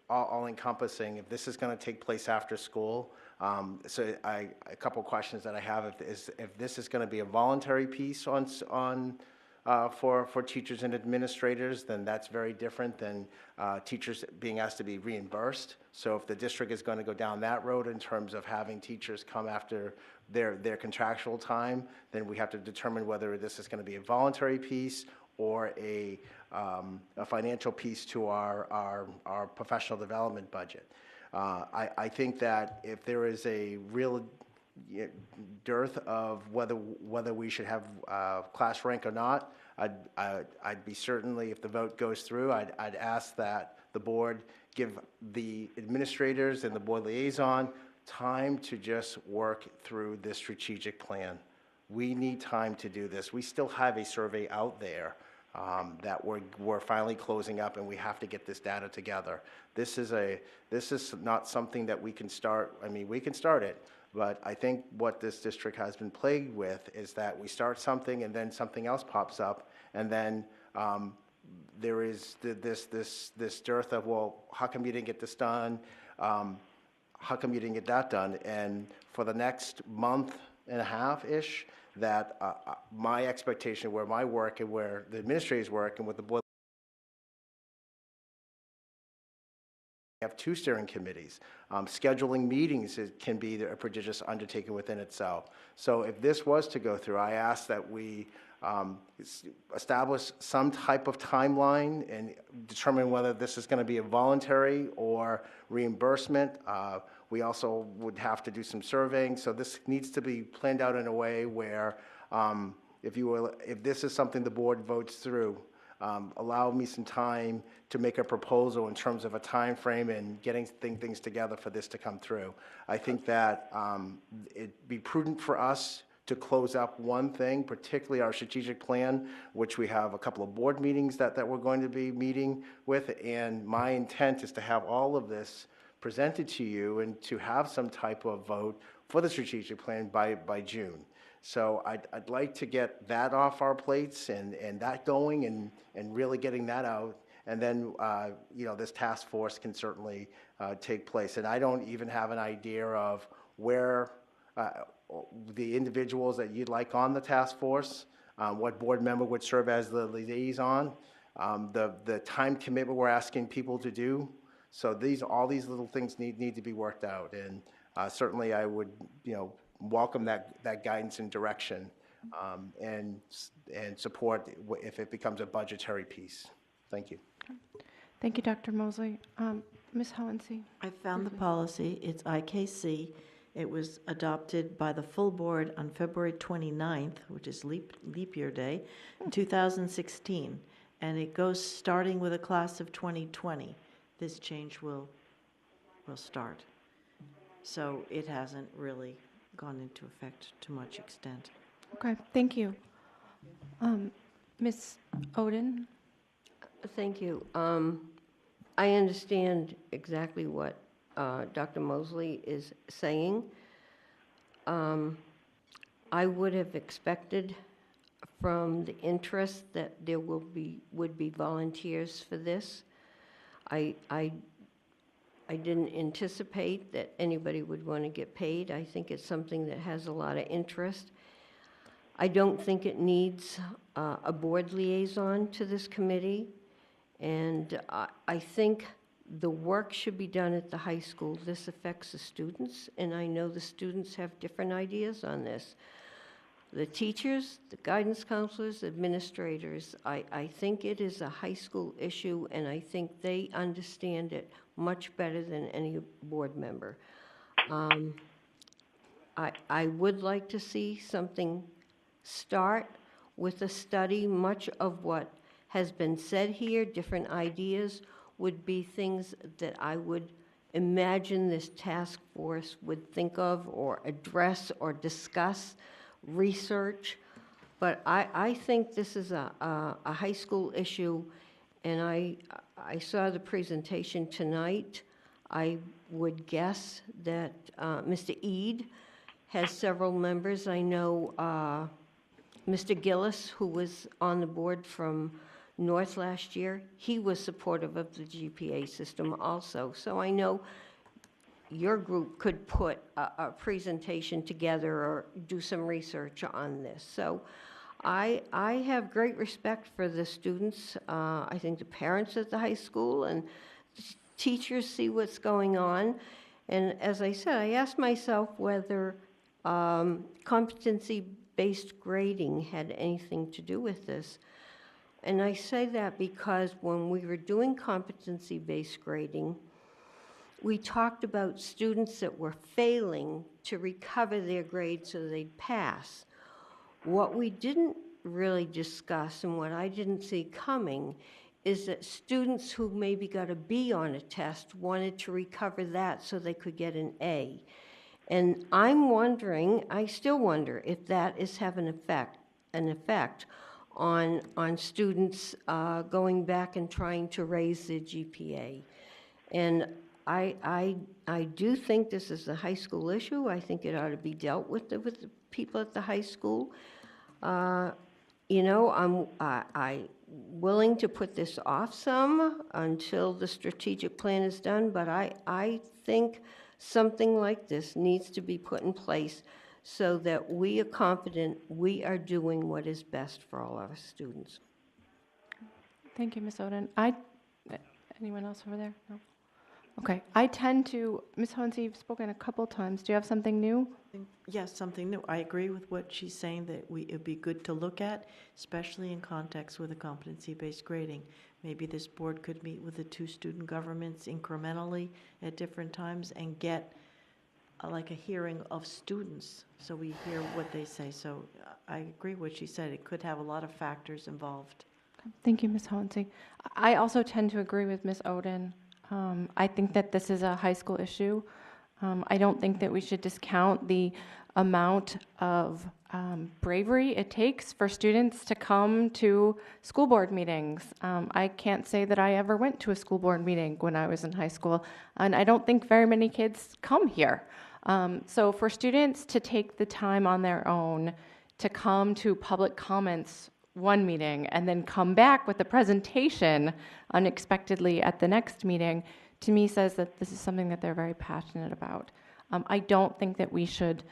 all-encompassing, if this is going to take place after school, so a couple questions that I have is if this is going to be a voluntary piece for teachers and administrators, then that's very different than teachers being asked to be reimbursed. So if the district is going to go down that road in terms of having teachers come after their contractual time, then we have to determine whether this is going to be a voluntary piece or a financial piece to our professional development budget. I think that if there is a real dearth of whether we should have class rank or not, I'd be certainly, if the vote goes through, I'd ask that the board give the administrators and the board liaison time to just work through this strategic plan. We need time to do this. We still have a survey out there that we're finally closing up, and we have to get this data together. This is not something that we can start. I mean, we can start it, but I think what this district has been plagued with is that we start something and then something else pops up, and then there is this dearth of, well, how come you didn't get this done? How come you didn't get that done? And for the next month and a half-ish, that my expectation, where my work and where the administrators work and with the board, we have 2 steering committees. Scheduling meetings can be a prodigious undertaking within itself. So if this was to go through, I ask that we establish some type of timeline and determine whether this is going to be a voluntary or reimbursement. We also would have to do some surveying, so this needs to be planned out in a way where if this is something the board votes through, allow me some time to make a proposal in terms of a time frame and getting things together for this to come through. I think that it'd be prudent for us to close up one thing, particularly our strategic plan, which we have a couple of board meetings that we're going to be meeting with, and my intent is to have all of this presented to you and to have some type of vote for the strategic plan by June. So I'd like to get that off our plates and that going and really getting that out. And then, this task force can certainly take place. And I don't even have an idea of where the individuals that you'd like on the task force, what board member would serve as the liaison, the time commitment we're asking people to do. So all these little things need to be worked out. And certainly I would, welcome that guidance and direction and support if it becomes a budgetary piece. Thank you.
Thank you, Dr. Mosley. Ms. Hohensee.
I found the policy. It's IKC. It was adopted by the full board on February 29th, which is leap year day, 2016. And it goes starting with a class of 2020. This change will start. So it hasn't really gone into effect to much extent.
Okay, thank you. Ms. Oden?
Thank you. I understand exactly what Dr. Mosley is saying. I would have expected from the interest that there would be volunteers for this. I didn't anticipate that anybody would want to get paid. I think it's something that has a lot of interest. I don't think it needs a board liaison to this committee, and I think the work should be done at the high school. This affects the students, and I know the students have different ideas on this. The teachers, the guidance counselors, administrators, I think it is a high school issue, and I think they understand it much better than any board member. I would like to see something start with a study. Much of what has been said here, different ideas, would be things that I would imagine this task force would think of or address or discuss, research. But I think this is a high school issue, and I saw the presentation tonight. I would guess that Mr. Eade has several members. I know Mr. Gillis, who was on the board from North last year, he was supportive of the GPA system also. So I know your group could put a presentation together or do some research on this. So I have great respect for the students. I think the parents at the high school and teachers see what's going on. And as I said, I asked myself whether competency-based grading had anything to do with this. And I say that because when we were doing competency-based grading, we talked about students that were failing to recover their grades so they'd pass. What we didn't really discuss and what I didn't see coming is that students who maybe got a B on a test wanted to recover that so they could get an A. And I'm wondering, I still wonder if that is having an effect on students going back and trying to raise their GPA. And I do think this is a high school issue. I think it ought to be dealt with the people at the high school. I'm willing to put this off some until the strategic plan is done, but I think something like this needs to be put in place so that we are confident we are doing what is best for all our students.
Thank you, Ms. Oden. Anyone else over there? No? Okay. I tend to, Ms. Hohensee, you've spoken a couple times. Do you have something new?
Yes, something new. I agree with what she's saying, that it'd be good to look at, especially in context with a competency-based grading. Maybe this board could meet with the two student governments incrementally at different times and get like a hearing of students, so we hear what they say. So I agree with what she said. It could have a lot of factors involved.
Thank you, Ms. Hohensee. I also tend to agree with Ms. Oden. I think that this is a high school issue. I don't think that we should discount the amount of bravery it takes for students to come to school board meetings. I can't say that I ever went to a school board meeting when I was in high school, and I don't think very many kids come here. So for students to take the time on their own to come to public comments one meeting and then come back with a presentation unexpectedly at the next meeting, to me says that this is something that they're very passionate about. I don't think that we should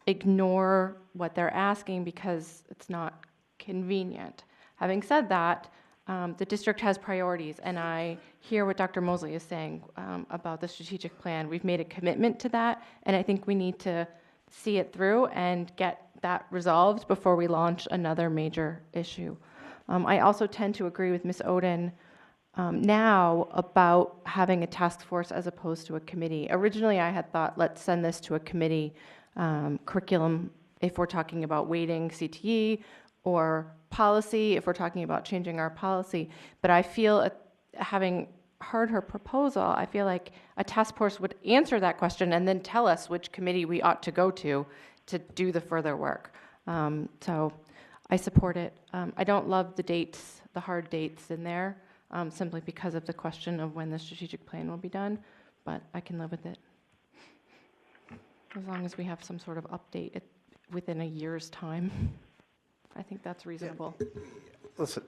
ignore what they're asking because it's not convenient. Having said that, the district has priorities, and I hear what Dr. Mosley is saying about the strategic plan. We've made a commitment to that, and I think we need to see it through and get that resolved before we launch another major issue. I also tend to agree with Ms. Oden now about having a task force as opposed to a committee. Originally, I had thought, let's send this to a committee, curriculum if we're talking about weighting CTE, or policy if we're talking about changing our policy. But I feel, having heard her proposal, I feel like a task force would answer that question and then tell us which committee we ought to go to do the further work. So I support it. I don't love the dates, the hard dates in there, simply because of the question of when the strategic plan will be done, but I can live with it. As long as we have some sort of update within a year's time, I think that's reasonable.
Listen,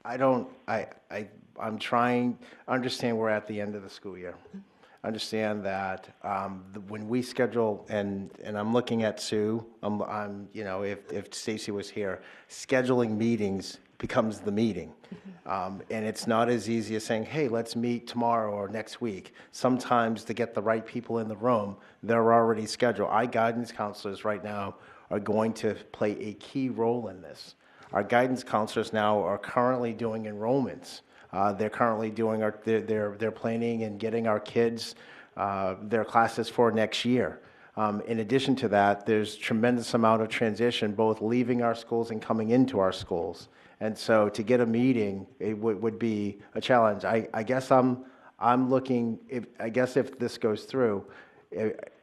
I'm trying to understand we're at the end of the school year. Understand that when we schedule, and I'm looking at Sue, if Stacy was here, scheduling meetings becomes the meeting. And it's not as easy as saying, hey, let's meet tomorrow or next week. Sometimes to get the right people in the room, they're already scheduled. Our guidance counselors right now are going to play a key role in this. Our guidance counselors now are currently doing enrollments. They're currently doing they're planning and getting our kids their classes for next year. In addition to that, there's tremendous amount of transition, both leaving our schools and coming into our schools. And so to get a meeting, it would be a challenge. I guess I'm looking, if this goes through,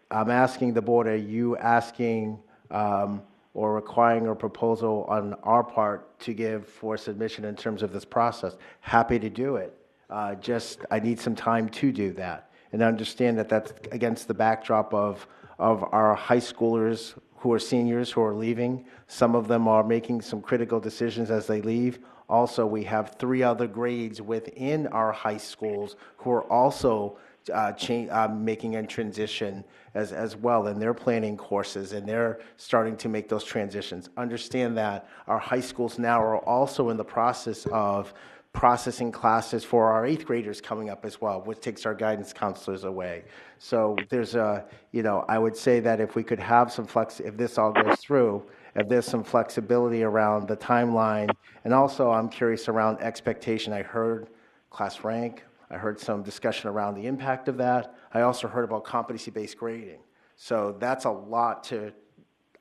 I'm asking the board, are you asking or requiring a proposal on our part to give for submission in terms of this process? Happy to do it. I need some time to do that. And understand that that's against the backdrop of our high schoolers who are seniors who are leaving. Some of them are making some critical decisions as they leave. Also, we have 3 other grades within our high schools who are also making a transition as well, and they're planning courses and they're starting to make those transitions. Understand that our high schools now are also in the process of processing classes for our 8th graders coming up as well, which takes our guidance counselors away. So there's I would say that if we could have some if this all goes through, if there's some flexibility around the timeline, and also I'm curious around expectation. I heard class rank. I heard some discussion around the impact of that. I also heard about competency-based grading. So that's a lot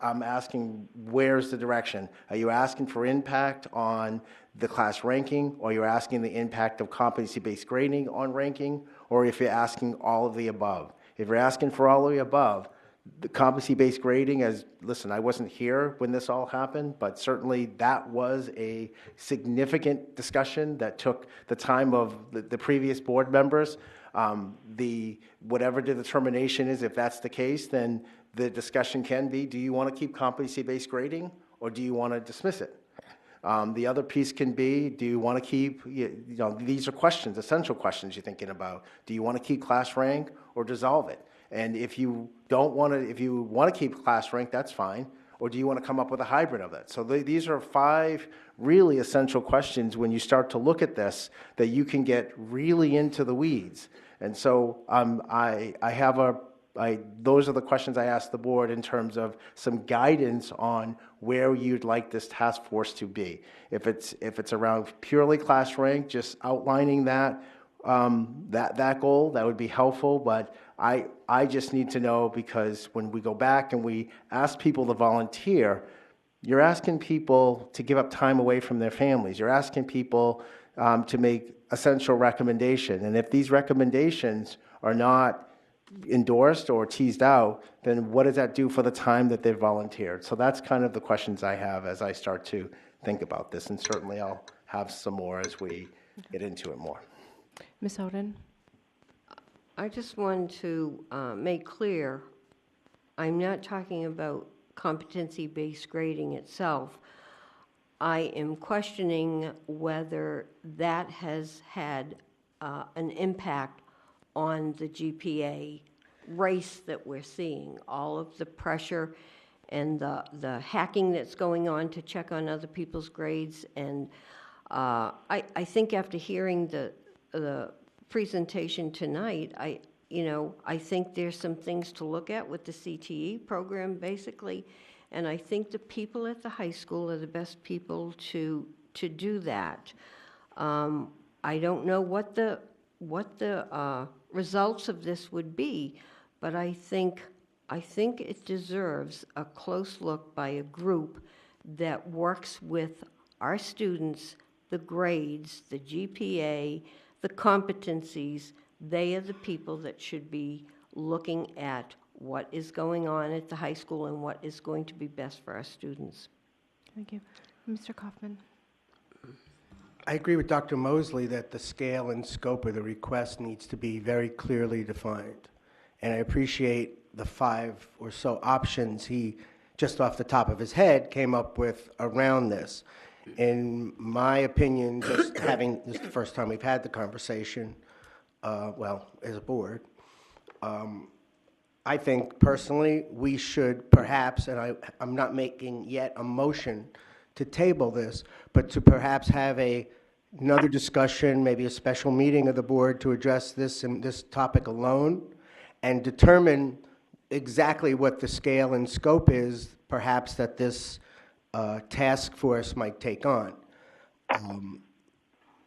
I'm asking, where's the direction? Are you asking for impact on the class ranking, or you're asking the impact of competency-based grading on ranking, or if you're asking all of the above? If you're asking for all of the above, the competency-based grading, listen, I wasn't here when this all happened, but certainly that was a significant discussion that took the time of the previous board members. Whatever the determination is, if that's the case, then the discussion can be, do you want to keep competency-based grading, or do you want to dismiss it? The other piece can be, do you want to keep, these are questions, essential questions you're thinking about. Do you want to keep class rank or dissolve it? And if you want to keep class rank, that's fine. Or do you want to come up with a hybrid of it? So these are 5 really essential questions when you start to look at this, that you can get really into the weeds. And so those are the questions I asked the board in terms of some guidance on where you'd like this task force to be. If it's around purely class rank, just outlining that goal, that would be helpful. But I just need to know, because when we go back and we ask people to volunteer, You're asking people to give up time away from their families. You're asking people to make essential recommendation. And if these recommendations are not endorsed or teased out, then what does that do for the time that they've volunteered? So that's kind of the questions I have as I start to think about this, and certainly I'll have some more as we get into it more.
Ms. Oden?
I just wanted to make clear, I'm not talking about competency-based grading itself. I am questioning whether that has had an impact on the GPA race that we're seeing, all of the pressure and the hacking that's going on to check on other people's grades. And I think after hearing the presentation tonight, I think there's some things to look at with the CTE program, basically. And I think the people at the high school are the best people to do that. I don't know what the results of this would be, but I think it deserves a close look by a group that works with our students, the grades, the GPA, the competencies. They are the people that should be looking at what is going on at the high school and what is going to be best for our students.
Thank you. Mr. Kaufman?
I agree with Dr. Mosley that the scale and scope of the request needs to be very clearly defined. And I appreciate the 5 or so options he, just off the top of his head, came up with around this. In my opinion, just having, this is the first time we've had the conversation, well, as a board, I think personally we should perhaps, and I'm not making yet a motion to table this, but to perhaps have another discussion, maybe a special meeting of the board to address this and this topic alone, and determine exactly what the scale and scope is, perhaps that this task force might take on.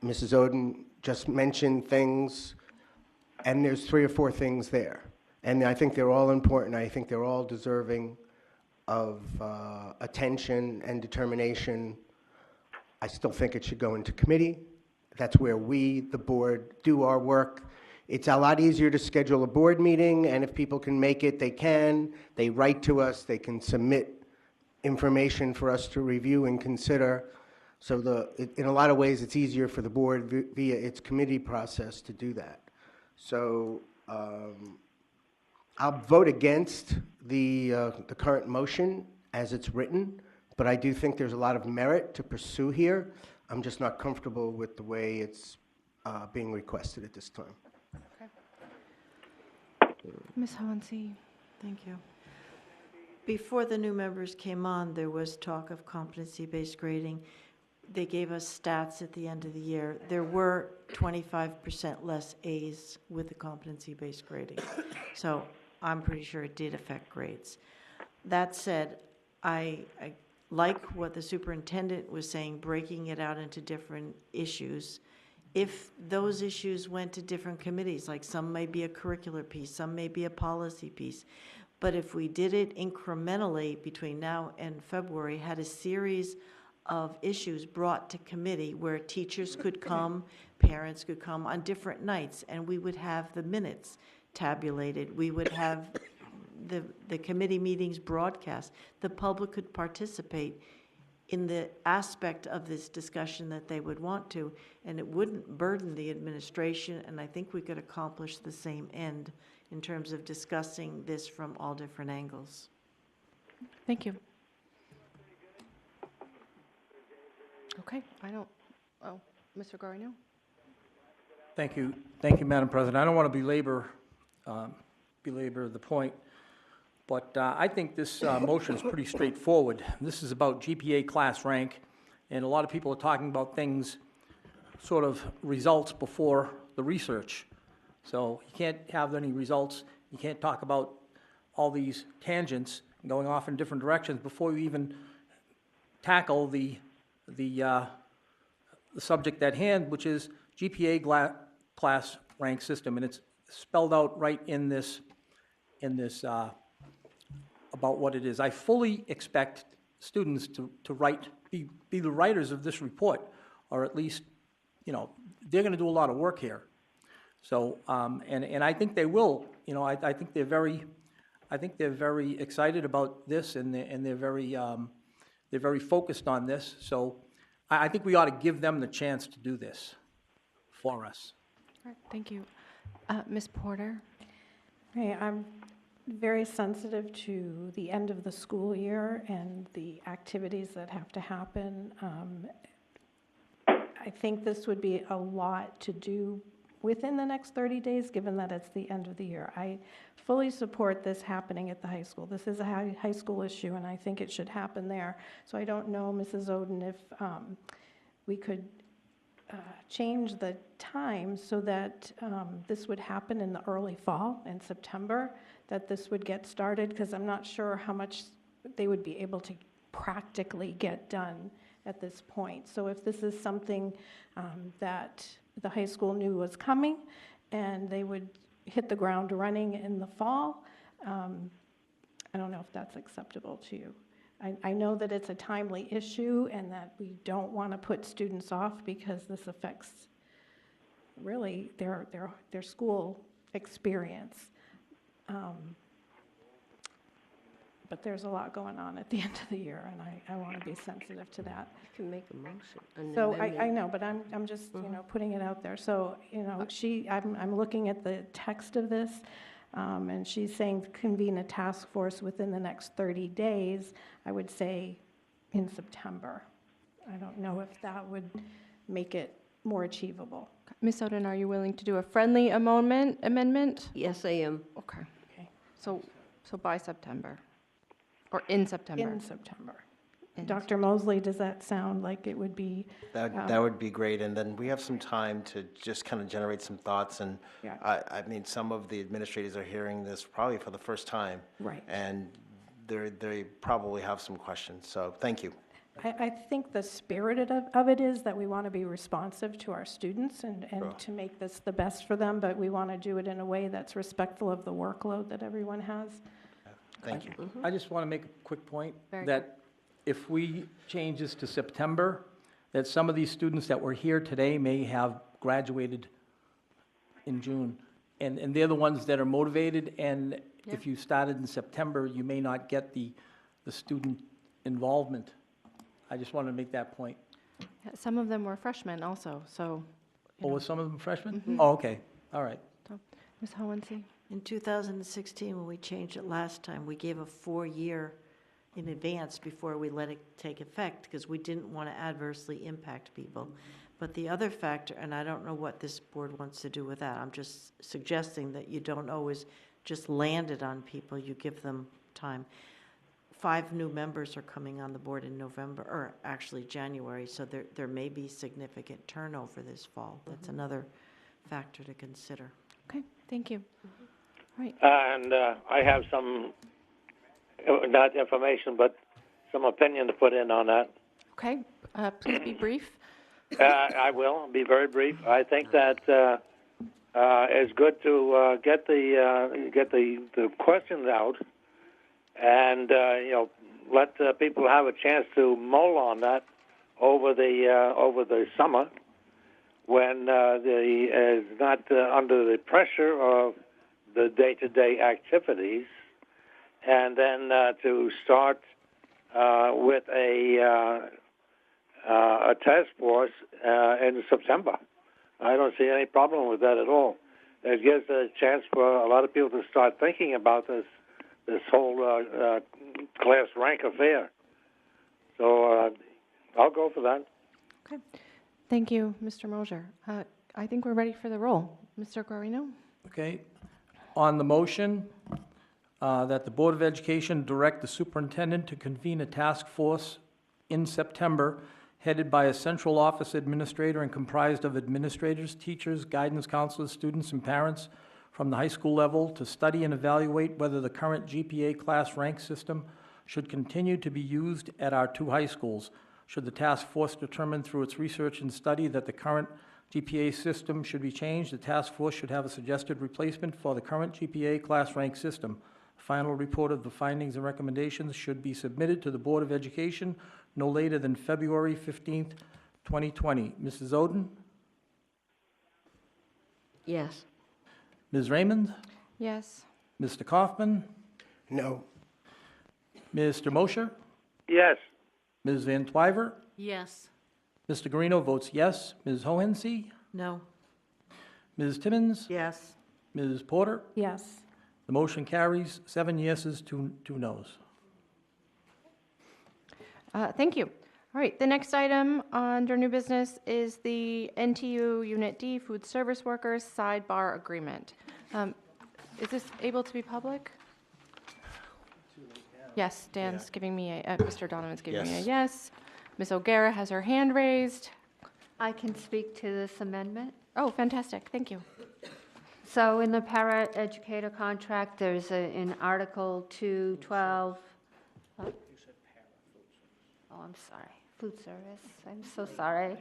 Mrs. Oden just mentioned things, and there's 3 or 4 things there. And I think they're all important. I think they're all deserving of attention and determination. I still think it should go into committee. That's where we, the board, do our work. It's a lot easier to schedule a board meeting, and if people can make it, they can. They write to us. They can submit information for us to review and consider. So in a lot of ways, it's easier for the board via its committee process to do that. So I'll vote against the current motion as it's written, but I do think there's a lot of merit to pursue here. I'm just not comfortable with the way it's being requested at this time.
Ms. Hohensee?
Thank you. Before the new members came on, there was talk of competency-based grading. They gave us stats at the end of the year. There were 25% less A's with the competency-based grading. So I'm pretty sure it did affect grades. That said, I like what the superintendent was saying, breaking it out into different issues. If those issues went to different committees, like some may be a curricular piece, some may be a policy piece, but if we did it incrementally between now and February, had a series of issues brought to committee where teachers could come, parents could come on different nights, and we would have the minutes tabulated. We would have the committee meetings broadcast. The public could participate in the aspect of this discussion that they would want to, and it wouldn't burden the administration, and I think we could accomplish the same end in terms of discussing this from all different angles.
Thank you. Okay, Mr. Guarino?
Thank you, Madam President. I don't want to belabor the point, but I think this motion is pretty straightforward. This is about GPA class rank, and a lot of people are talking about things, sort of results before the research. So you can't have any results. You can't talk about all these tangents going off in different directions before you even tackle the subject at hand, which is GPA class rank system, and it's spelled out right in this about what it is. I fully expect students to write, be the writers of this report, or at least, you know, they're going to do a lot of work here. So, and I think they will, you know, I think they're very excited about this, and they're very focused on this. So I think we ought to give them the chance to do this for us.
All right, thank you. Ms. Porter?
Hey, I'm very sensitive to the end of the school year and the activities that have to happen. I think this would be a lot to do within the next 30 days, given that it's the end of the year. I fully support this happening at the high school. This is a high school issue, and I think it should happen there. So I don't know, Mrs. Oden, if we could change the time so that this would happen in the early fall, in September, that this would get started, because I'm not sure how much they would be able to practically get done at this point. So if this is something that the high school knew was coming and they would hit the ground running in the fall, I don't know if that's acceptable to you. I know that it's a timely issue and that we don't want to put students off because this affects really their school experience. But there's a lot going on at the end of the year, and I want to be sensitive to that.
You can make a motion.
So I know, but I'm just, you know, putting it out there. So, you know, I'm looking at the text of this, and she's saying convene a task force within the next 30 days. I would say in September. I don't know if that would make it more achievable.
Ms. Oden, are you willing to do a friendly amendment?
Yes, I am.
Okay. So by September, or in September?
In September. Dr. Mosley, does that sound like it would be?
That would be great, and then we have some time to just kind of generate some thoughts, and
Yeah.
I mean, some of the administrators are hearing this probably for the first time.
Right.
And they probably have some questions, so thank you.
I think the spirit of it is that we want to be responsive to our students and
Sure.
to make this the best for them, but we want to do it in a way that's respectful of the workload that everyone has.
Thank you.
I just want to make a quick point,
Very
that if we change this to September, that some of these students that were here today may have graduated in June. And they're the ones that are motivated, and if you started in September, you may not get the student involvement. I just wanted to make that point.
Yeah, some of them were freshmen also, so.
Oh, were some of them freshmen?
Mhm.
Oh, okay, all right.
So, Ms. Hohensee?
In 2016, when we changed it last time, we gave a 4-year in advance before we let it take effect, because we didn't want to adversely impact people. But the other factor, and I don't know what this board wants to do with that, I'm just suggesting that you don't always just land it on people, you give them time. 5 new members are coming on the board in November, or actually January, so there may be significant turnover this fall. That's another factor to consider.
Okay, thank you. All right.
And I have some, not information, but some opinion to put in on that.
Okay, please be brief.
I will be very brief. I think that it's good to get the questions out, and you know, let people have a chance to mull on that over the summer, when is not under the pressure of the day-to-day activities, and then to start with a task force in September. I don't see any problem with that at all. It gives a chance for a lot of people to start thinking about this whole class rank affair. So I'll go for that.
Okay, thank you, Mr. Mosier. I think we're ready for the roll. Mr. Guarino?
Okay. On the motion that the Board of Education direct the superintendent to convene a task force in September headed by a central office administrator and comprised of administrators, teachers, guidance counselors, students, and parents from the high school level to study and evaluate whether the current GPA class rank system should continue to be used at our 2 high schools. Should the task force determine through its research and study that the current GPA system should be changed, the task force should have a suggested replacement for the current GPA class rank system. Final report of the findings and recommendations should be submitted to the Board of Education no later than February 15th, 2020. Mrs. Oden?
Yes.
Ms. Raymond?
Yes.
Mr. Kaufman?
No.
Mr. Mosher?
Yes.
Ms. Van Twyver?
Yes.
Mr. Guarino votes yes. Ms. Hohensee?
No.
Ms. Timmons?
Yes.
Ms. Porter?
Yes.
The motion carries 7 yeses, 2 noes.
Thank you. All right, the next item under new business is the NTU Unit D Food Service Workers Sidebar Agreement. Is this able to be public? Yes, Dan's giving me Mr. Donovan's giving me a yes. Ms. O'Gara has her hand raised.
I can speak to this amendment.
Oh, fantastic, thank you.
So in the para-educator contract, there's in Article 212, oh, I'm sorry, food service, I'm so sorry.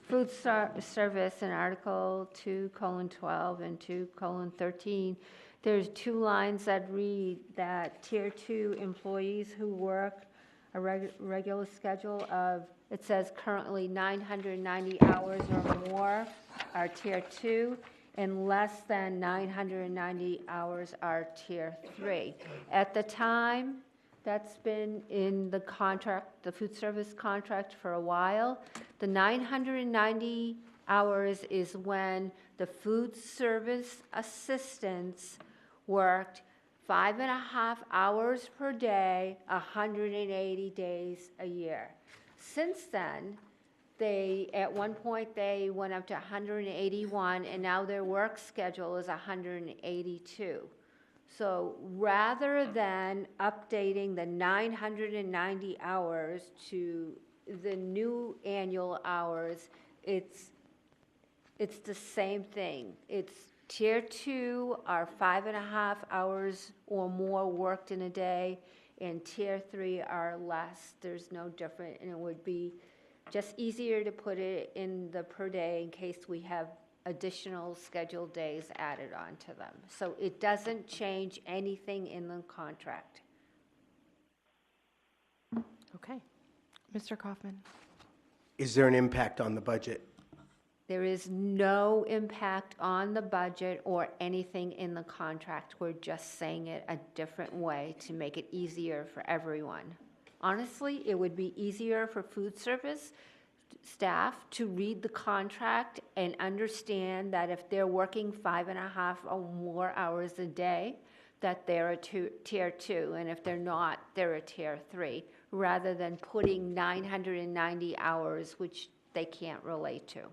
Food service in Article 2:12 and 2:13, there's 2 lines that read that Tier 2 employees who work a regular schedule of, it says currently 990 hours or more are Tier 2, and less than 990 hours are Tier 3. At the time, that's been in the contract, the food service contract for a while. The 990 hours is when the food service assistants worked 5.5 hours per day, 180 days a year. Since then, at one point, they went up to 181, and now their work schedule is 182. So rather than updating the 990 hours to the new annual hours, it's the same thing. It's Tier 2 are 5.5 hours or more worked in a day, and Tier 3 are less. There's no different, and it would be just easier to put it in the per day in case we have additional scheduled days added on to them. So it doesn't change anything in the contract.
Okay. Mr. Kaufman?
Is there an impact on the budget?
There is no impact on the budget or anything in the contract. We're just saying it a different way to make it easier for everyone. Honestly, it would be easier for food service staff to read the contract and understand that if they're working 5.5 or more hours a day, that they're a Tier 2, and if they're not, they're a Tier 3, rather than putting 990 hours, which they can't relate to.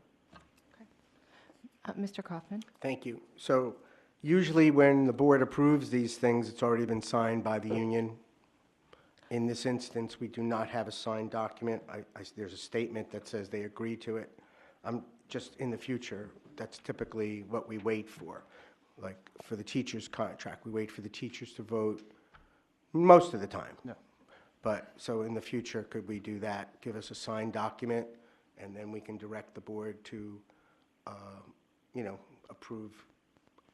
Mr. Kaufman?
Thank you. So usually when the board approves these things, it's already been signed by the union. In this instance, we do not have a signed document. There's a statement that says they agree to it. Just in the future, that's typically what we wait for. Like for the teacher's contract, we wait for the teachers to vote most of the time.
No.
But so in the future, could we do that? Give us a signed document, and then we can direct the board to approve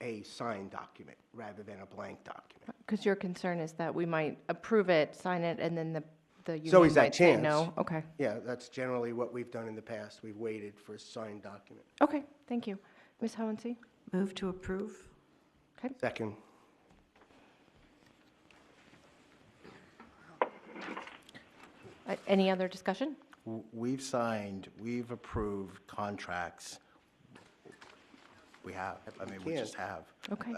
a signed document rather than a blank document.
Because your concern is that we might approve it, sign it, and then the
There's
union
always that
might say
chance.
no. Okay.
Yeah, that's generally what we've done in the past. We've waited for a signed document.
Okay, thank you. Ms. Hohensee?
Move to approve.
Okay.
Second.
Any other discussion?
We've approved contracts. We have, we just have.
Okay.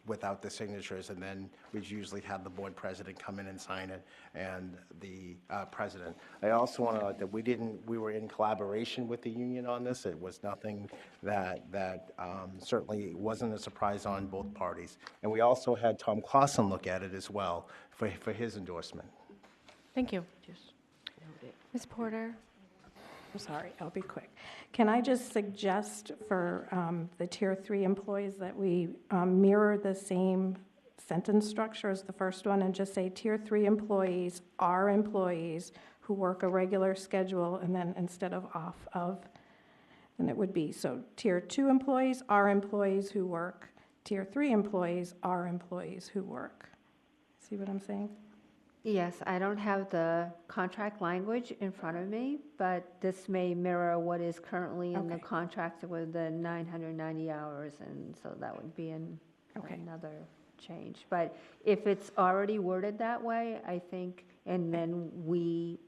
Without the signatures, and then we usually have the board president come in and sign it, and the president. I also want to note that we were in collaboration with the union on this. It was nothing that certainly wasn't a surprise on both parties. And we also had Tom Clausen look at it as well for his endorsement.
Thank you. Ms. Porter?
I'm sorry, I'll be quick. Can I just suggest for the Tier 3 employees that we mirror the same sentence structure as the first one and just say Tier 3 employees are employees who work a regular schedule, and then instead of off of, then it would be, so Tier 2 employees are employees who work, Tier 3 employees are employees who work. See what I'm saying?
Yes, I don't have the contract language in front of me, but this may mirror what is currently in the
Okay.
contract with the 990 hours, and so that would be
Okay.
another change. But if it's already worded that way, I think, and then we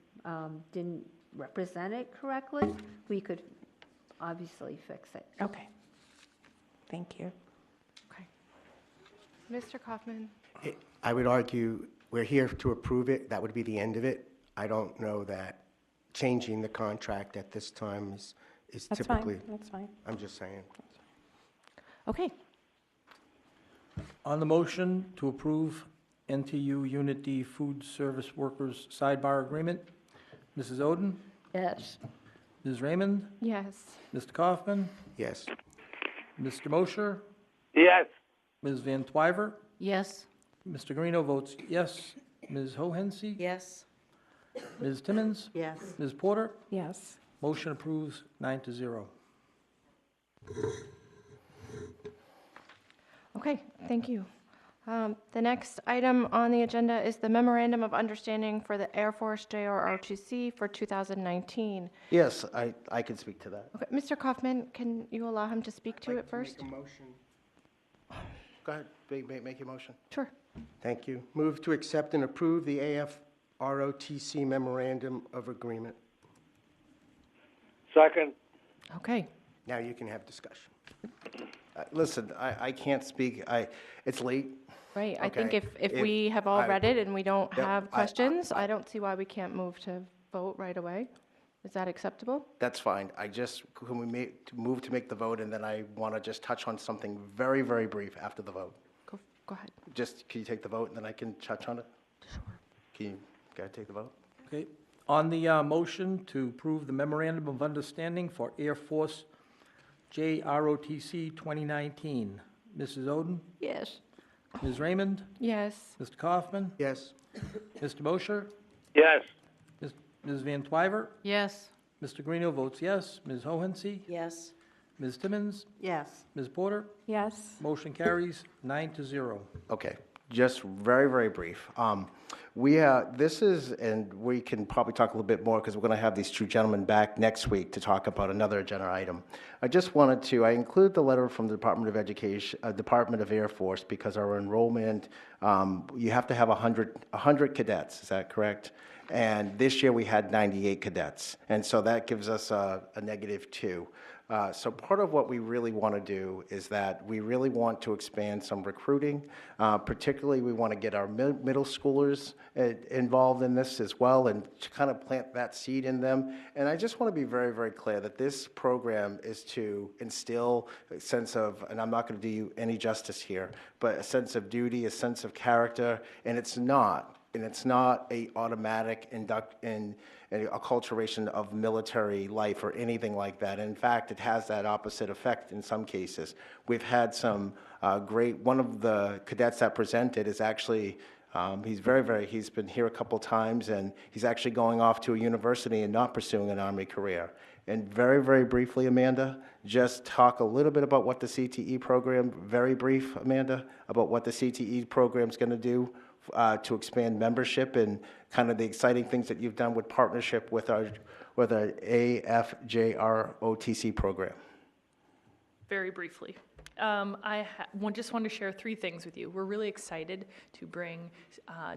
didn't represent it correctly, we could obviously fix it.
Okay. Thank you.
Mr. Kaufman?
I would argue we're here to approve it. That would be the end of it. I don't know that changing the contract at this time is
That's
typically.
fine, that's fine.
I'm just saying.
Okay.
On the motion to approve NTU Unit D Food Service Workers Sidebar Agreement, Mrs. Oden?
Yes.
Ms. Raymond?
Yes.
Mr. Kaufman?
Yes.
Mr. Mosher?
Yes.
Ms. Van Twyver?
Yes.
Mr. Guarino votes yes. Ms. Hohensie?
Yes.
Ms. Timmons?
Yes.
Ms. Porter?
Yes.
Motion approves 9-0.
Okay, thank you. The next item on the agenda is the Memorandum of Understanding for the Air Force JROTC for 2019.
Yes, I can speak to that.
Okay, Mr. Kaufman, can you allow him to speak to it first?
Make a motion.
Go ahead, make your motion.
Sure.
Thank you. Move to accept and approve the AFROTC Memorandum of Agreement.
Second.
Okay.
Now you can have discussion.
Listen, I can't speak, it's late.
Right, I think
Okay.
if we have all read it and we don't
Yep,
have questions, I don't see why we can't move to vote right away. Is that acceptable?
That's fine. Can we move to make the vote, and then I want to just touch on something very, very brief after the vote.
Go ahead.
Can you take the vote, and then I can touch on it? Sure. Can you, go ahead, take the vote?
Okay. On the motion to approve the Memorandum of Understanding for Air Force JROTC 2019, Mrs. Oden?
Yes.
Ms. Raymond?
Yes.
Mr. Kaufman?
Yes.
Mr. Mosher?
Yes.
Ms. Van Twyver?
Yes.
Mr. Guarino votes yes. Ms. Hohensie?
Yes.
Ms. Timmons?
Yes.
Ms. Porter?
Yes.
Motion carries 9-0.
Okay, just very, very brief. This is, and we can probably talk a little bit more because we're going to have these two gentlemen back next week to talk about another agenda item. I just wanted to, I include the letter from the Department of Education, Department of Air Force, because our enrollment, you have to have 100 cadets, is that correct? And this year we had 98 cadets, and so that gives us a -2. So part of what we really want to do is that we really want to expand some recruiting. Particularly, we want to get our middle schoolers involved in this as well and to kind of plant that seed in them. And I just want to be very, very clear that this program is to instill a sense of, and I'm not going to do you any justice here, but a sense of duty, a sense of character, and it's not a automatic acculturation of military life or anything like that. In fact, it has that opposite effect in some cases. We've had some one of the cadets that presented is actually, he's been here a couple times, and he's actually going off to a university and not pursuing an Army career. And very, very briefly, Amanda, just talk a little bit about what the CTE program, very brief, Amanda, about what the CTE program is going to do to expand membership and kind of the exciting things that you've done with partnership with our AFJROTC program.
Very briefly. Just want to share 3 things with you. We're really excited to bring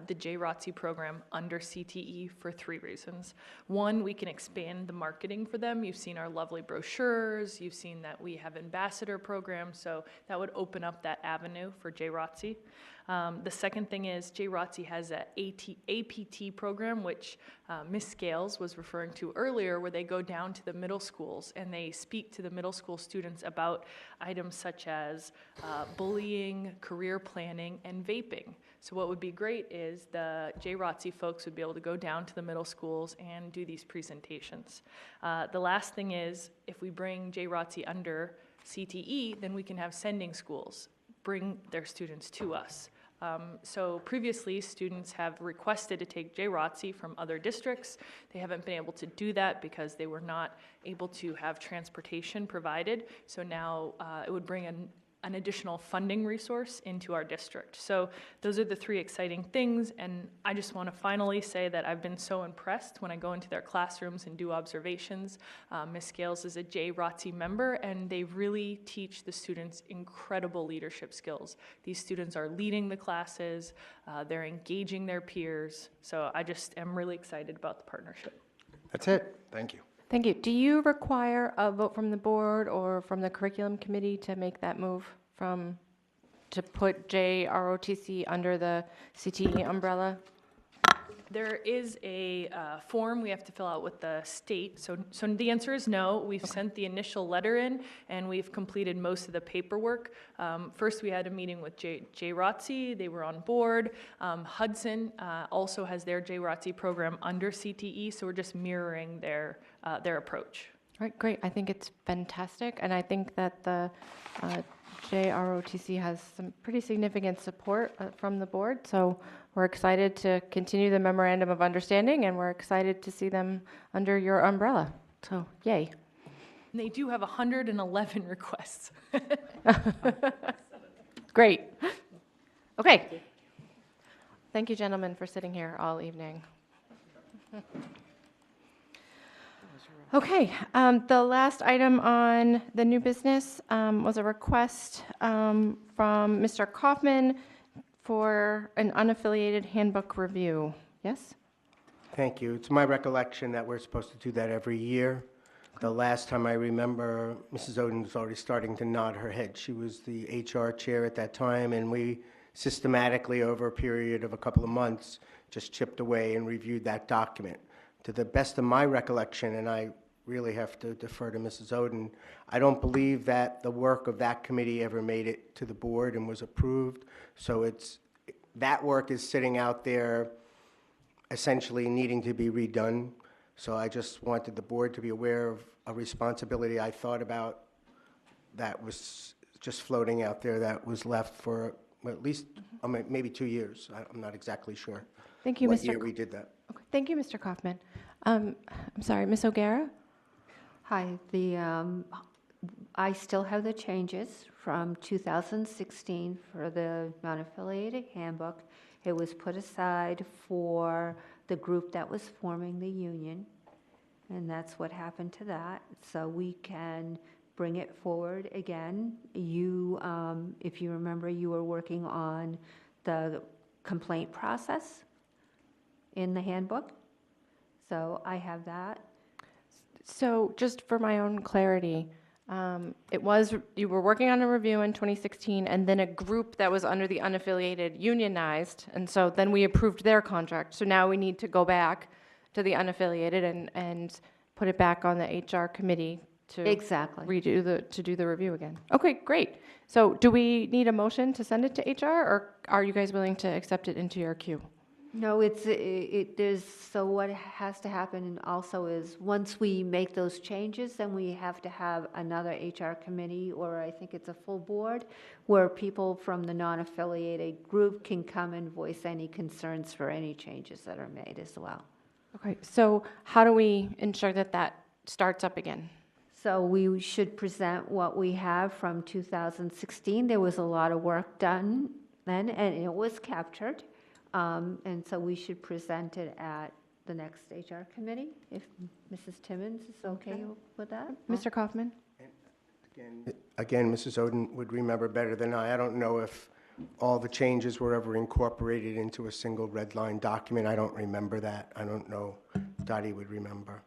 the JROTC program under CTE for 3 reasons. 1, we can expand the marketing for them. You've seen our lovely brochures. You've seen that we have ambassador programs, so that would open up that avenue for JROTC. The second thing is JROTC has a APT program, which Ms. Scales was referring to earlier, where they go down to the middle schools and they speak to the middle school students about items such as bullying, career planning, and vaping. So what would be great is the JROTC folks would be able to go down to the middle schools and do these presentations. The last thing is, if we bring JROTC under CTE, then we can have sending schools bring their students to us. So previously, students have requested to take JROTC from other districts. They haven't been able to do that because they were not able to have transportation provided. So now it would bring an additional funding resource into our district. So those are the three exciting things, and I just want to finally say that I've been so impressed when I go into their classrooms and do observations. Ms. Scales is a JROTC member, and they really teach the students incredible leadership skills. These students are leading the classes, they're engaging their peers, so I just am really excited about the partnership.
That's it. Thank you.
Thank you. Do you require a vote from the board or from the curriculum committee to make that move to put JROTC under the CTE umbrella?
There is a form we have to fill out with the state. So the answer is no. We've sent the initial letter in, and we've completed most of the paperwork. First, we had a meeting with JROTC. They were on board. Hudson also has their JROTC program under CTE, so we're just mirroring their approach.
All right, great. I think it's fantastic, and I think that the JROTC has some pretty significant support from the board, so we're excited to continue the memorandum of understanding, and we're excited to see them under your umbrella. So, yay.
And they do have 111 requests.
Great. Okay. Thank you, gentlemen, for sitting here all evening. Okay, the last item on the new business was a request from Mr. Kaufman for an unaffiliated handbook review. Yes?
Thank you. It's my recollection that we're supposed to do that every year. The last time I remember, Mrs. Oden was already starting to nod her head. She was the HR chair at that time, and we systematically, over a period of a couple of months, just chipped away and reviewed that document. To the best of my recollection, and I really have to defer to Mrs. Oden, I don't believe that the work of that committee ever made it to the board and was approved. So that work is sitting out there essentially needing to be redone. So I just wanted the board to be aware of a responsibility I thought about that was just floating out there that was left for at least maybe 2 years. I'm not exactly sure.
Thank you,
what
Mr.
year we did that.
Okay. Thank you, Mr. Kaufman. I'm sorry, Ms. O'Gara?
Hi, I still have the changes from 2016 for the non-affiliated handbook. It was put aside for the group that was forming the union, and that's what happened to that. So we can bring it forward again. You, if you remember, you were working on the complaint process in the handbook. So I have that.
So just for my own clarity, you were working on a review in 2016, and then a group that was under the unaffiliated unionized, and so then we approved their contract. So now we need to go back to the unaffiliated and put it back on the HR committee to
exactly
do the review again. Okay, great. So do we need a motion to send it to HR, or are you guys willing to accept it into your queue?
No, so what has to happen also is once we make those changes, then we have to have another HR committee, or I think it's a full board, where people from the non-affiliated group can come and voice any concerns for any changes that are made as well.
Okay, so how do we ensure that that starts up again?
So we should present what we have from 2016. There was a lot of work done then, and it was captured. And so we should present it at the next HR committee, if Mrs. Timmons is okay with that.
Mr. Kaufman?
Again, Mrs. Oden would remember better than I. I don't know if all the changes were ever incorporated into a single red line document. I don't remember that. I don't know. Dottie would remember.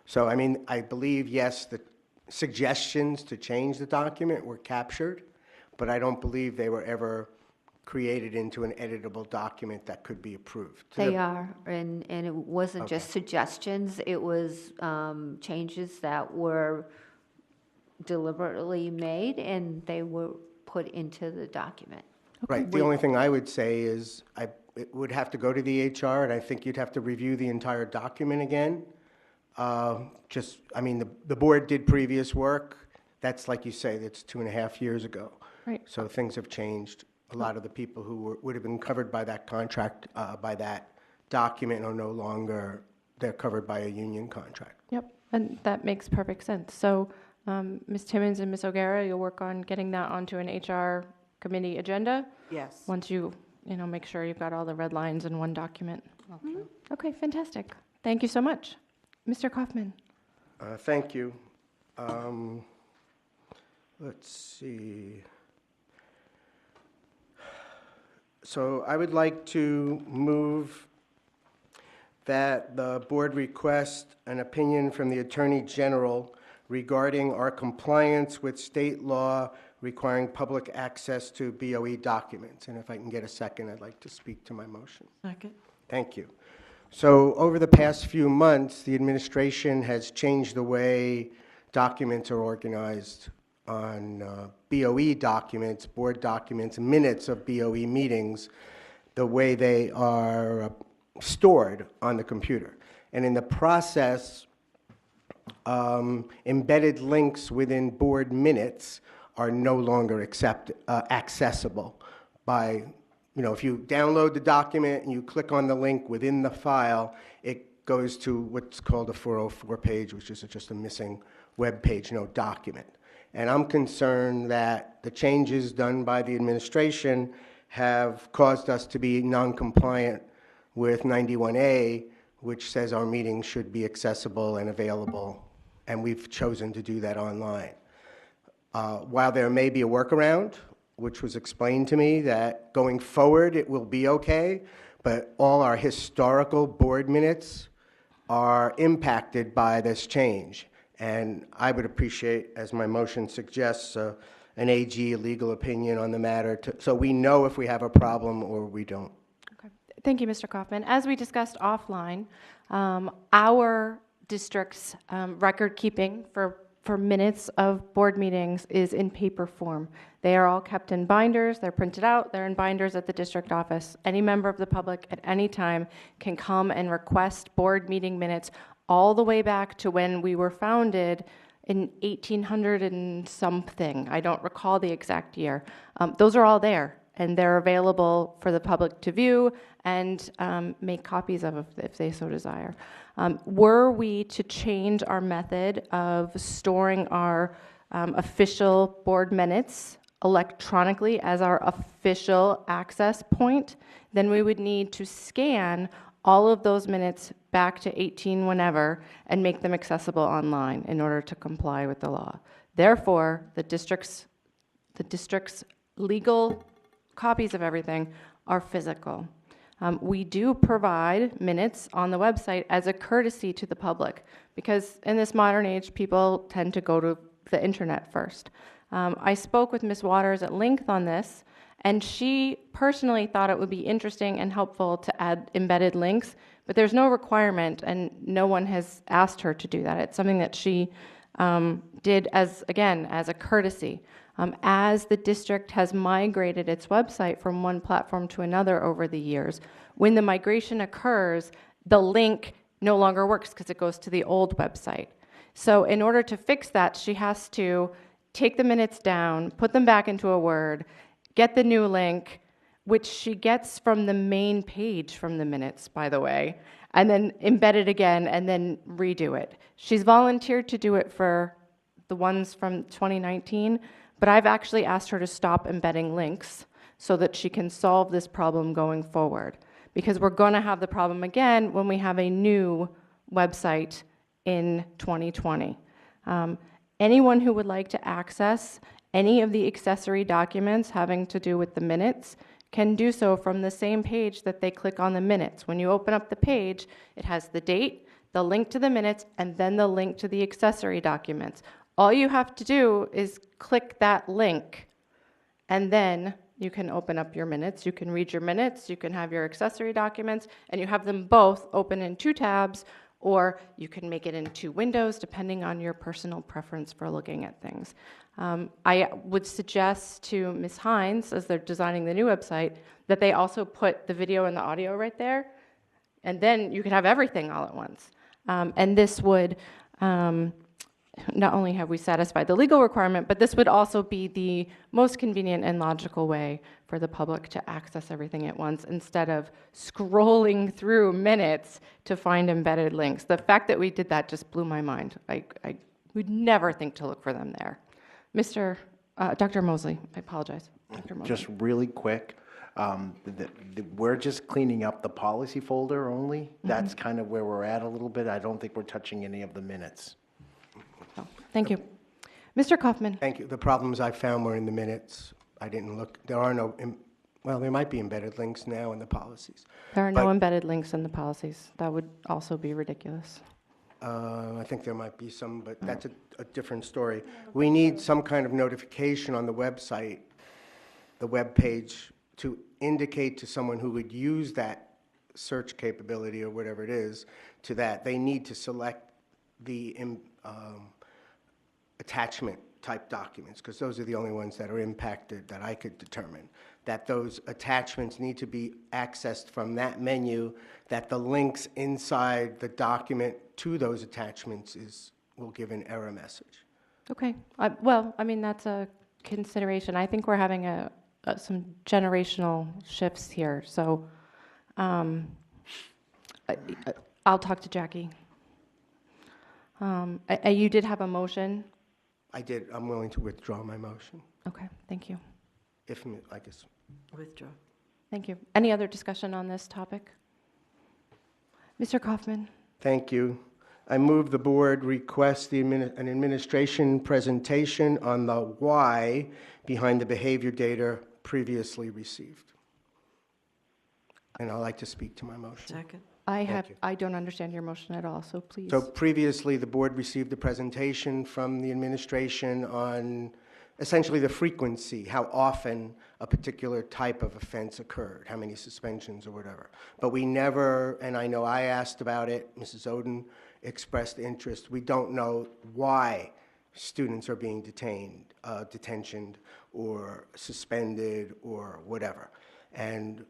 So, I mean, I believe, yes, the suggestions to change the document were captured, but I don't believe they were ever created into an editable document that could be approved.
They are, and it wasn't just suggestions, it was changes that were deliberately made, and they were put into the document.
Right, the only thing I would say is it would have to go to the HR, and I think you'd have to review the entire document again. The board did previous work. That's, like you say, that's 2.5 years ago.
Right.
So things have changed. A lot of the people who would have been covered by that contract, by that document, are no longer, they're covered by a union contract.
Yep, and that makes perfect sense. So Ms. Timmons and Ms. O'Gara, you'll work on getting that onto an HR committee agenda?
Yes.
Once you make sure you've got all the red lines in one document.
Okay.
Okay, fantastic. Thank you so much. Mr. Kaufman.
Thank you. Let's see. So I would like to move that the board request an opinion from the Attorney General regarding our compliance with state law requiring public access to BOE documents. And if I can get a second, I'd like to speak to my motion.
Second.
Thank you. So over the past few months, the administration has changed the way documents are organized on BOE documents, board documents, minutes of BOE meetings, the way they are stored on the computer. And in the process, embedded links within board minutes are no longer accessible by, if you download the document and you click on the link within the file, it goes to what's called a 404 page, which is just a missing web page, no document. And I'm concerned that the changes done by the administration have caused us to be non-compliant with 91A, which says our meetings should be accessible and available, and we've chosen to do that online. While there may be a workaround, which was explained to me that going forward it will be okay, but all our historical board minutes are impacted by this change. And I would appreciate, as my motion suggests, an AG legal opinion on the matter, so we know if we have a problem or we don't.
Okay. Thank you, Mr. Kaufman. As we discussed offline, our district's record keeping for minutes of board meetings is in paper form. They are all kept in binders, they're printed out, they're in binders at the district office. Any member of the public at any time can come and request board meeting minutes all the way back to when we were founded in 1800 and something. I don't recall the exact year. Those are all there, and they're available for the public to view and make copies of if they so desire. Were we to change our method of storing our official board minutes electronically as our official access point, then we would need to scan all of those minutes back to 18 whenever and make them accessible online in order to comply with the law. Therefore, the district's legal copies of everything are physical. We do provide minutes on the website as a courtesy to the public because in this modern age, people tend to go to the internet first. I spoke with Ms. Waters at length on this, and she personally thought it would be interesting and helpful to add embedded links, but there's no requirement, and no one has asked her to do that. It's something that she did as a courtesy. As the district has migrated its website from one platform to another over the years, when the migration occurs, the link no longer works because it goes to the old website. So in order to fix that, she has to take the minutes down, put them back into a Word, get the new link, which she gets from the main page from the minutes, by the way, and then embed it again and then redo it. She's volunteered to do it for the ones from 2019, but I've actually asked her to stop embedding links so that she can solve this problem going forward, because we're going to have the problem again when we have a new website in 2020. Anyone who would like to access any of the accessory documents having to do with the minutes can do so from the same page that they click on the minutes. When you open up the page, it has the date, the link to the minutes, and then the link to the accessory documents. All you have to do is click that link, and then you can open up your minutes, you can read your minutes, you can have your accessory documents, and you have them both open in 2 tabs, or you can make it in 2 windows, depending on your personal preference for looking at things. I would suggest to Ms. Hines, as they're designing the new website, that they also put the video and the audio right there, and then you could have everything all at once. And this would, not only have we satisfied the legal requirement, but this would also be the most convenient and logical way for the public to access everything at once instead of scrolling through minutes to find embedded links. The fact that we did that just blew my mind. We We'd never think to look for them there. Dr. Mosley, I apologize. Dr. Mosley.
Just really quick, we're just cleaning up the policy folder only. That's kind of where we're at a little bit. I don't think we're touching any of the minutes.
Oh, thank you. Mr. Kaufman.
Thank you. The problems I found were in the minutes. I didn't look, there are no, well, there might be embedded links now in the policies.
There are no
But,
embedded links in the policies. That would also be ridiculous.
I think there might be some, but that's a different story. We need some kind of notification on the website, the web page, to indicate to someone who would use that search capability or whatever it is, to that they need to select the attachment type documents, because those are the only ones that are impacted that I could determine, that those attachments need to be accessed from that menu, that the links inside the document to those attachments will give an error message.
Okay. Well, I mean, that's a consideration. I think we're having some generational shifts here. So I'll talk to Jackie. You did have a motion?
I did. I'm willing to withdraw my motion.
Okay, thank you.
If, I guess.
Withdraw.
Thank you. Any other discussion on this topic? Mr. Kaufman?
Thank you. I move the board request an administration presentation on the why behind the behavior data previously received. And I'd like to speak to my motion.
Second.
I don't understand your motion at all, so please.
So previously, the board received a presentation from the administration on essentially the frequency, how often a particular type of offense occurred, how many suspensions or whatever. But we never, and I know I asked about it, Mrs. Oden expressed interest, we don't know why students are being detentioned or suspended or whatever. And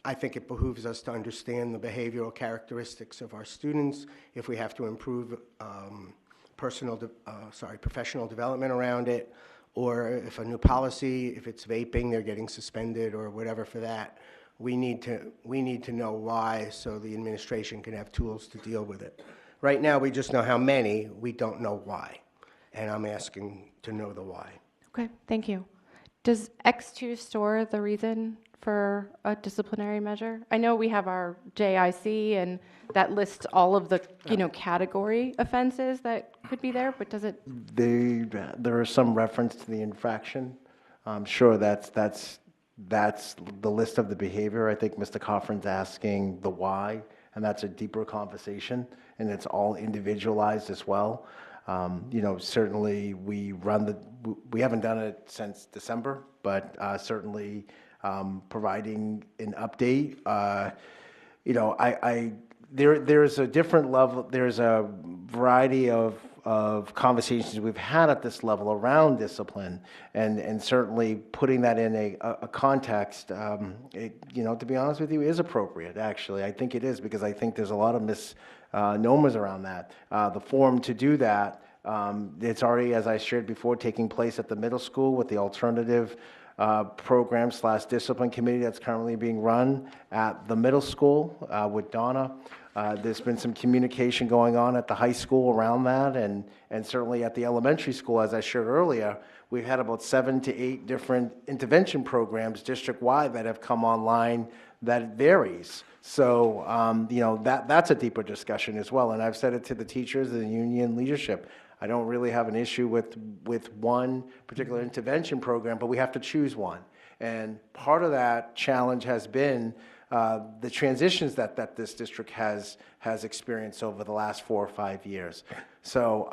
I think it behooves us to understand the behavioral characteristics of our students. If we have to improve professional development around it, or if a new policy, if it's vaping, they're getting suspended or whatever for that. We need to know why, so the administration can have tools to deal with it. Right now, we just know how many. We don't know why, and I'm asking to know the why.
Okay, thank you. Does X2 store the reason for a disciplinary measure? I know we have our JIC, and that lists all of the category offenses that could be there, but does it?
There is some reference to the infraction. I'm sure that's the list of the behavior. I think Mr. Coffrin's asking the why, and that's a deeper conversation, and it's all individualized as well. Certainly we haven't done it since December, but certainly providing an update. There's a different level, there's a variety of conversations we've had at this level around discipline, and certainly putting that in a context, to be honest with you, is appropriate, actually. I think it is, because I think there's a lot of misnomers around that. The forum to do that, it's already, as I shared before, taking place at the middle school with the alternative program/discipline committee that's currently being run at the middle school with Donna. There's been some communication going on at the high school around that, and certainly at the elementary school, as I shared earlier, we've had about 7 to 8 different intervention programs district-wide that have come online that varies. So, that's a deeper discussion as well, and I've said it to the teachers and the union leadership. I don't really have an issue with one particular intervention program, but we have to choose one. And part of that challenge has been the transitions that this district has experienced over the last 4 or 5 years. So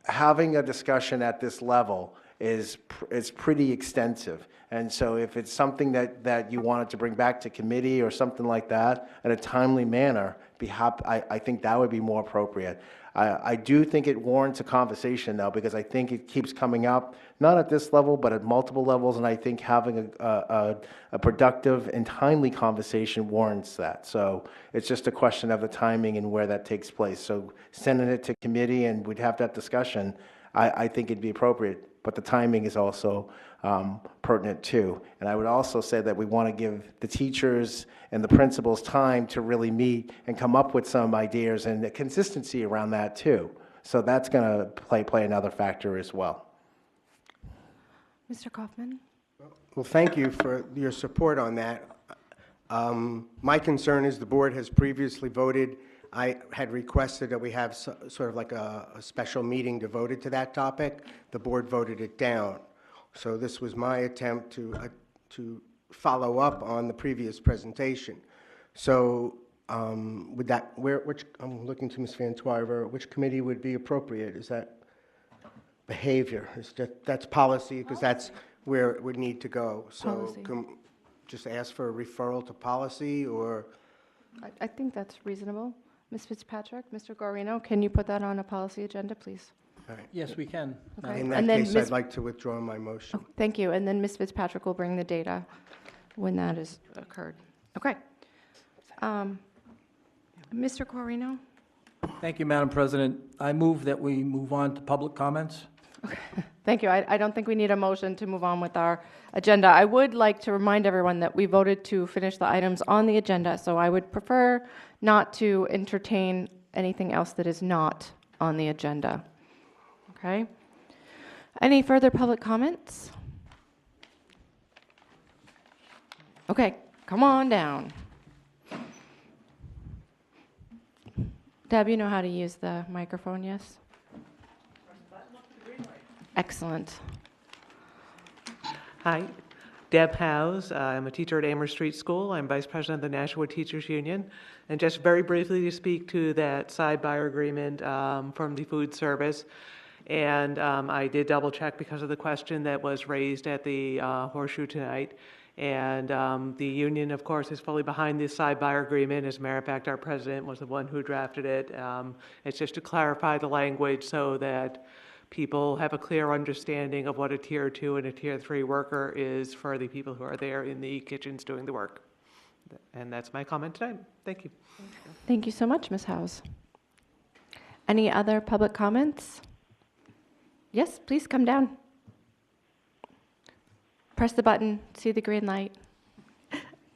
having a discussion at this level is pretty extensive. And so if it's something that you wanted to bring back to committee or something like that in a timely manner, I think that would be more appropriate. I do think it warrants a conversation, though, because I think it keeps coming up, not at this level, but at multiple levels, and I think having a productive and timely conversation warrants that. So it's just a question of the timing and where that takes place. So sending it to committee and we'd have that discussion, I think it'd be appropriate. but the timing is also pertinent too. And I would also say that we want to give the teachers and the principals time to really meet and come up with some ideas and a consistency around that too. So that's going to play another factor as well.
Mr. Kaufman?
Well, thank you for your support on that. My concern is the board has previously voted. I had requested that we have sort of like a special meeting devoted to that topic. The board voted it down. So this was my attempt to follow up on the previous presentation. So with that, which I'm looking to Ms. Van Twyver, which committee would be appropriate? Is that behavior? That's policy, because that's where it would need to go. So just ask for a referral to policy, or?
I think that's reasonable. Ms. Fitzpatrick, Mr. Guarino, can you put that on a policy agenda, please?
All right.
Yes, we can.
Okay.
In that
And then
case,
Ms.
I'd like to withdraw my motion.
Oh, thank you. And then Ms. Fitzpatrick will bring the data when that has occurred. Okay. Mr. Guarino?
Thank you, Madam President. I move that we move on to public comments.
Thank you. I don't think we need a motion to move on with our agenda. I would like to remind everyone that we voted to finish the items on the agenda, so I would prefer not to entertain anything else that is not on the agenda. Okay? Any further public comments? Okay, come on down. Deb, you know how to use the microphone, yes? Excellent.
Hi, Deb Howes. I'm a teacher at Amherst Street School. I'm vice president of the Nashua Teachers Union. And just very briefly to speak to that side buyer agreement from the food service. And I did double check because of the question that was raised at the Horseshoe tonight. And the union, of course, is fully behind this side buyer agreement. As a matter of fact, our president was the one who drafted it. It's just to clarify the language so that people have a clear understanding of what a Tier 2 and a Tier 3 worker is for the people who are there in the kitchens doing the work. And that's my comment tonight. Thank you.
Thank you so much, Ms. Howes. Any other public comments? Yes, please come down. Press the button, see the green light.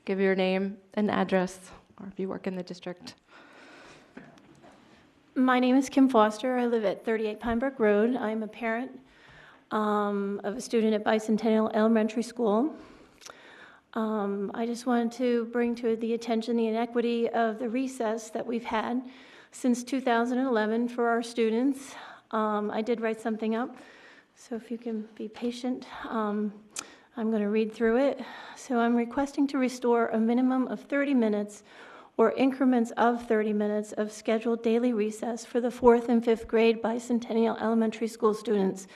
Give your name and address, or if you work in the district.
My name is Kim Foster. I live at 38 Pinebrook Road. I'm a parent of a student at Bicentennial Elementary School. I just wanted to bring to the attention the inequity of the recess that we've had since 2011 for our students. I did write something up, so if you can be patient, I'm going to read through it. So I'm requesting to restore a minimum of 30 minutes or increments of 30 minutes of scheduled daily recess for the 4th and 5th grade Bicentennial Elementary School students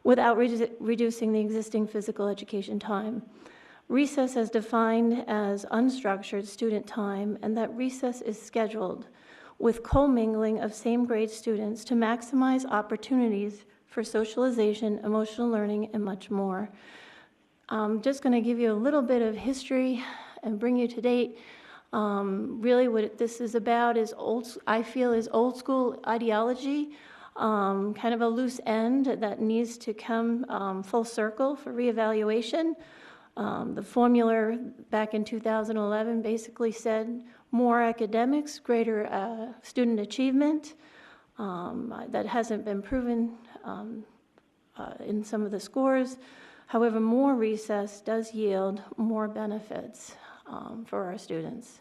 without reducing the existing physical education time. Recess is defined as unstructured student time, and that recess is scheduled with commingling of same grade students to maximize opportunities for socialization, emotional learning, and much more. I'm just going to give you a little bit of history and bring you to date. Really what this is about is I feel is old school ideology, kind of a loose end that needs to come full circle for reevaluation. The formula back in 2011 basically said more academics, greater student achievement. That hasn't been proven in some of the scores. However, more recess does yield more benefits for our students.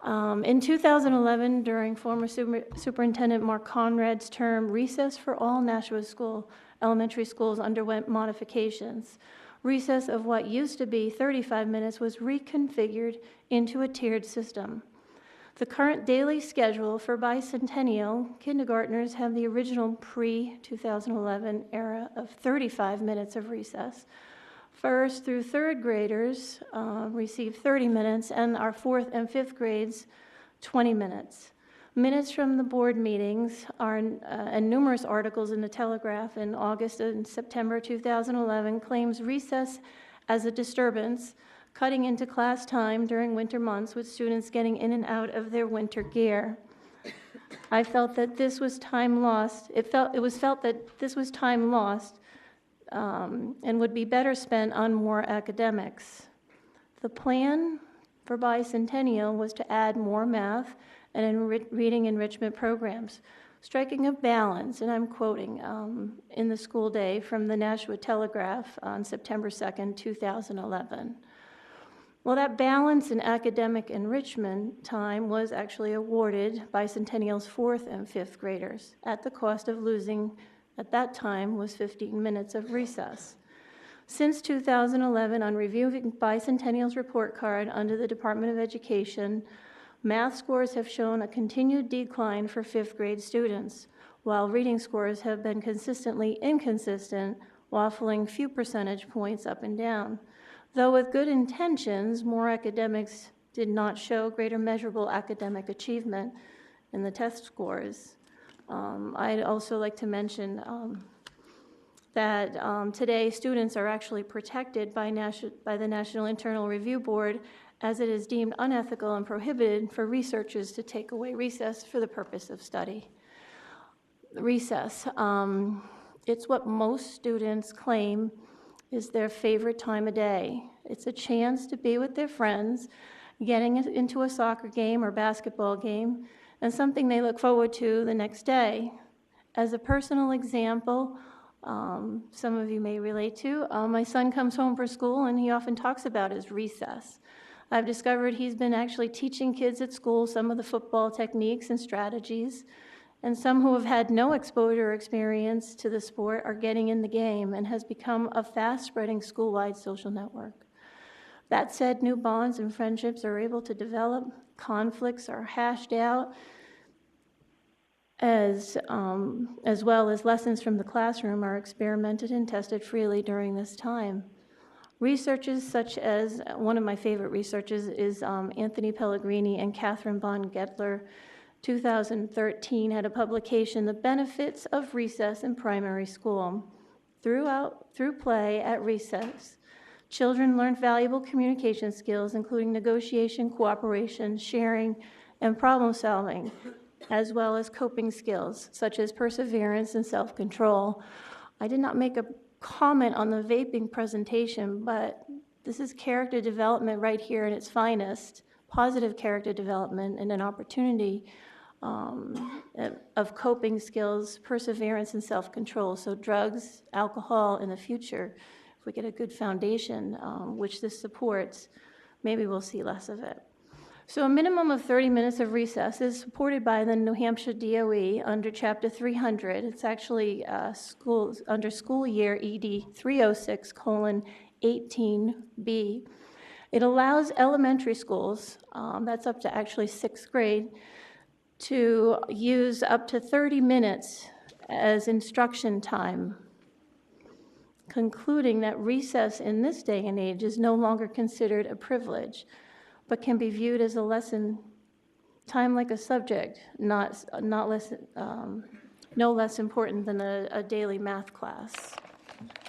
In 2011, during former Superintendent Mark Conrad's term, recess for all Nashua elementary schools underwent modifications. Recess of what used to be 35 minutes was reconfigured into a tiered system. The current daily schedule for Bicentennial kindergartners have the original pre-2011 era of 35 minutes of recess. First through third graders receive 30 minutes, and our 4th and 5th grades, 20 minutes. Minutes from the board meetings and numerous articles in the Telegraph in August and September 2011 claims recess as a disturbance, cutting into class time during winter months with students getting in and out of their winter gear. I felt that this was time lost. It was felt that this was time lost and would be better spent on more academics. The plan for bicentennial was to add more math and reading enrichment programs, striking a balance, and I'm quoting, in the school day from the Nashua Telegraph on September 2nd, 2011. Well, that balance in academic enrichment time was actually awarded bicentennial's 4th and 5th graders at the cost of losing, at that time, was 15 minutes of recess. Since 2011, on reviewing bicentennial's report card under the Department of Education, math scores have shown a continued decline for 5th grade students, while reading scores have been consistently inconsistent, waffling few percentage points up and down. Though with good intentions, more academics did not show greater measurable academic achievement in the test scores. I'd also like to mention that today students are actually protected by the National Internal Review Board, as it is deemed unethical and prohibited for researchers to take away recess for the purpose of study. Recess, it's what most students claim is their favorite time of day. It's a chance to be with their friends, getting into a soccer game or basketball game, and something they look forward to the next day. As a personal example, some of you may relate to, my son comes home from school and he often talks about his recess. I've discovered he's been actually teaching kids at school some of the football techniques and strategies, and some who have had no exposure or experience to the sport are getting in the game and has become a fast-spreading school-wide social network. That said, new bonds and friendships are able to develop, conflicts are hashed out, as well as lessons from the classroom are experimented and tested freely during this time. Researchers such as, one of my favorite researchers is Anthony Pellegrini and Catherine Bond-Gettler, 2013, had a publication, The Benefits of Recess in Primary School. Through play at recess, children learned valuable communication skills, including negotiation, cooperation, sharing, and problem solving, as well as coping skills, such as perseverance and self-control. I did not make a comment on the vaping presentation, but this is character development right here in its finest, positive character development and an opportunity of coping skills, perseverance, and self-control. So drugs, alcohol in the future, if we get a good foundation, which this supports, maybe we'll see less of it. So a minimum of 30 minutes of recess is supported by the New Hampshire DOE under Chapter 300. It's actually under school year ED 306:18B. It allows elementary schools, that's up to actually 6th grade, to use up to 30 minutes as instruction time, concluding that recess in this day and age is no longer considered a privilege, but can be viewed as a lesson, time like a subject, no less important than a daily math class.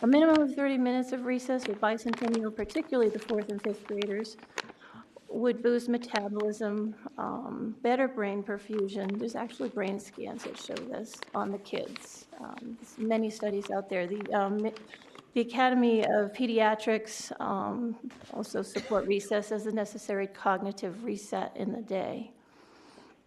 A minimum of 30 minutes of recess with bicentennial, particularly the 4th and 5th graders, would boost metabolism, better brain perfusion. There's actually brain scans that show this on the kids. There's many studies out there. The Academy of Pediatrics also support recess as a necessary cognitive reset in the day.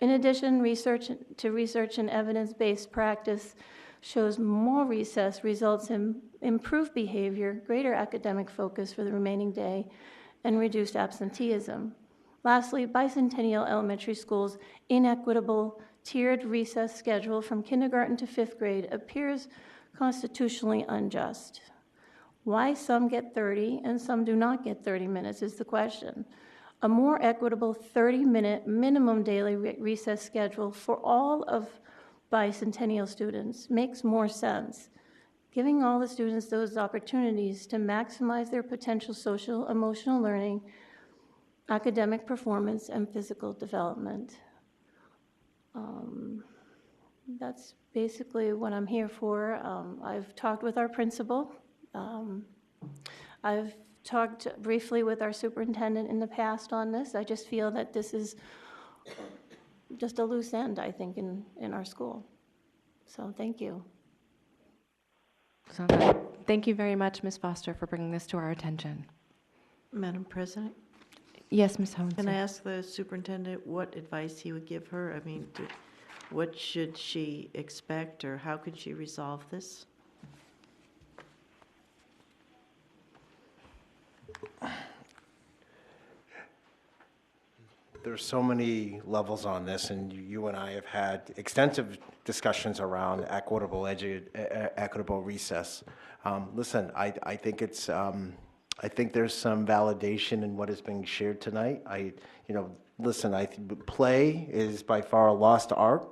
In addition, research and evidence-based practice shows more recess results in improved behavior, greater academic focus for the remaining day, and reduced absenteeism. Lastly, bicentennial elementary schools' inequitable tiered recess schedule from kindergarten to 5th grade appears constitutionally unjust. Why some get 30 and some do not get 30 minutes is the question. A more equitable 30-minute minimum daily recess schedule for all of bicentennial students makes more sense, giving all the students those opportunities to maximize their potential social, emotional learning, academic performance, and physical development. That's basically what I'm here for. I've talked with our principal. I've talked briefly with our superintendent in the past on this. I just feel that this is just a loose end, I think, in our school. So thank you.
Thank you very much, Ms. Foster, for bringing this to our attention.
Madam President,
Yes, Ms. Hohenson.
can I ask the superintendent what advice he would give her? I mean, what should she expect, or how could she resolve this?
There's so many levels on this, and you and I have had extensive discussions around equitable recess. Listen, I think it's, I think there's some validation in what is being shared tonight. Listen, play is by far a lost art,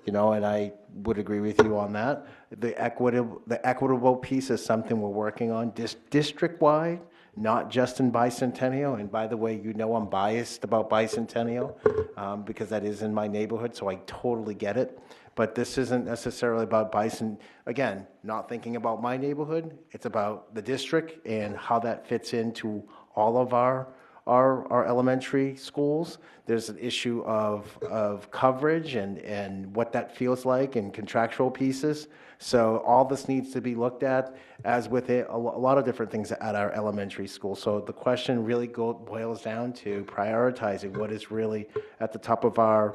and I would agree with you on that. The equitable piece is something we're working on district-wide, not just in Bicentennial. And by the way, I'm biased about Bicentennial because that is in my neighborhood, so I totally get it. But this isn't necessarily about again, not thinking about my neighborhood. It's about the district and how that fits into all of our elementary schools. There's an issue of coverage and what that feels like and contractual pieces. So all this needs to be looked at, as with a lot of different things at our elementary school. So the question really boils down to prioritizing what is really at the top of our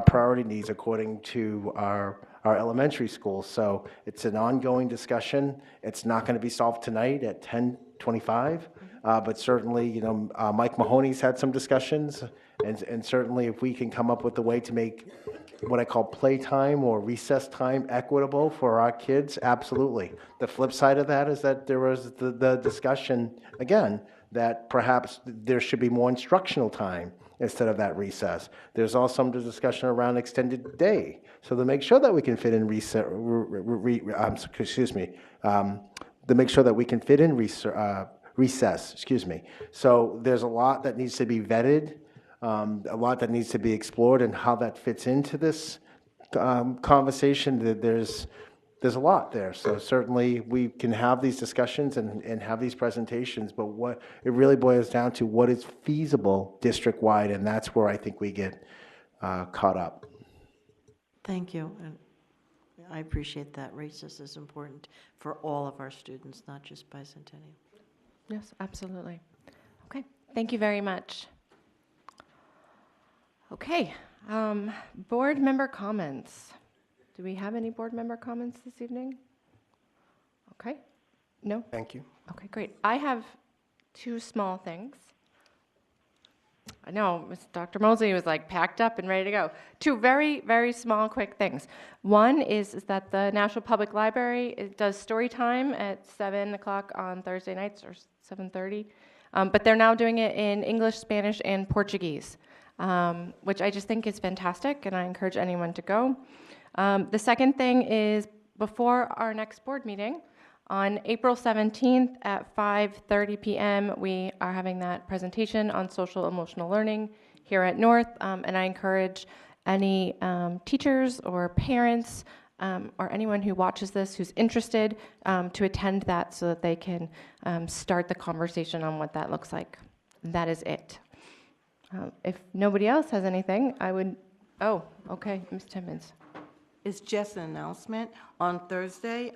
priority needs according to our elementary schools. So it's an ongoing discussion. It's not going to be solved tonight at 10:25, but certainly, Mike Mahoney's had some discussions, and certainly if we can come up with a way to make what I call playtime or recess time equitable for our kids, absolutely. The flip side of that is that there was the discussion, again, that perhaps there should be more instructional time instead of that recess. There's also some discussion around extended day. So to make sure that we can fit in to make sure that we can fit in recess, So there's a lot that needs to be vetted, a lot that needs to be explored, and how that fits into this conversation. There's a lot there. So certainly we can have these discussions and have these presentations, but what it really boils down to, what is feasible district-wide, and that's where I think we get caught up.
Thank you. And I appreciate that. Recess is important for all of our students, not just Bicentennial.
Yes, absolutely. Okay, thank you very much. Okay, board member comments. Do we have any board member comments this evening? Okay, no?
Thank you.
Okay, great. I have two small things. I know, Dr. Mosley was like packed up and ready to go. Two very, very small, quick things. One is that the Nashua Public Library does story time at 7 o'clock on Thursday nights, or 7:30, but they're now doing it in English, Spanish, and Portuguese, which I just think is fantastic, and I encourage anyone to go. The second thing is, before our next board meeting, on April 17th at 5:30 p.m., we are having that presentation on social emotional learning here at North, and I encourage any teachers or parents or anyone who watches this who's interested to attend that so that they can start the conversation on what that looks like. That is it. If nobody else has anything, I would, oh, okay, Ms. Timmons.
It's just an announcement. On Thursday,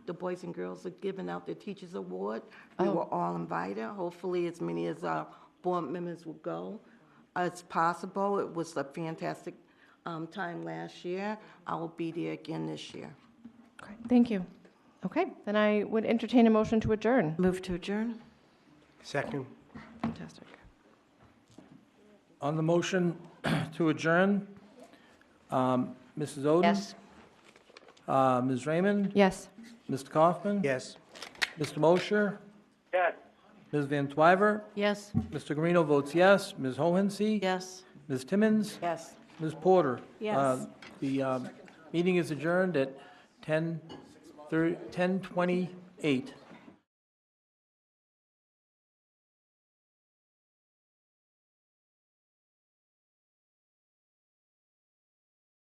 the boys and girls are giving out the Teachers Award. We were all invited. Hopefully, as many as our board members will go. It's possible. It was a fantastic time last year. I will be there again this year.
Okay, thank you. Okay, then I would entertain a motion to adjourn.
Move to adjourn.
Second.
Fantastic.
On the motion to adjourn, Mrs. Oden?
Yes.
Ms. Raymond?
Yes.
Mr. Kaufman?
Yes.
Mr. Mosher?
Yes.
Ms. Van Twyver?
Yes.
Mr. Guarino votes yes. Ms. Hohensie?
Yes.
Ms. Timmons?
Yes.
Ms. Porter?
Yes.
The meeting is adjourned at 10:28.